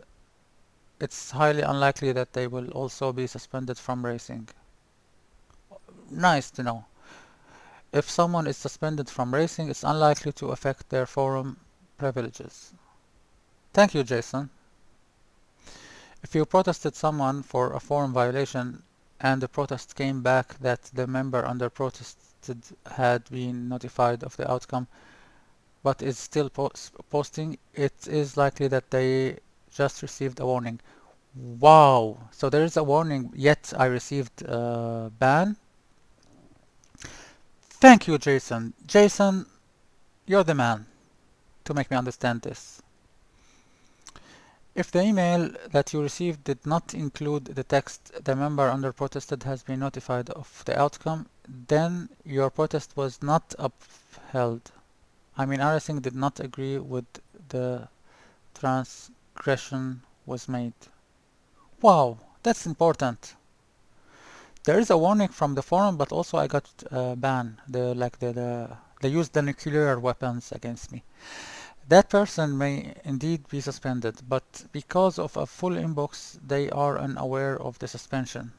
it's highly unlikely that they will also be suspended from racing. Nice to know. If someone is suspended from racing, it's unlikely to affect their forum privileges. Thank you, Jason. If you protested someone for a forum violation and the protest came back that the member under protested had been notified of the outcome but is still posting, it is likely that they just received a warning. Wow! So there is a warning, yet I received a ban? Thank you, Jason. Jason, you're the man to make me understand this. If the email that you received did not include the text "the member under protested has been notified of the outcome," then your protest was not upheld. I mean, iRacing did not agree with the transgression was made. Wow, that's important. There is a warning from the forum, but also I got banned. They used the nuclear weapons against me. That person may indeed be suspended, but because of a full inbox, they are unaware of the suspension.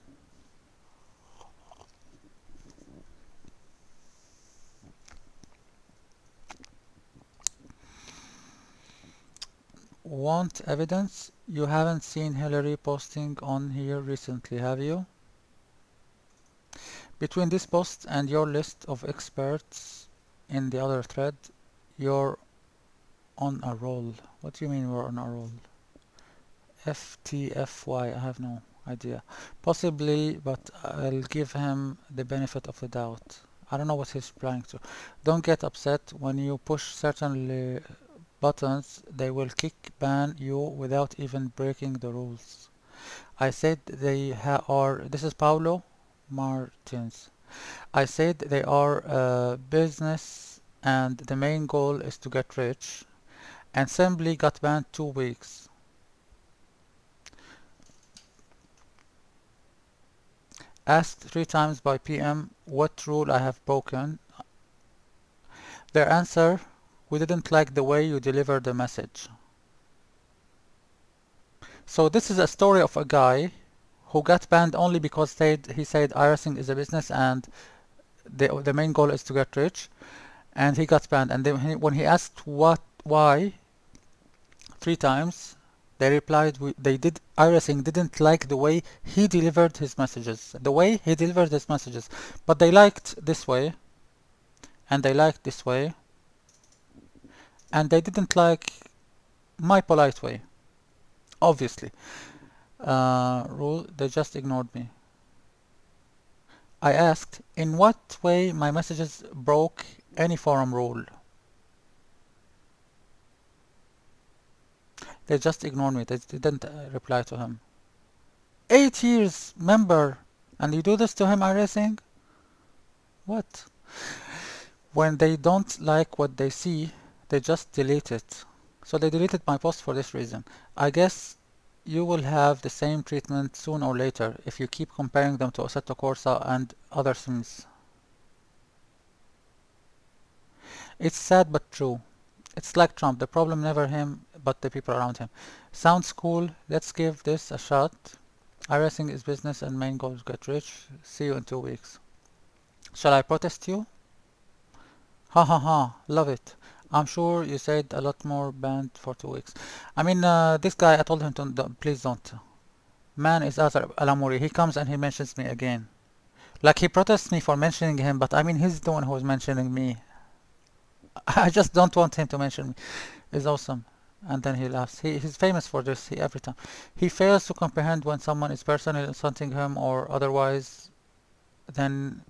Want evidence? You haven't seen Hillary posting on here recently, have you? Between this post and your list of experts in the other thread, you're on a roll. What do you mean we're on a roll? FTFY, I have no idea. Possibly, but I'll give him the benefit of the doubt. I don't know what he's replying to. Don't get upset when you push certain buttons. They will ban you without even breaking the rules. I said they are. This is Paulo Martins. I said they are a business and the main goal is to get rich, and simply got banned 2 weeks. Asked 3 times by PM what rule I have broken. Their answer: we didn't like the way you delivered the message. So this is a story of a guy who got banned only because he said iRacing is a business and the main goal is to get rich, and he got banned. And then when he asked why 3 times, they replied iRacing didn't like the way he delivered his messages. The way he delivered his messages. But they liked this way, and they liked this way, and they didn't like my polite way. Obviously. Rule, they just ignored me. I asked, in what way my messages broke any forum rule? They just ignored me. They didn't reply to him. 8 years member, and you do this to him, iRacing? What? When they don't like what they see, they just delete it. So they deleted my post for this reason. I guess You will have the same treatment sooner or later if you keep comparing them to Assetto Corsa and other sims. It's sad but true. It's like Trump. The problem never him, but the people around him. Sounds cool. Let's give this a shot. iRacing is business and main goal is get rich. See you in 2 weeks. Shall I protest you? Ha ha ha. Love it. I'm sure you said a lot more banned for 2 weeks. I mean, this guy, I told him to please don't. Man is Azar Alamuri. He comes and he mentions me again. Like he protests me for mentioning him, but I mean he's the one who was mentioning me. I just don't want him to mention me. It's awesome. And then he laughs. He's famous for this every time. He fails to comprehend when someone is personally insulting him or otherwise. Then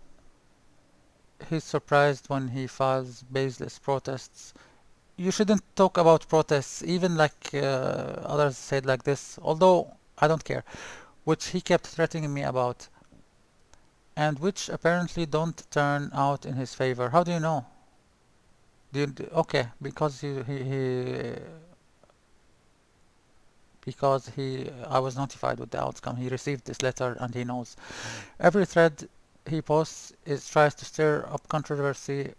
he's surprised when he files baseless protests. You shouldn't talk about protests, even like others said like this, although I don't care, which he kept threatening me about, and which apparently don't turn out in his favor. How do you know? Okay, because I was notified with the outcome. He received this letter and he knows. Every thread he posts is tries to stir up controversy,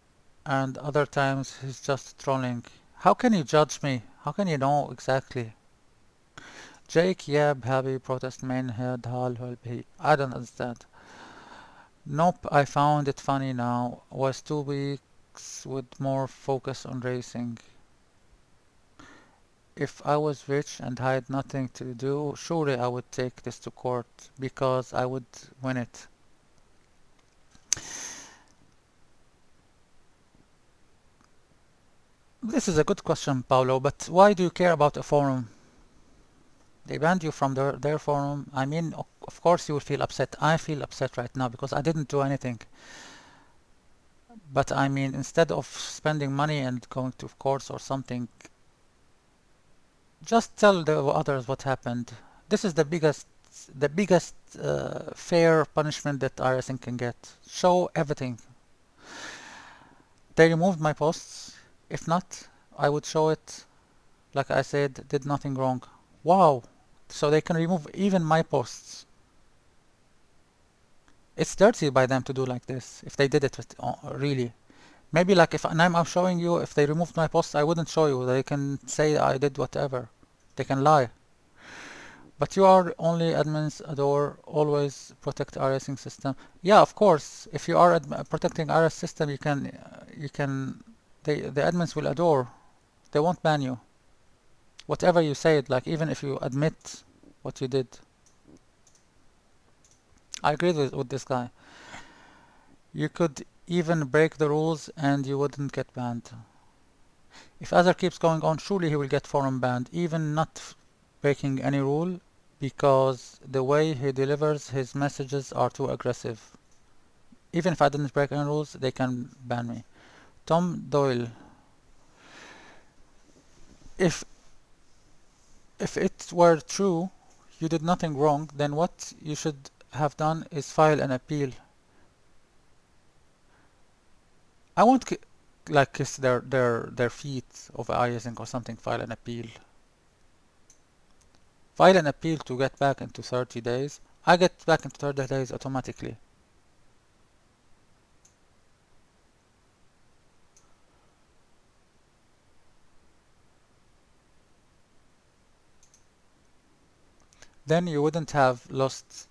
and other times he's just trolling. How can you judge me? How can you know exactly? Jake Yab Happy Protest Main Head Hal Hulbi. I don't understand. Nope, I found it funny now. Was 2 weeks with more focus on racing. If I was rich and had nothing to do, surely I would take this to court because I would win it. This is a good question, Paolo, but why do you care about a forum? They banned you from their forum. I mean, of course you will feel upset. I feel upset right now because I didn't do anything. But I mean, instead of spending money and going to courts or something, just tell the others what happened. This is the biggest fair punishment that iRacing can get. Show everything. They removed my posts. If not, I would show it. Like I said, did nothing wrong. Wow. So they can remove even my posts. It's dirty by them to do like this. If they did it really. Maybe like if I'm showing you, if they removed my posts, I wouldn't show you. They can say I did whatever. They can lie. But you are only admins adore, always protect iRacing system. Yeah, of course. If you are protecting iRacing system, the admins will adore. They won't ban you. Whatever you said, like even if you admit what you did. I agree with this guy. You could even break the rules and you wouldn't get banned. If Azar keeps going on, surely he will get forum banned, even not breaking any rule, because the way he delivers his messages are too aggressive. Even if I didn't break any rules, they can ban me. Tom Doyle. If it were true, you did nothing wrong, then what you should have done is file an appeal. I won't like kiss their feet of iRacing or something. File an appeal. File an appeal to get back into 30 days. I get back into 30 days automatically. Then you wouldn't have lost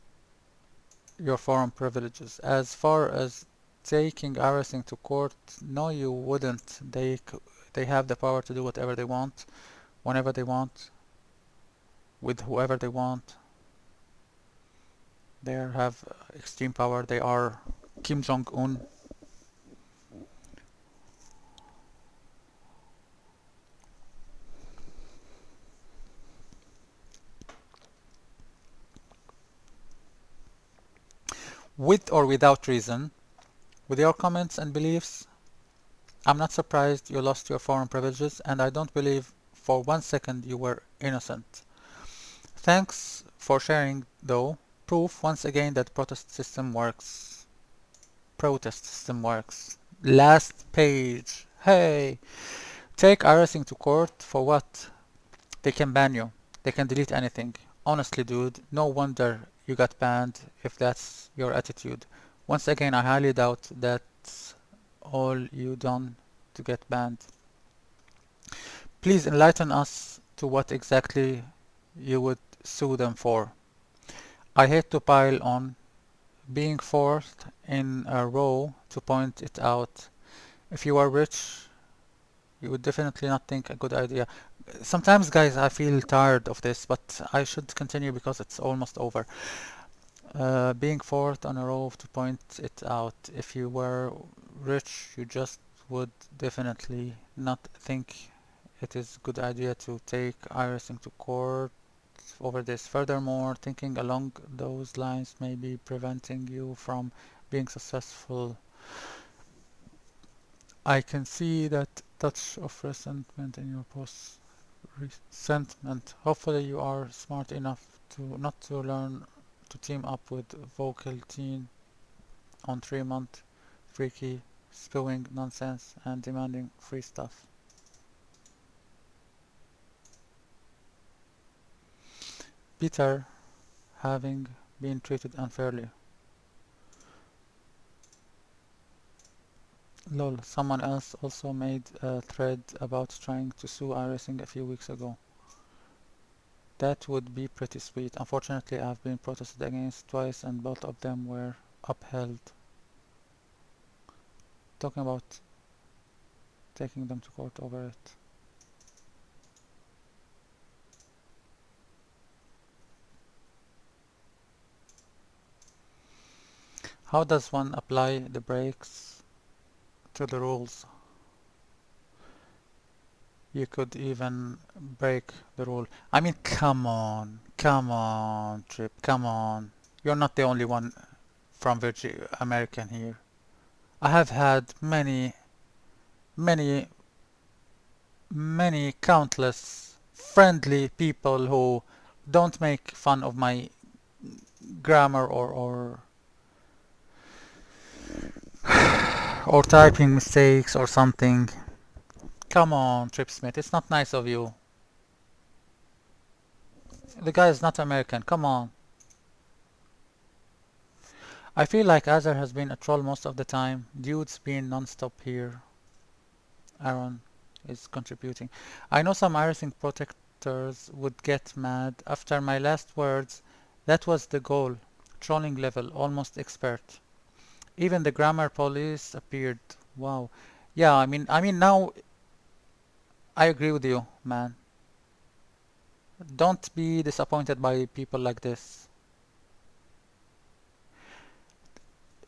your forum privileges. As far as taking iRacing to court, no, you wouldn't. They have the power to do whatever they want, whenever they want, with whoever they want. They have extreme power. They are Kim Jong-un. With or without reason, with your comments and beliefs, I'm not surprised you lost your foreign privileges, and I don't believe for 1 second you were innocent. Thanks for sharing, though. Proof once again that protest system works. Protest system works. Last page. Hey! Take iRacing to court for what? They can ban you. They can delete anything. Honestly, dude, no wonder you got banned if that's your attitude. Once again, I highly doubt that's all you done to get banned. Please enlighten us to what exactly you would sue them for. I hate to pile on, being fourth in a row to point it out. If you are rich, you would definitely not think a good idea. Sometimes, guys, I feel tired of this, but I should continue because it's almost over. Being fourth on a row to point it out. If you were rich, you just would definitely not think it is a good idea to take iRacing to court over this. Furthermore, thinking along those lines may be preventing you from being successful. I can see that touch of resentment in your post. Resentment. Hopefully you are smart enough to not to learn to team up with vocal teen on 3 month freaky spewing nonsense and demanding free stuff. Peter having been treated unfairly. Lol, someone else also made a thread about trying to sue iRacing a few weeks ago. That would be pretty sweet. Unfortunately, I've been protested against twice and both of them were upheld. Talking about taking them to court over it. How does one apply the brakes to the rules? You could even break the rule. I mean, come on, Trip, come on. You're not the only one from Virgin American here. I have had many, many countless friendly people who don't make fun of my grammar or typing mistakes or something. Come on, Trip Smith, it's not nice of you. The guy is not American, come on. I feel like Azar has been a troll most of the time. Dude's been non-stop here. Aaron is contributing. I know some iRacing protectors would get mad. After my last words, that was the goal. Trolling level, almost expert. Even the grammar police appeared. Wow. Yeah, I mean now I agree with you, man. Don't be disappointed by people like this.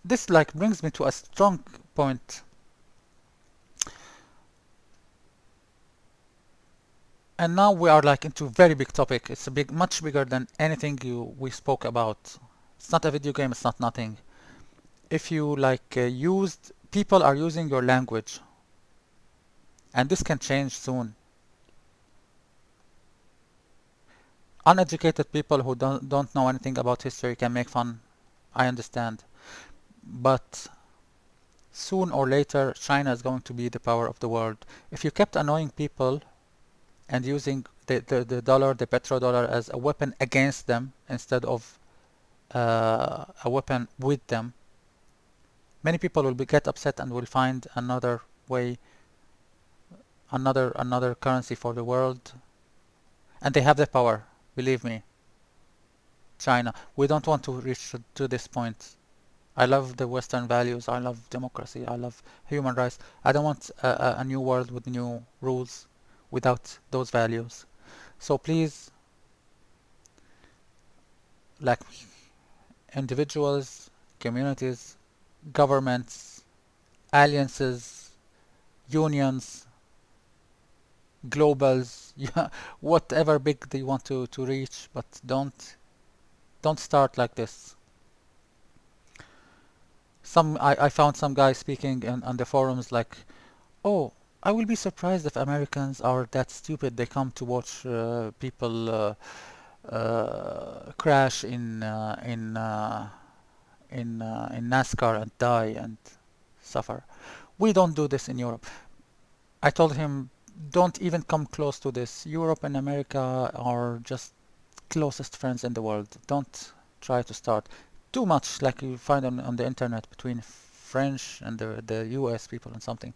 This like brings me to a strong point. And now we are like into very big topic. It's a big, much bigger than anything we spoke about. It's not a video game. It's not nothing. If you like used, people are using your language, and this can change soon. Uneducated people who don't know anything about history can make fun. I understand, but soon or later, China is going to be the power of the world. If you kept annoying people and using the dollar, the petrodollar, as a weapon against them instead of a weapon with them, many people will get upset and will find another way, another currency for the world, and they have the power. Believe me, China. We don't want to reach to this point. I love the Western values. I love democracy. I love human rights. I don't want a new world with new rules without those values. So please, like individuals, communities, governments, alliances, unions, globals, yeah, whatever big they want to reach, but don't start like this. I found some guy speaking on the forums like, oh, I will be surprised if Americans are that stupid. They come to watch people crash in NASCAR and die and suffer. We don't do this in Europe. I told him, don't even come close to this. Europe and America are just closest friends in the world. Don't try to start too much like you find on the internet between French and the US people and something.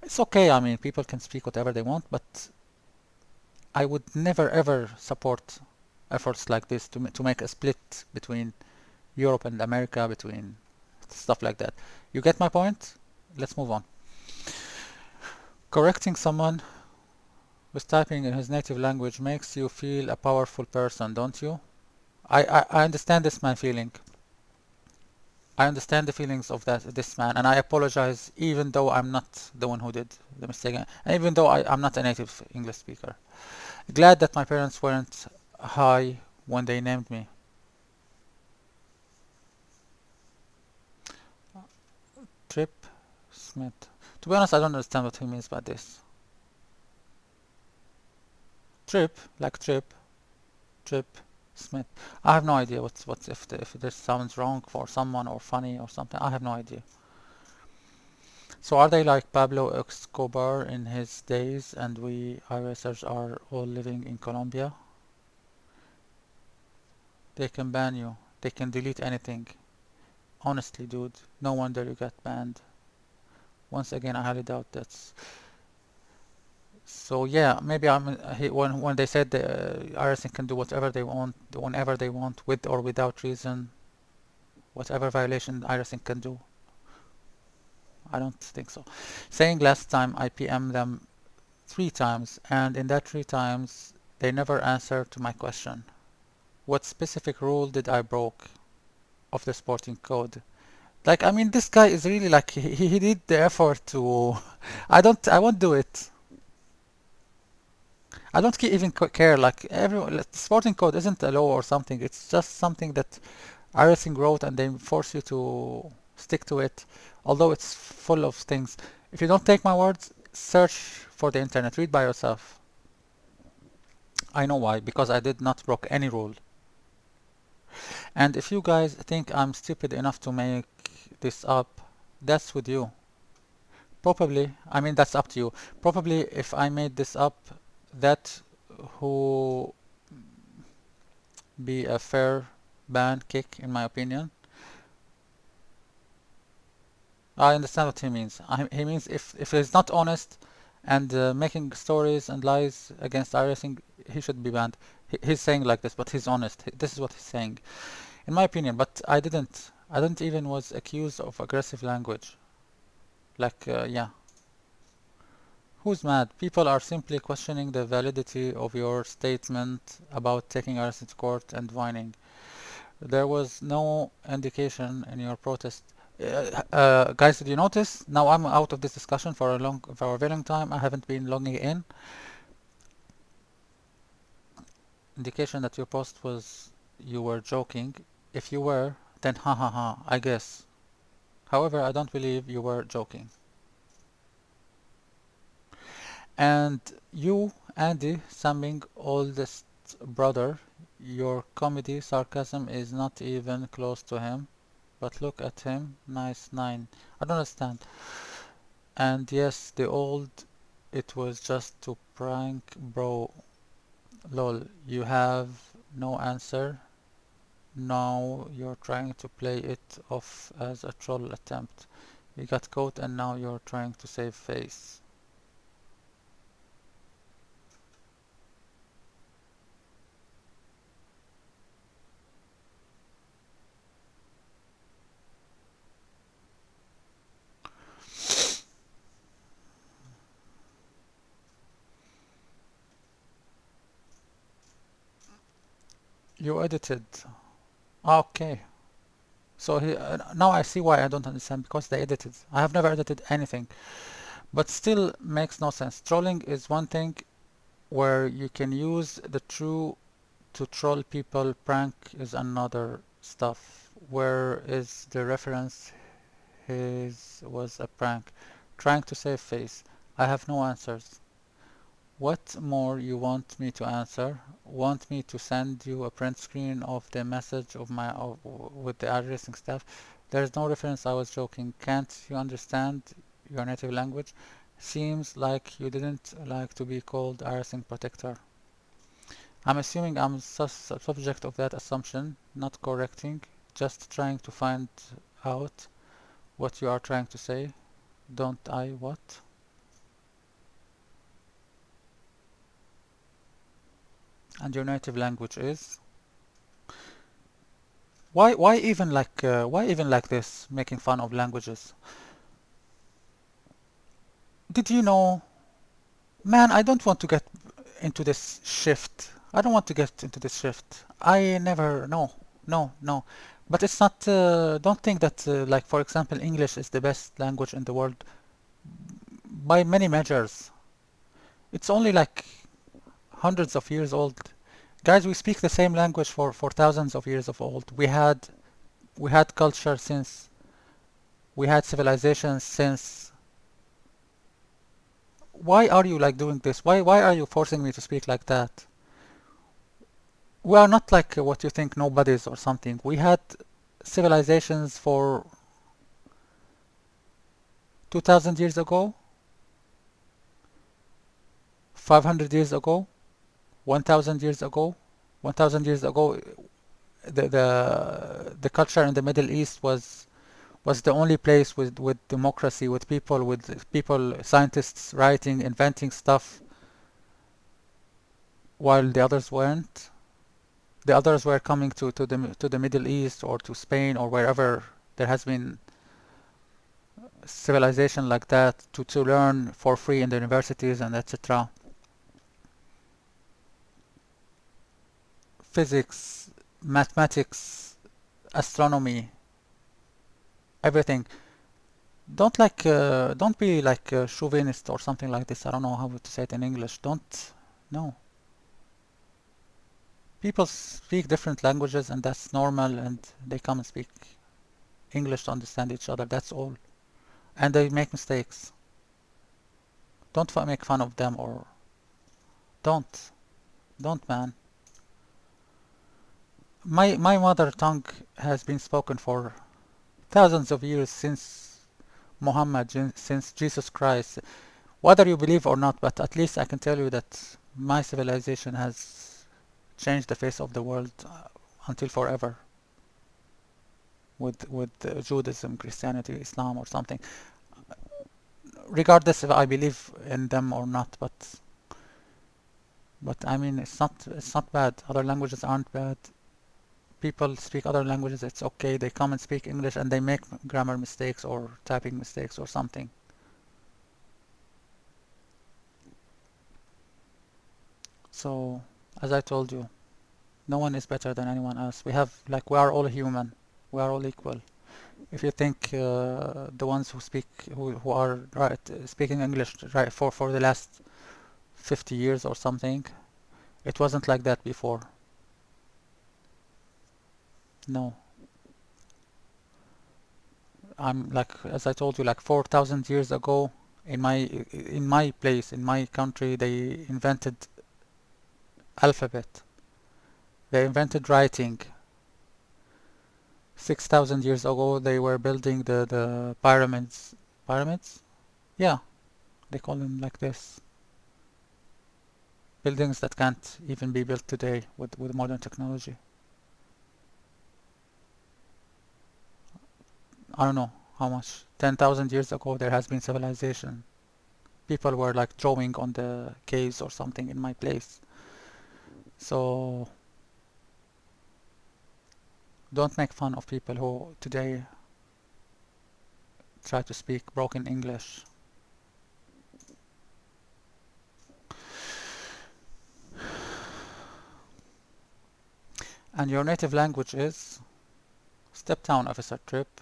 It's okay, I mean, people can speak whatever they want, but I would never ever support efforts like this to make a split between Europe and America, between stuff like that. You get my point? Let's move on. Correcting someone with typing in his native language makes you feel a powerful person, don't you? I understand this man feeling. I understand the feelings of this man, and I apologize even though I'm not the one who did the mistake, and even though I'm not a native English speaker. Glad that my parents weren't high when they named me. Trip Smith. To be honest, I don't understand what he means by this. Trip, like Trip Smith. I have no idea what's if this sounds wrong for someone or funny or something. I have no idea. So are they like Pablo Escobar in his days, and we iRacers are all living in Colombia? They can ban you. They can delete anything. Honestly, dude, no wonder you got banned. Once again, I highly doubt that's. So yeah, maybe when they said iRacing can do whatever they want, whenever they want, with or without reason, whatever violation iRacing can do. I don't think so. Saying last time I PM them 3 times, and in that 3 times they never answered to my question. What specific rule did I broke of the sporting code? Like, I mean, this guy is really like he did the effort to. I won't do it. I don't even care. Like everyone, like, the sporting code isn't a law or something. It's just something that iRacing wrote, and they force you to stick to it. Although it's full of things. If you don't take my words, search for the internet. Read by yourself. I know why. Because I did not broke any rule. And if you guys think I'm stupid enough to make this up, that's with you. Probably, I mean, that's up to you. Probably if I made this up, that who be a fair ban kick, in my opinion. I understand what he means. He means if he's not honest and making stories and lies against iRacing, he should be banned. He's saying like this, but he's honest. This is what he's saying, in my opinion. But I didn't. I didn't even was accused of aggressive language. Like, yeah. Who's mad? People are simply questioning the validity of your statement about taking iRacing to court and whining. There was no indication in your protest. Guys, did you notice? Now I'm out of this discussion for a very long time. I haven't been logging in. Indication that your post was you were joking. If you were, then ha ha ha, I guess. However, I don't believe you were joking. And you, Andy, Samming oldest brother, your comedy sarcasm is not even close to him. But look at him, nice 9. I don't understand. And yes, the old, it was just to prank bro. Lol, you have no answer. Now you're trying to play it off as a troll attempt. You got caught and now you're trying to save face. You edited. Okay. So now I see why I don't understand, because they edited. I have never edited anything, but still makes no sense. Trolling is one thing where you can use the true to troll people. Prank is another stuff. Where is the reference? His was a prank. Trying to save face. I have no answers. What more you want me to answer? Want me to send you a print screen of the message with the iRacing stuff? There's no reference. I was joking. Can't you understand your native language? Seems like you didn't like to be called iRacing protector. I'm assuming I'm subject of that assumption, not correcting, just trying to find out what you are trying to say. Don't I what? And your native language is? Why even like this, making fun of languages? Did you know, man, I don't want to get into this shift. I don't want to get into this shift. I never, no, no, no. But it's not, don't think that, like, for example, English is the best language in the world by many measures. It's only like hundreds of years old. Guys, we speak the same language for thousands of years of old. We had culture since, we had civilization since. Why are you like doing this? Why are you forcing me to speak like that? We are not like what you think nobodies or something. We had civilizations for 2000 years ago, 500 years ago, 1000 years ago. 1000 years ago, the culture in the Middle East was the only place with democracy, with people, scientists writing, inventing stuff, while the others weren't. The others were coming to the Middle East or to Spain or wherever there has been civilization like that to learn for free in the universities and etc. Physics, mathematics, astronomy, everything. Don't be like chauvinist or something like this. I don't know how to say it in English. Don't, no. People speak different languages and that's normal, and they come and speak English to understand each other. That's all. And they make mistakes. Don't make fun of them, or don't. Don't, man. My mother tongue has been spoken for thousands of years, since Muhammad, since Jesus Christ. Whether you believe or not, but at least I can tell you that my civilization has changed the face of the world until forever, with Judaism, Christianity, Islam, or something. Regardless if I believe in them or not, but I mean it's not bad. Other languages aren't bad. People speak other languages, it's okay. They come and speak English and they make grammar mistakes or typing mistakes or something. So, as I told you, no one is better than anyone else. We are all human. We are all equal. If you think the ones who are right speaking English right for the last 50 years or something, it wasn't like that before. No. I'm like, as I told you, like 4,000 years ago, in my place, in my country, they invented alphabet. They invented writing. 6,000 years ago, they were building the pyramids. Pyramids? Yeah, they call them like this. Buildings that can't even be built today with modern technology. I don't know how much. 10,000 years ago, there has been civilization. People were like drawing on the caves or something in my place. So don't make fun of people who today try to speak broken English. And your native language is? Step down, Officer Tripp.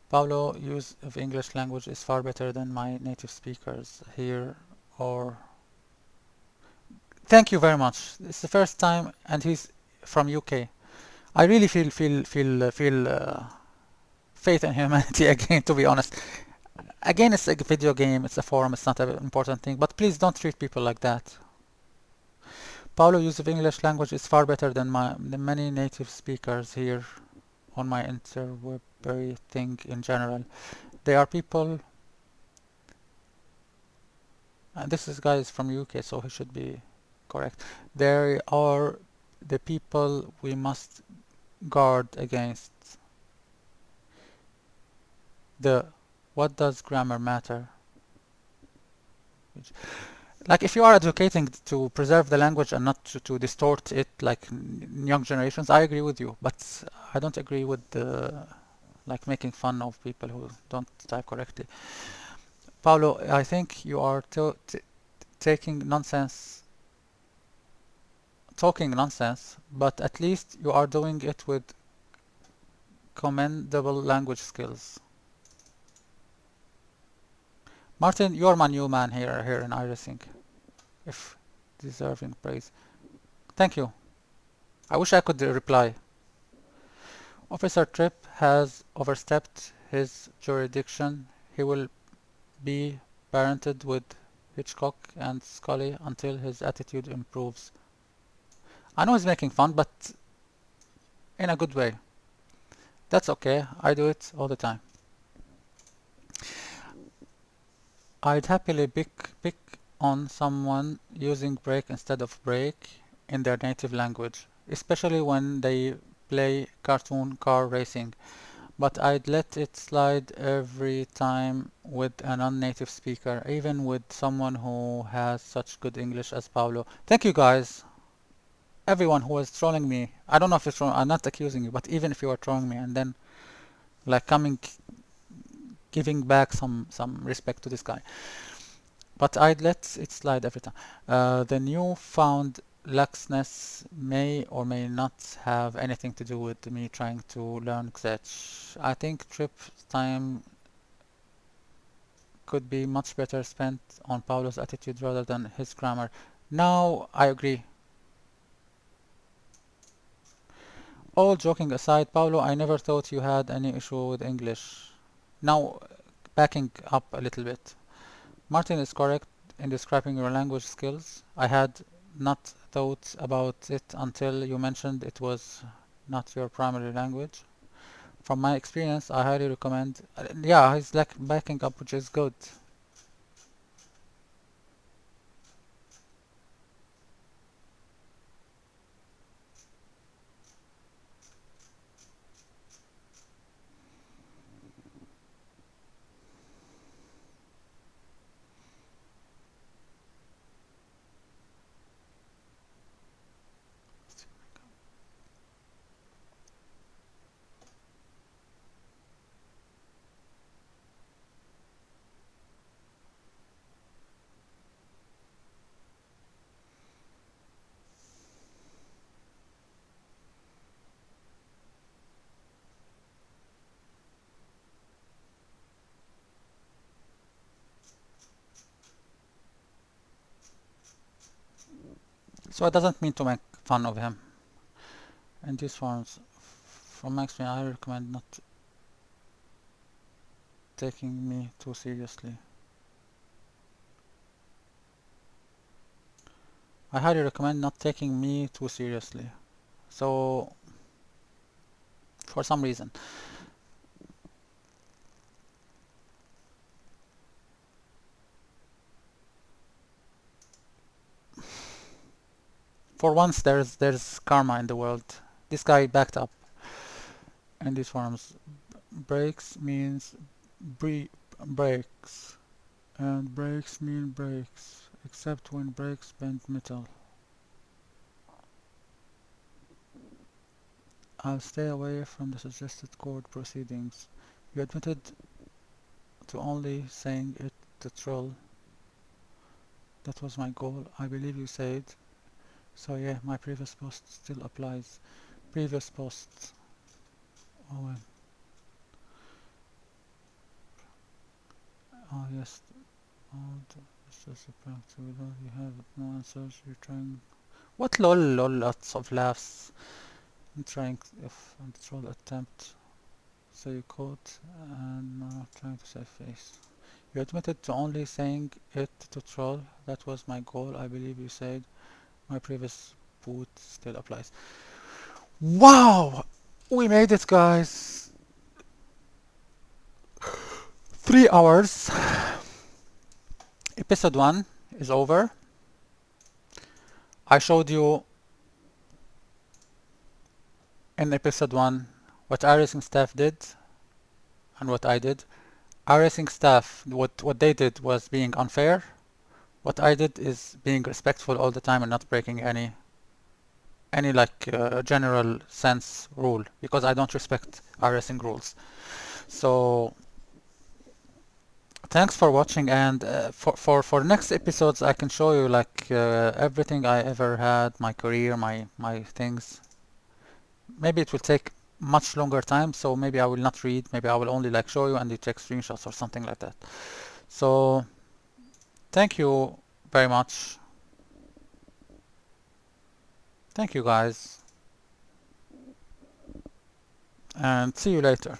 Paulo, use of English language is far better than my native speakers here. Or thank you very much. It's the first time, and he's from UK. I really feel faith in humanity again. To be honest, again, it's a video game. It's a forum. It's not an important thing. But please don't treat people like that. Paulo, use of English language is far better than the many native speakers here on my interwebberry thing in general. They are people, and this is guy is from UK, so he should be correct. They are the people we must guard against. The what does grammar matter? Like if you are advocating to preserve the language and not to distort it like young generations, I agree with you, but I don't agree with like making fun of people who don't type correctly. Paulo, I think you are taking nonsense, talking nonsense, but at least you are doing it with commendable language skills. Martin, you're my new man here in iRacing, if deserving praise. Thank you. I wish I could reply. Officer Tripp has overstepped his jurisdiction. He will be parented with Hitchcock and Scully until his attitude improves. I know he's making fun, but in a good way. That's okay. I do it all the time. I'd happily pick on someone using break instead of break in their native language, especially when they play cartoon car racing. But I'd let it slide every time with a non-native speaker, even with someone who has such good English as Paulo. Thank you guys. Everyone who was trolling me. I don't know if it's wrong. I'm not accusing you, but even if you are trolling me and then like coming, giving back some respect to this guy. But I'd let it slide every time. The newfound laxness may or may not have anything to do with me trying to learn Czech. I think Tripp's time could be much better spent on Paulo's attitude rather than his grammar. Now, I agree. All joking aside, Paulo, I never thought you had any issue with English. Now, backing up a little bit. Martin is correct in describing your language skills. I had not thought about it until you mentioned it was not your primary language. From my experience, I highly recommend. Yeah, he's like backing up, which is good. So it doesn't mean to make fun of him. In these forms, from my experience, I recommend not taking me too seriously. I highly recommend not taking me too seriously. So, for some reason. For once, there's karma in the world. This guy backed up in these forms. Breaks means breaks, and breaks mean breaks, except when breaks bend metal. I'll stay away from the suggested court proceedings. You admitted to only saying it to troll. That was my goal, I believe you said. So yeah, my previous post still applies. Previous posts. Oh well. Oh yes. Oh, it's just a prank. So you have no answers. You're trying. What lol lol? Lots of laughs. I'm trying if on the troll attempt. So you quote and now trying to save face. You admitted to only saying it to troll. That was my goal. I believe you said. My previous boot still applies. Wow! We made it, guys. 3 hours. Episode 1 is over. I showed you in episode 1 what iRacing staff did and what I did. iRacing staff, what they did was being unfair. What I did is being respectful all the time and not breaking any like general sense rule, because I don't respect iRacing rules. So thanks for watching, and for next episodes I can show you like everything I ever had, my career, my things. Maybe it will take much longer time, so maybe I will not read, maybe I will only like show you and you take screenshots or something like that. So thank you very much. Thank you guys, and see you later.